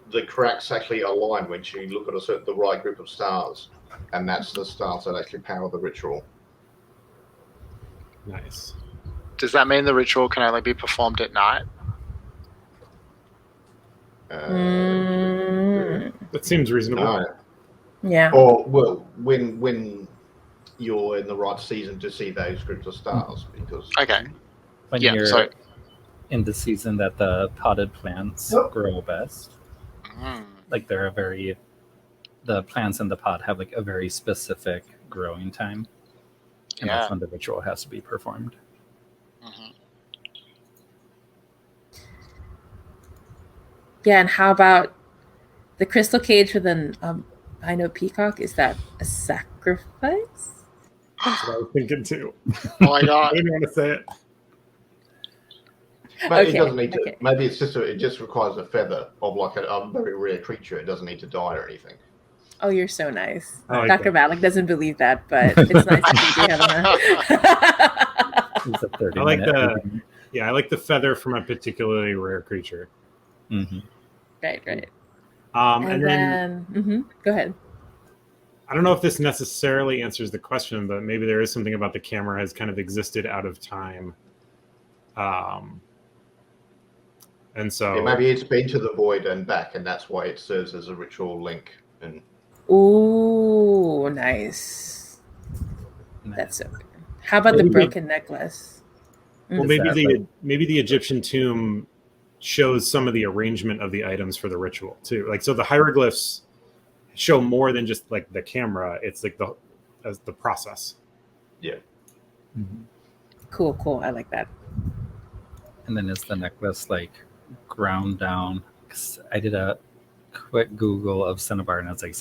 the cracks actually align when you look at the right group of stars, and that's the stars that actually power the ritual. Nice. Does that mean the ritual can only be performed at night? That seems reasonable. No. Yeah. Or well, when you're in the right season to see those groups of stars, because Okay. When Yeah, you're so in the season that the potted plants grow best, like the plants in the pot have like a very specific growing time, and that's when the ritual has to be performed. Yeah, and how about the crystal cage with an albino peacock? Is that a sacrifice? That's what I was thinking too. Oh my god. I didn't want to say it. But it doesn't need to. Maybe it just requires a feather of like a very rare creature. It doesn't need to die or anything. Oh, you're so nice. I like Dr. that. Malick doesn't believe that, but it's nice to meet you, Helena. It's a 30 I like minute I like the feather from a particularly rare creature. Mm-hmm. Right. And then go ahead. I don't know if this necessarily answers the question, but maybe there is something about the camera has kind of existed out of time. And so maybe it's been to the void and back, and that's why it serves as a ritual link. And Ooh, nice. That's so good. How about the broken necklace? Well, maybe the Egyptian tomb shows some of the arrangement of the items for the ritual too. Like, so the hieroglyphs show more than just like the camera. It's like the process. Yeah. Mm-hmm. Cool. I like that. And then is the necklace like ground down? 'Cause I did a quick Google of cinnabar, and it's like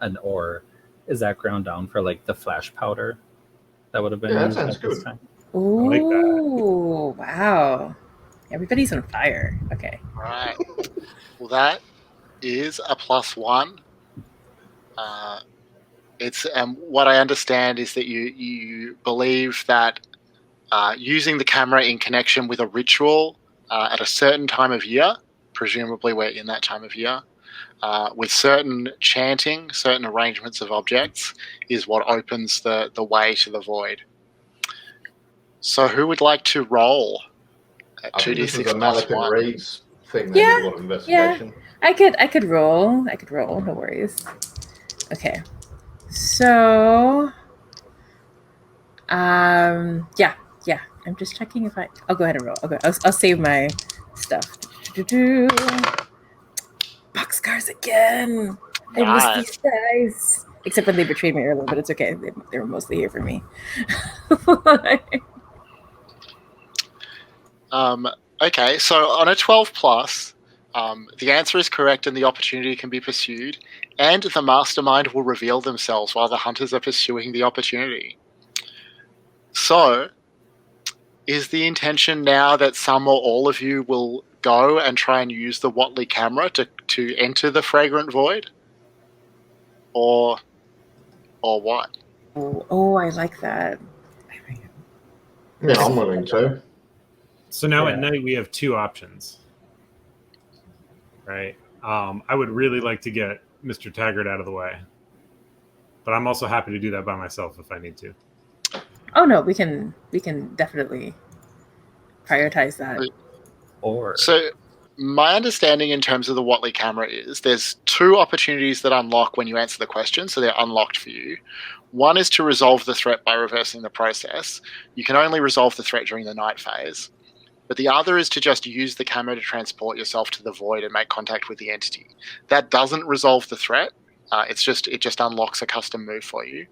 an ore. Is that ground down for like the flash powder that would have been? Yeah, that sounds good. Time? Ooh, I like that. Wow. Everybody's on fire. Okay. All right. Well, that is a +1. It's what I understand is that you believe that using the camera in connection with a ritual at a certain time of year, presumably we're in that time of year, with certain chanting, certain arrangements of objects, is what opens the way to the void. So who would like to roll at I think this is 2d6 a plus Malick and 1? Reeves thing. They Yeah, did a lot of investigation. I could roll. No worries. Okay. So yeah. I'm just checking if I'll go ahead and roll. Okay, I'll save my stuff. Boxcars again. I miss Nice. these guys. Except when they betrayed me earlier, but it's okay. They were mostly here for me. Okay, so on a 12 plus, the answer is correct and the opportunity can be pursued, and the mastermind will reveal themselves while the hunters are pursuing the opportunity. So, is the intention now that some or all of you will go and try and use the Watley camera to enter the fragrant void? Or what? Oh, I like that. Yeah, I'm willing to. So now at Yeah. night we have two options, right? I would really like to get Mr. Taggart out of the way, but I'm also happy to do that by myself if I need to. Oh no, we can definitely prioritize that. Or So, my understanding in terms of the Watley camera is there's two opportunities that unlock when you answer the question, so they're unlocked for you. One is to resolve the threat by reversing the process. You can only resolve the threat during the night phase. But the other is to just use the camera to transport yourself to the void and make contact with the entity. That doesn't resolve the threat. It just unlocks a custom move for you.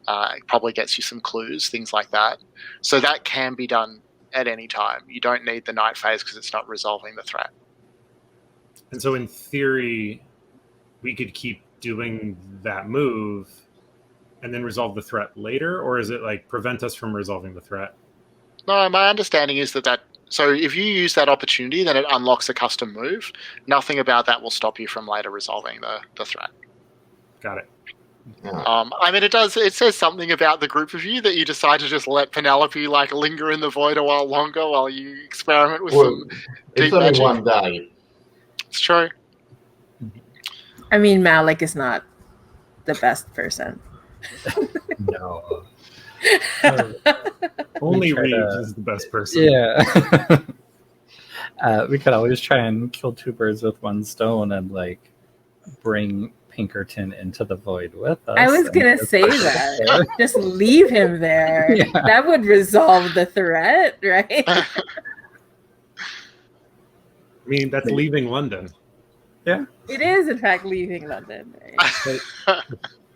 It probably gets you some clues, things like that. So that can be done at any time. You don't need the night phase because it's not resolving the threat. And so in theory, we could keep doing that move and then resolve the threat later, or is it like prevent us from resolving the threat? No, my understanding is that so if you use that opportunity, then it unlocks a custom move. Nothing about that will stop you from later resolving the threat. Got it. I mean, it says something about the group of you that you decide to just let Penelope like linger in the void a while longer while you experiment with some It's deep only magic. one day. It's true. I mean, Malick is not the best person. no. Only try Reeves to- is the best person. Yeah. We could always try and kill two birds with one stone and like bring Pinkerton into the void with us. I was and gonna just- say that. Just leave him there. Yeah. That would resolve the threat, right? I mean, that's leaving London. It is, in fact, leaving London. Right?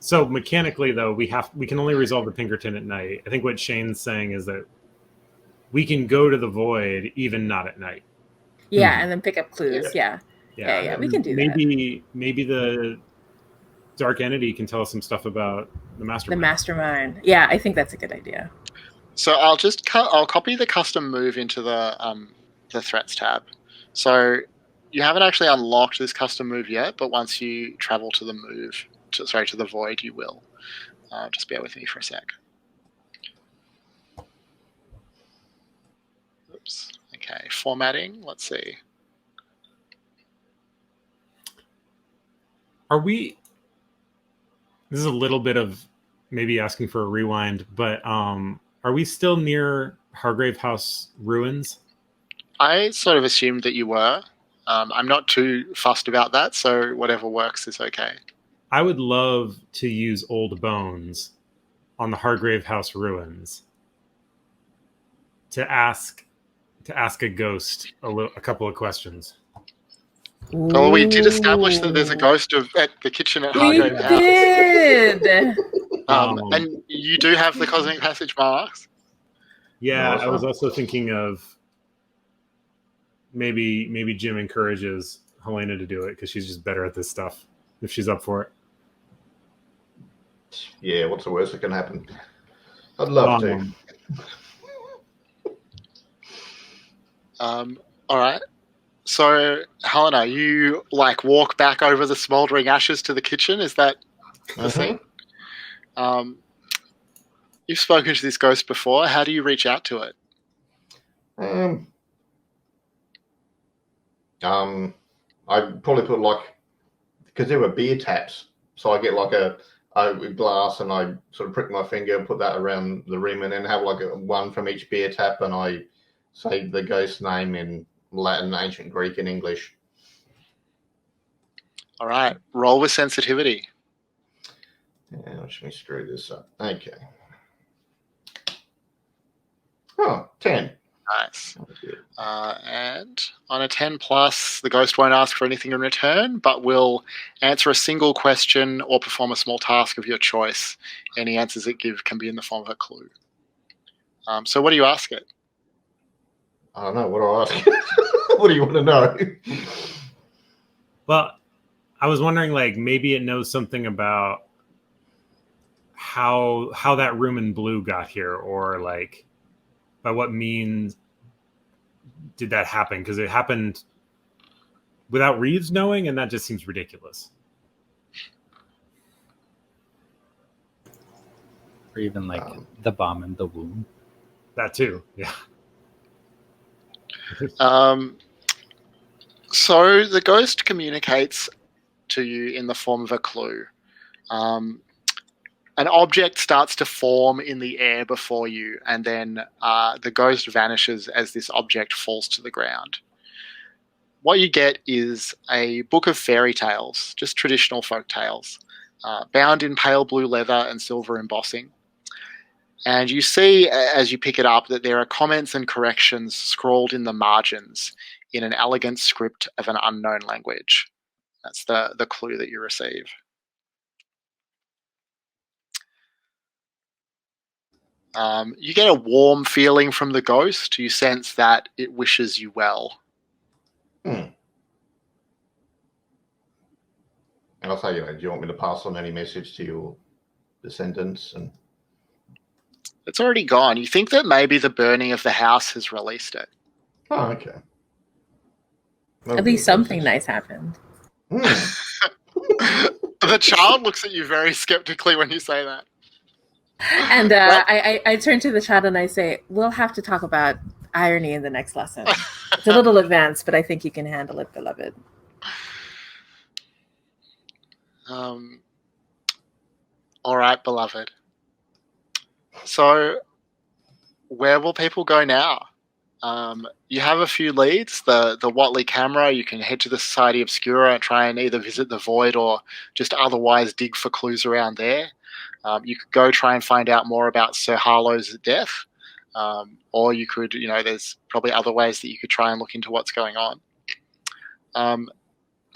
So mechanically, though, we can only resolve the Pinkerton at night. I think what Shane's saying is that we can go to the void even not at night. Yeah, and then pick up clues. Yeah. We can do that. Maybe the dark entity can tell us some stuff about the The mastermind. mastermind. Yeah, I think that's a good idea. So I'll copy the custom move into the threats tab. So you haven't actually unlocked this custom move yet, but once you travel to the to the void, you will. Just bear with me for a sec. Oops. Okay, formatting. Let's see. Are we? This is a little bit of maybe asking for a rewind, but are we still near Hargrave House ruins? I sort of assumed that you were. I'm not too fussed about that, so whatever works is okay. I would love to use old bones on the Hargrave House ruins to ask a ghost a couple of questions. Well, we did establish that there's a ghost at the kitchen at We Hargrave House. did. And you do have the cosmic passage marks. Yeah, Awesome. I was also thinking of maybe Jim encourages Helena to do it because she's just better at this stuff if she's up for it. Yeah, what's the worst that can happen? I'd love to. All right. So, Helena, you like walk back over the smoldering ashes to the kitchen. Is that the thing? You've spoken to this ghost before. How do you reach out to it? I'd probably put because there were beer taps, so I get like a with glass, and I sort of prick my finger and put that around the rim, and then have like one from each beer tap, and I say the ghost's name in Latin, ancient Greek, and English. All right, roll with sensitivity. Yeah, watch me screw this up. Okay. Oh, 10. Nice. And on a 10 plus, the ghost won't ask for anything in return, but will answer a single question or perform a small task of your choice. Any answers it gives can be in the form of a clue. So what do you ask it? I don't know. What do I ask? What do you want to know? Well, I was wondering, like, maybe it knows something about how that room in blue got here, or like by what means did that happen? Because it happened without Reeves knowing, and that just seems ridiculous. Or even like the bomb in the womb. That too, yeah. So the ghost communicates to you in the form of a clue. An object starts to form in the air before you, and then the ghost vanishes as this object falls to the ground. What you get is a book of fairy tales, just traditional folk tales, bound in pale blue leather and silver embossing. And you see, as you pick it up, that there are comments and corrections scrawled in the margins in an elegant script of an unknown language. That's the clue that you receive. You get a warm feeling from the ghost. You sense that it wishes you well. I'll say, do you want me to pass on any message to your descendants? And it's already gone. You think that maybe the burning of the house has released it. Oh, okay. At least something nice happened. The child looks at you very skeptically when you say that. And I turn to the child and I say, we'll have to talk about irony in the next lesson. It's a little advanced, but I think you can handle it, beloved. All right, beloved. So where will people go now? You have a few leads. The Watley camera, you can head to the Society Obscura and try and either visit the Void or just otherwise dig for clues around there. You could go try and find out more about Sir Harlow's death. Or you could, there's probably other ways that you could try and look into what's going on.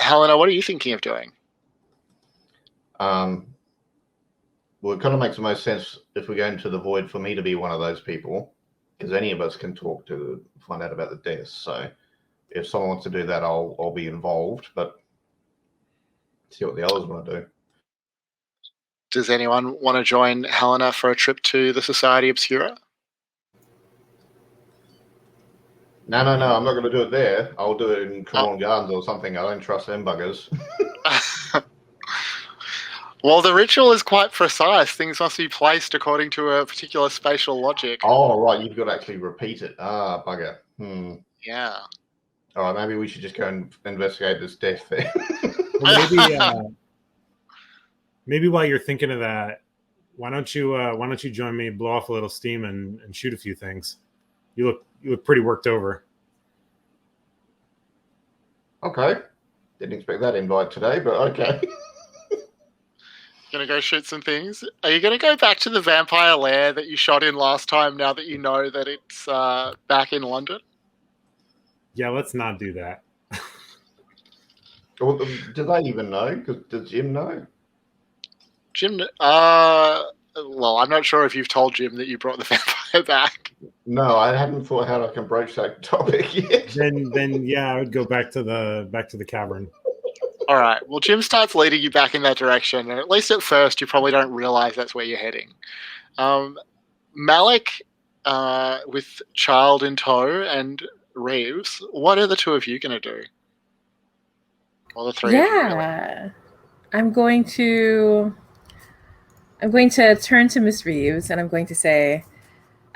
Helena, what are you thinking of doing? Well, it kind of makes the most sense if we go into the Void for me to be one of those people, because any of us can talk to find out about the deaths. So if someone wants to do that, I'll be involved, but see what the others want to do. Does anyone want to join Helena for a trip to the Society Obscura? No, I'm not going to do it there. I'll do it in Cremorne Gardens or something. I don't trust them buggers. Well, the ritual is quite precise. Things must be placed according to a particular spatial logic. Oh, right. You've got to actually repeat it. Ah, bugger. Yeah. All right. Maybe we should just go and investigate this death there. Well, maybe while you're thinking of that, why don't you join me, blow off a little steam, and shoot a few things? You look pretty worked over. Okay. Didn't expect that invite today, but okay. Gonna go shoot some things. Are you gonna go back to the vampire lair that you shot in last time now that you know that it's back in London? Yeah, let's not do that. Well, do they even know? Does Jim know? Jim, well, I'm not sure if you've told Jim that you brought the vampire back. No, I hadn't thought how I can broach that topic yet. Then yeah, I would go back to the cavern. All right. Well, Jim starts leading you back in that direction, and at least at first, you probably don't realize that's where you're heading. Malick, with Child in tow, and Reeves, what are the two of you going to do? Or the three of you, really? I'm going to turn to Miss Reeves, and I'm going to say,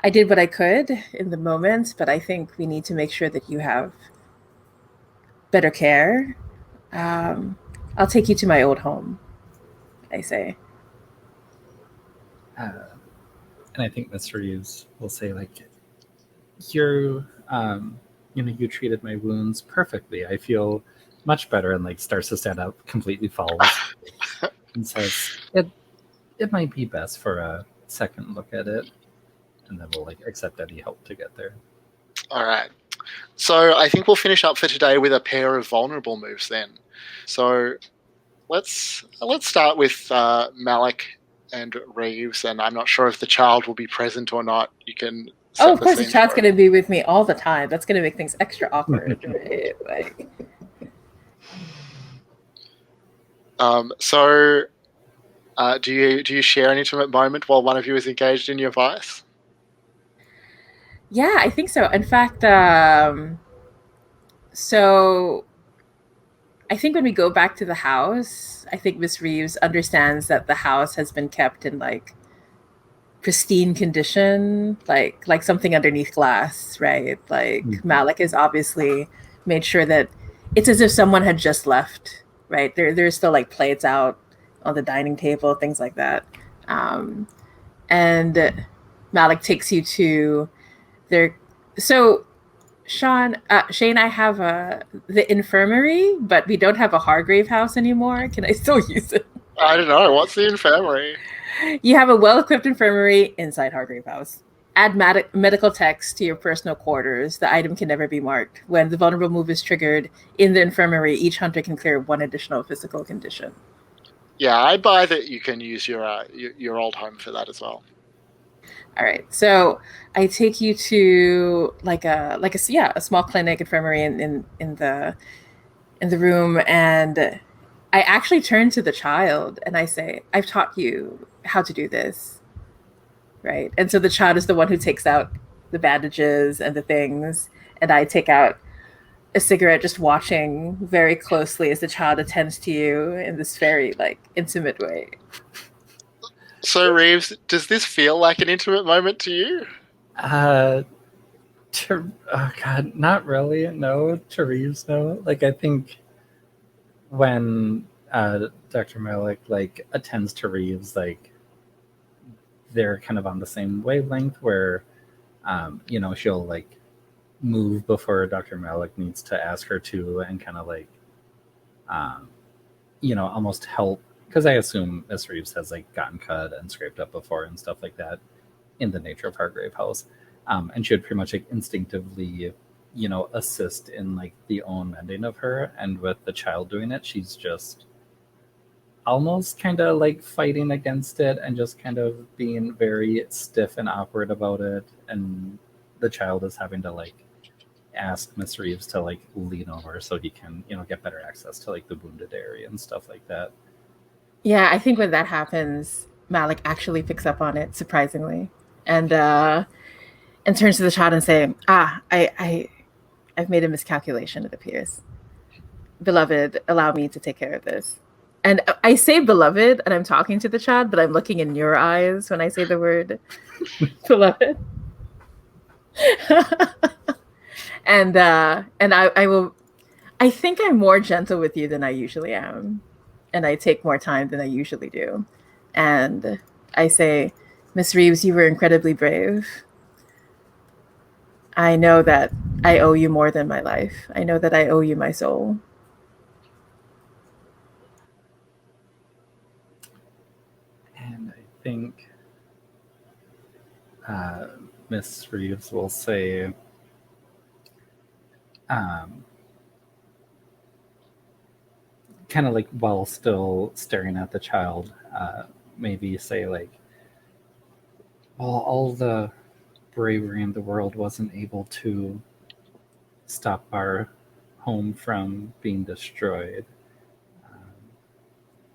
I did what I could in the moment, but I think we need to make sure that you have better care. I'll take you to my old home, I say. and I think Miss Reeves will say, like, you treated my wounds perfectly. I feel much better, and like starts to stand up, completely falls, and says, it might be best for a second look at it, and then we'll like accept any help to get there. All right. So I think we'll finish up for today with a pair of vulnerable moves then. So let's start with Malick and Reeves, and I'm not sure if the child will be present or not. You can. Oh, of course, the child's going to be with me all the time. That's going to make things extra awkward. Right? Like. So, do you share an intimate moment while one of you is engaged in your vice? Yeah, I think so. In fact, so I think when we go back to the house, I think Miss Reeves understands that the house has been kept in like pristine condition, like something underneath glass, right? Like Malick has obviously made sure that it's as if someone had just left, right? There's still like plates out on the dining table, things like that. And Malick takes you to their. So Shane, I have the infirmary, but we don't have a Hargrave House anymore. Can I still use it? I don't know. What's the infirmary? You have a well-equipped infirmary inside Hargrave House. Add medical text to your personal quarters. The item can never be marked. When the vulnerable move is triggered in the infirmary, each hunter can clear one additional physical condition. Yeah, I buy that you can use your old home for that as well. All right, so I take you to a small clinic infirmary in the room, and I actually turn to the child and I say, "I've taught you how to do this." Right. And so the child is the one who takes out the bandages and the things. And I take out a cigarette, just watching very closely as the child attends to you in this very like intimate way. So Reeves, does this feel like an intimate moment to you? Oh God, not really. No, to Reeves, no. Like I think when Dr. Malick like attends to Reeves, like they're kind of on the same wavelength where, she'll like move before Dr. Malick needs to ask her to, and kind of like, almost help. Because I assume Miss Reeves has like gotten cut and scraped up before and stuff like that in the nature of Hargrave House. And she would pretty much like instinctively, assist in like the own mending of her. And with the child doing it, she's just almost kind of like fighting against it and just kind of being very stiff and awkward about it. And the child is having to like ask Miss Reeves to like lean over so he can, get better access to like the wounded area and stuff like that. Yeah, I think when that happens, Malick actually picks up on it, surprisingly, and turns to the child and say, I've made a miscalculation, it appears. Beloved, allow me to take care of this. And I say beloved, and I'm talking to the child, but I'm looking in your eyes when I say the word beloved. and I think I'm more gentle with you than I usually am. And I take more time than I usually do. And I say, Miss Reeves, you were incredibly brave. I know that I owe you more than my life. I know that I owe you my soul. And I think Miss Reeves will say, kind of like while still staring at the child, maybe say like, well, all the bravery in the world wasn't able to stop our home from being destroyed.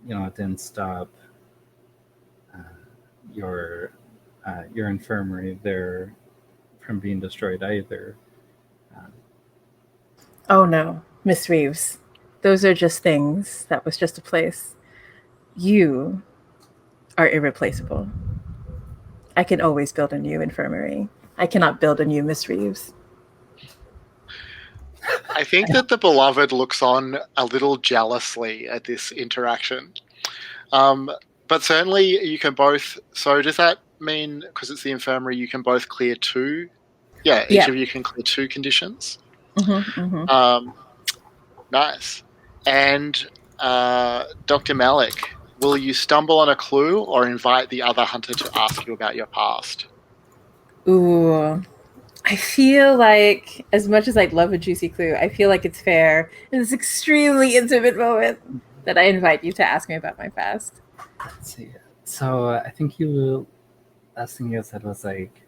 It didn't stop your infirmary there from being destroyed either. Oh no, Miss Reeves. Those are just things. That was just a place. You are irreplaceable. I can always build a new infirmary. I cannot build a new Miss Reeves. I think that the beloved looks on a little jealously at this interaction. But but certainly you can both. So does that mean, because it's the infirmary, you can both clear 2? Yeah, each Yeah. of you can clear 2 conditions. Mm-hmm. Nice. And Dr. Malick, will you stumble on a clue or invite the other hunter to ask you about your past? Ooh. I feel like, as much as I'd love a juicy clue, I feel like it's fair in this extremely intimate moment that I invite you to ask me about my past. Let's see. So I think last thing you said was like,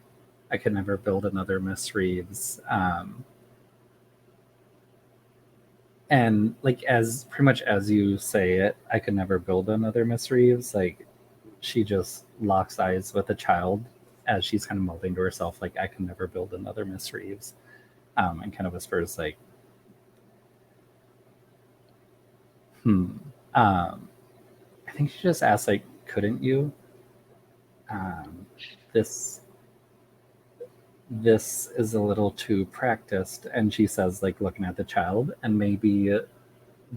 I could never build another Miss Reeves. And like, as pretty much as you say it, I could never build another Miss Reeves. Like, she just locks eyes with a child as she's kind of mumbling to herself, like, I can never build another Miss Reeves. And kind of whispers like, I think she just asked, like, couldn't you? This is a little too practiced. And she says, like, looking at the child, and maybe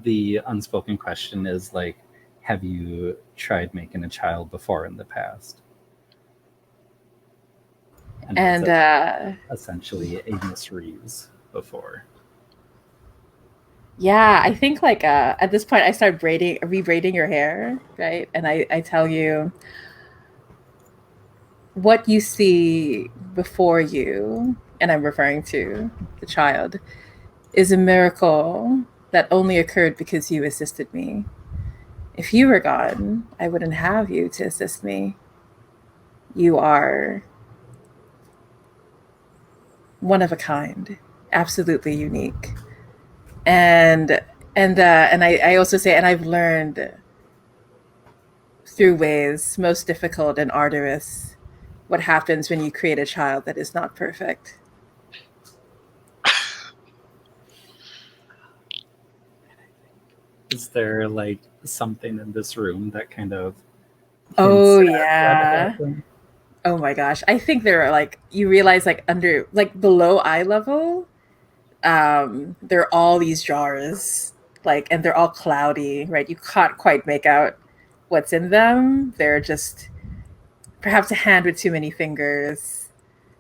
the unspoken question is like, have you tried making a child before in the past? And essentially a Miss Reeves before. Yeah, I think like at this point I start rebraiding your hair, right? And I tell you what you see before you, and I'm referring to the child, is a miracle that only occurred because you assisted me. If you were gone, I wouldn't have you to assist me. You are one of a kind, absolutely unique. And I also say, and I've learned through ways most difficult and arduous what happens when you create a child that is not perfect. Is there like something in this room that kind of Oh hints at that yeah. happening? Oh my gosh. I think there are like, you realize like under, like below eye level, there are all these jars, like, and they're all cloudy, right? You can't quite make out what's in them. They're just perhaps a hand with too many fingers,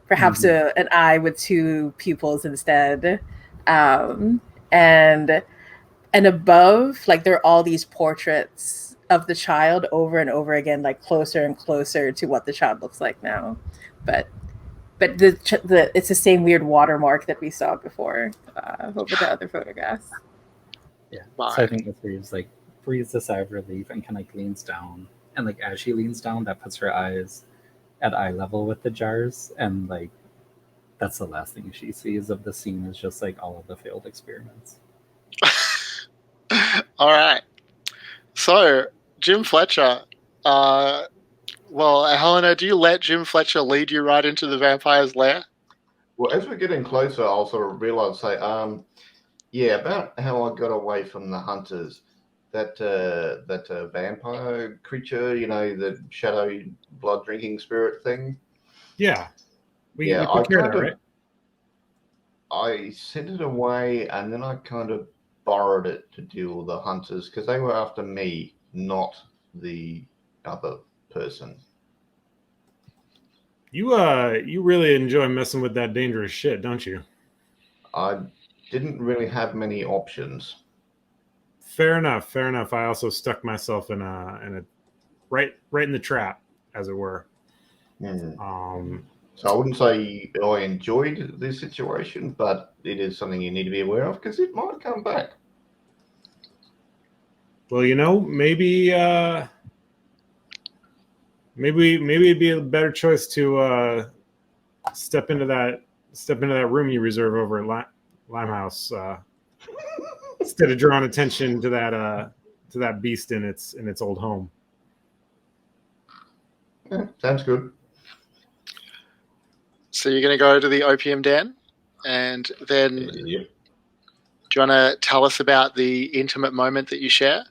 perhaps an eye with 2 pupils instead. Um, and above, like, there are all these portraits of the child over and over again, like closer and closer to what the child looks like now. But it's the same weird watermark that we saw before over the other photographs. Yeah. So I think Miss Reeves like breathes a sigh of relief and kind of like leans down, and like as she leans down, that puts her eyes at eye level with the jars, and like that's the last thing she sees of the scene is just like all of the failed experiments. All right. So, Jim Fletcher, well, Helena, do you let Jim Fletcher lead you right into the vampire's lair? Well, as we're getting closer, I'll sort of realize, say, yeah, about how I got away from the hunters. That vampire creature, you know, the shadow blood drinking spirit thing. Yeah. We I took care of that, right? I sent it away, and then I kind of borrowed it to deal with the hunters because they were after me, not the other person. You really enjoy messing with that dangerous shit, don't you? I didn't really have many options. Fair enough. I also stuck myself in a right in the trap, as it were. So I wouldn't say I enjoyed this situation, but it is something you need to be aware of because it might come back. Well, you know, maybe it'd be a better choice to step into that room you reserve over at Limehouse instead of drawing attention to that beast in its old home. Yeah, sounds good. So you're going to go to the opium den, and then do you want to tell us about the intimate moment that you share?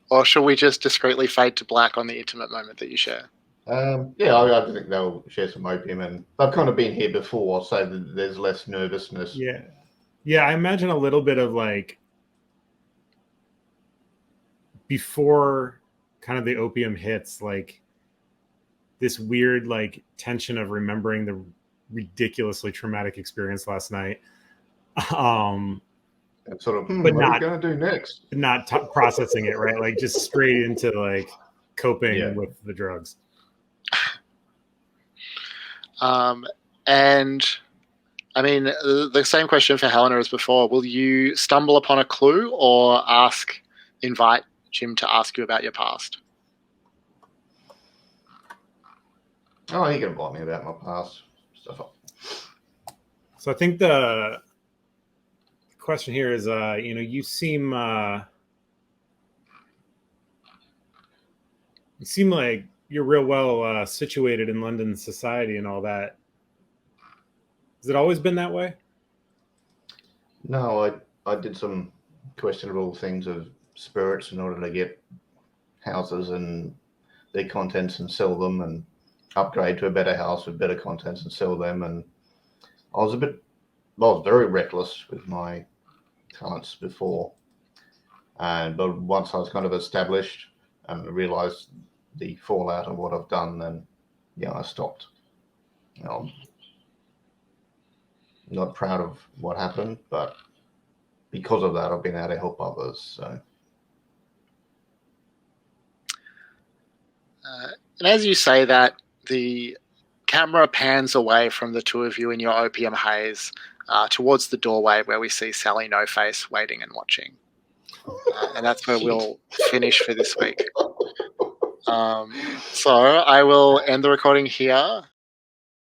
Or shall we just discreetly fade to black on the intimate moment that you share? Yeah, I think they'll share some opium, and they've kind of been here before, so there's less nervousness. Yeah. Yeah, I imagine a little bit of like before kind of the opium hits, like this weird like tension of remembering the ridiculously traumatic experience last night. Um, And sort of, but what are we not going to do next? processing it, right? Like just straight into like coping Yeah. with the drugs. And I mean, the same question for Helena as before. Will you stumble upon a clue or invite Jim to ask you about your past? Oh, you can invite me about my past stuff. So I think the question here is, you seem like you're real well situated in London society and all that. Has it always been that way? No, I did some questionable things of spirits in order to get houses and their contents and sell them, and upgrade to a better house with better contents and sell them. And I was very reckless with my talents before. But once I was kind of established and realized the fallout of what I've done, then I stopped. I'm not proud of what happened, but because of that, I've been able to help others. So. And as you say that, the camera pans away from the two of you in your opium haze towards the doorway where we see Sally No Face waiting and watching. And that's where we'll finish for this week. So I will end the recording here.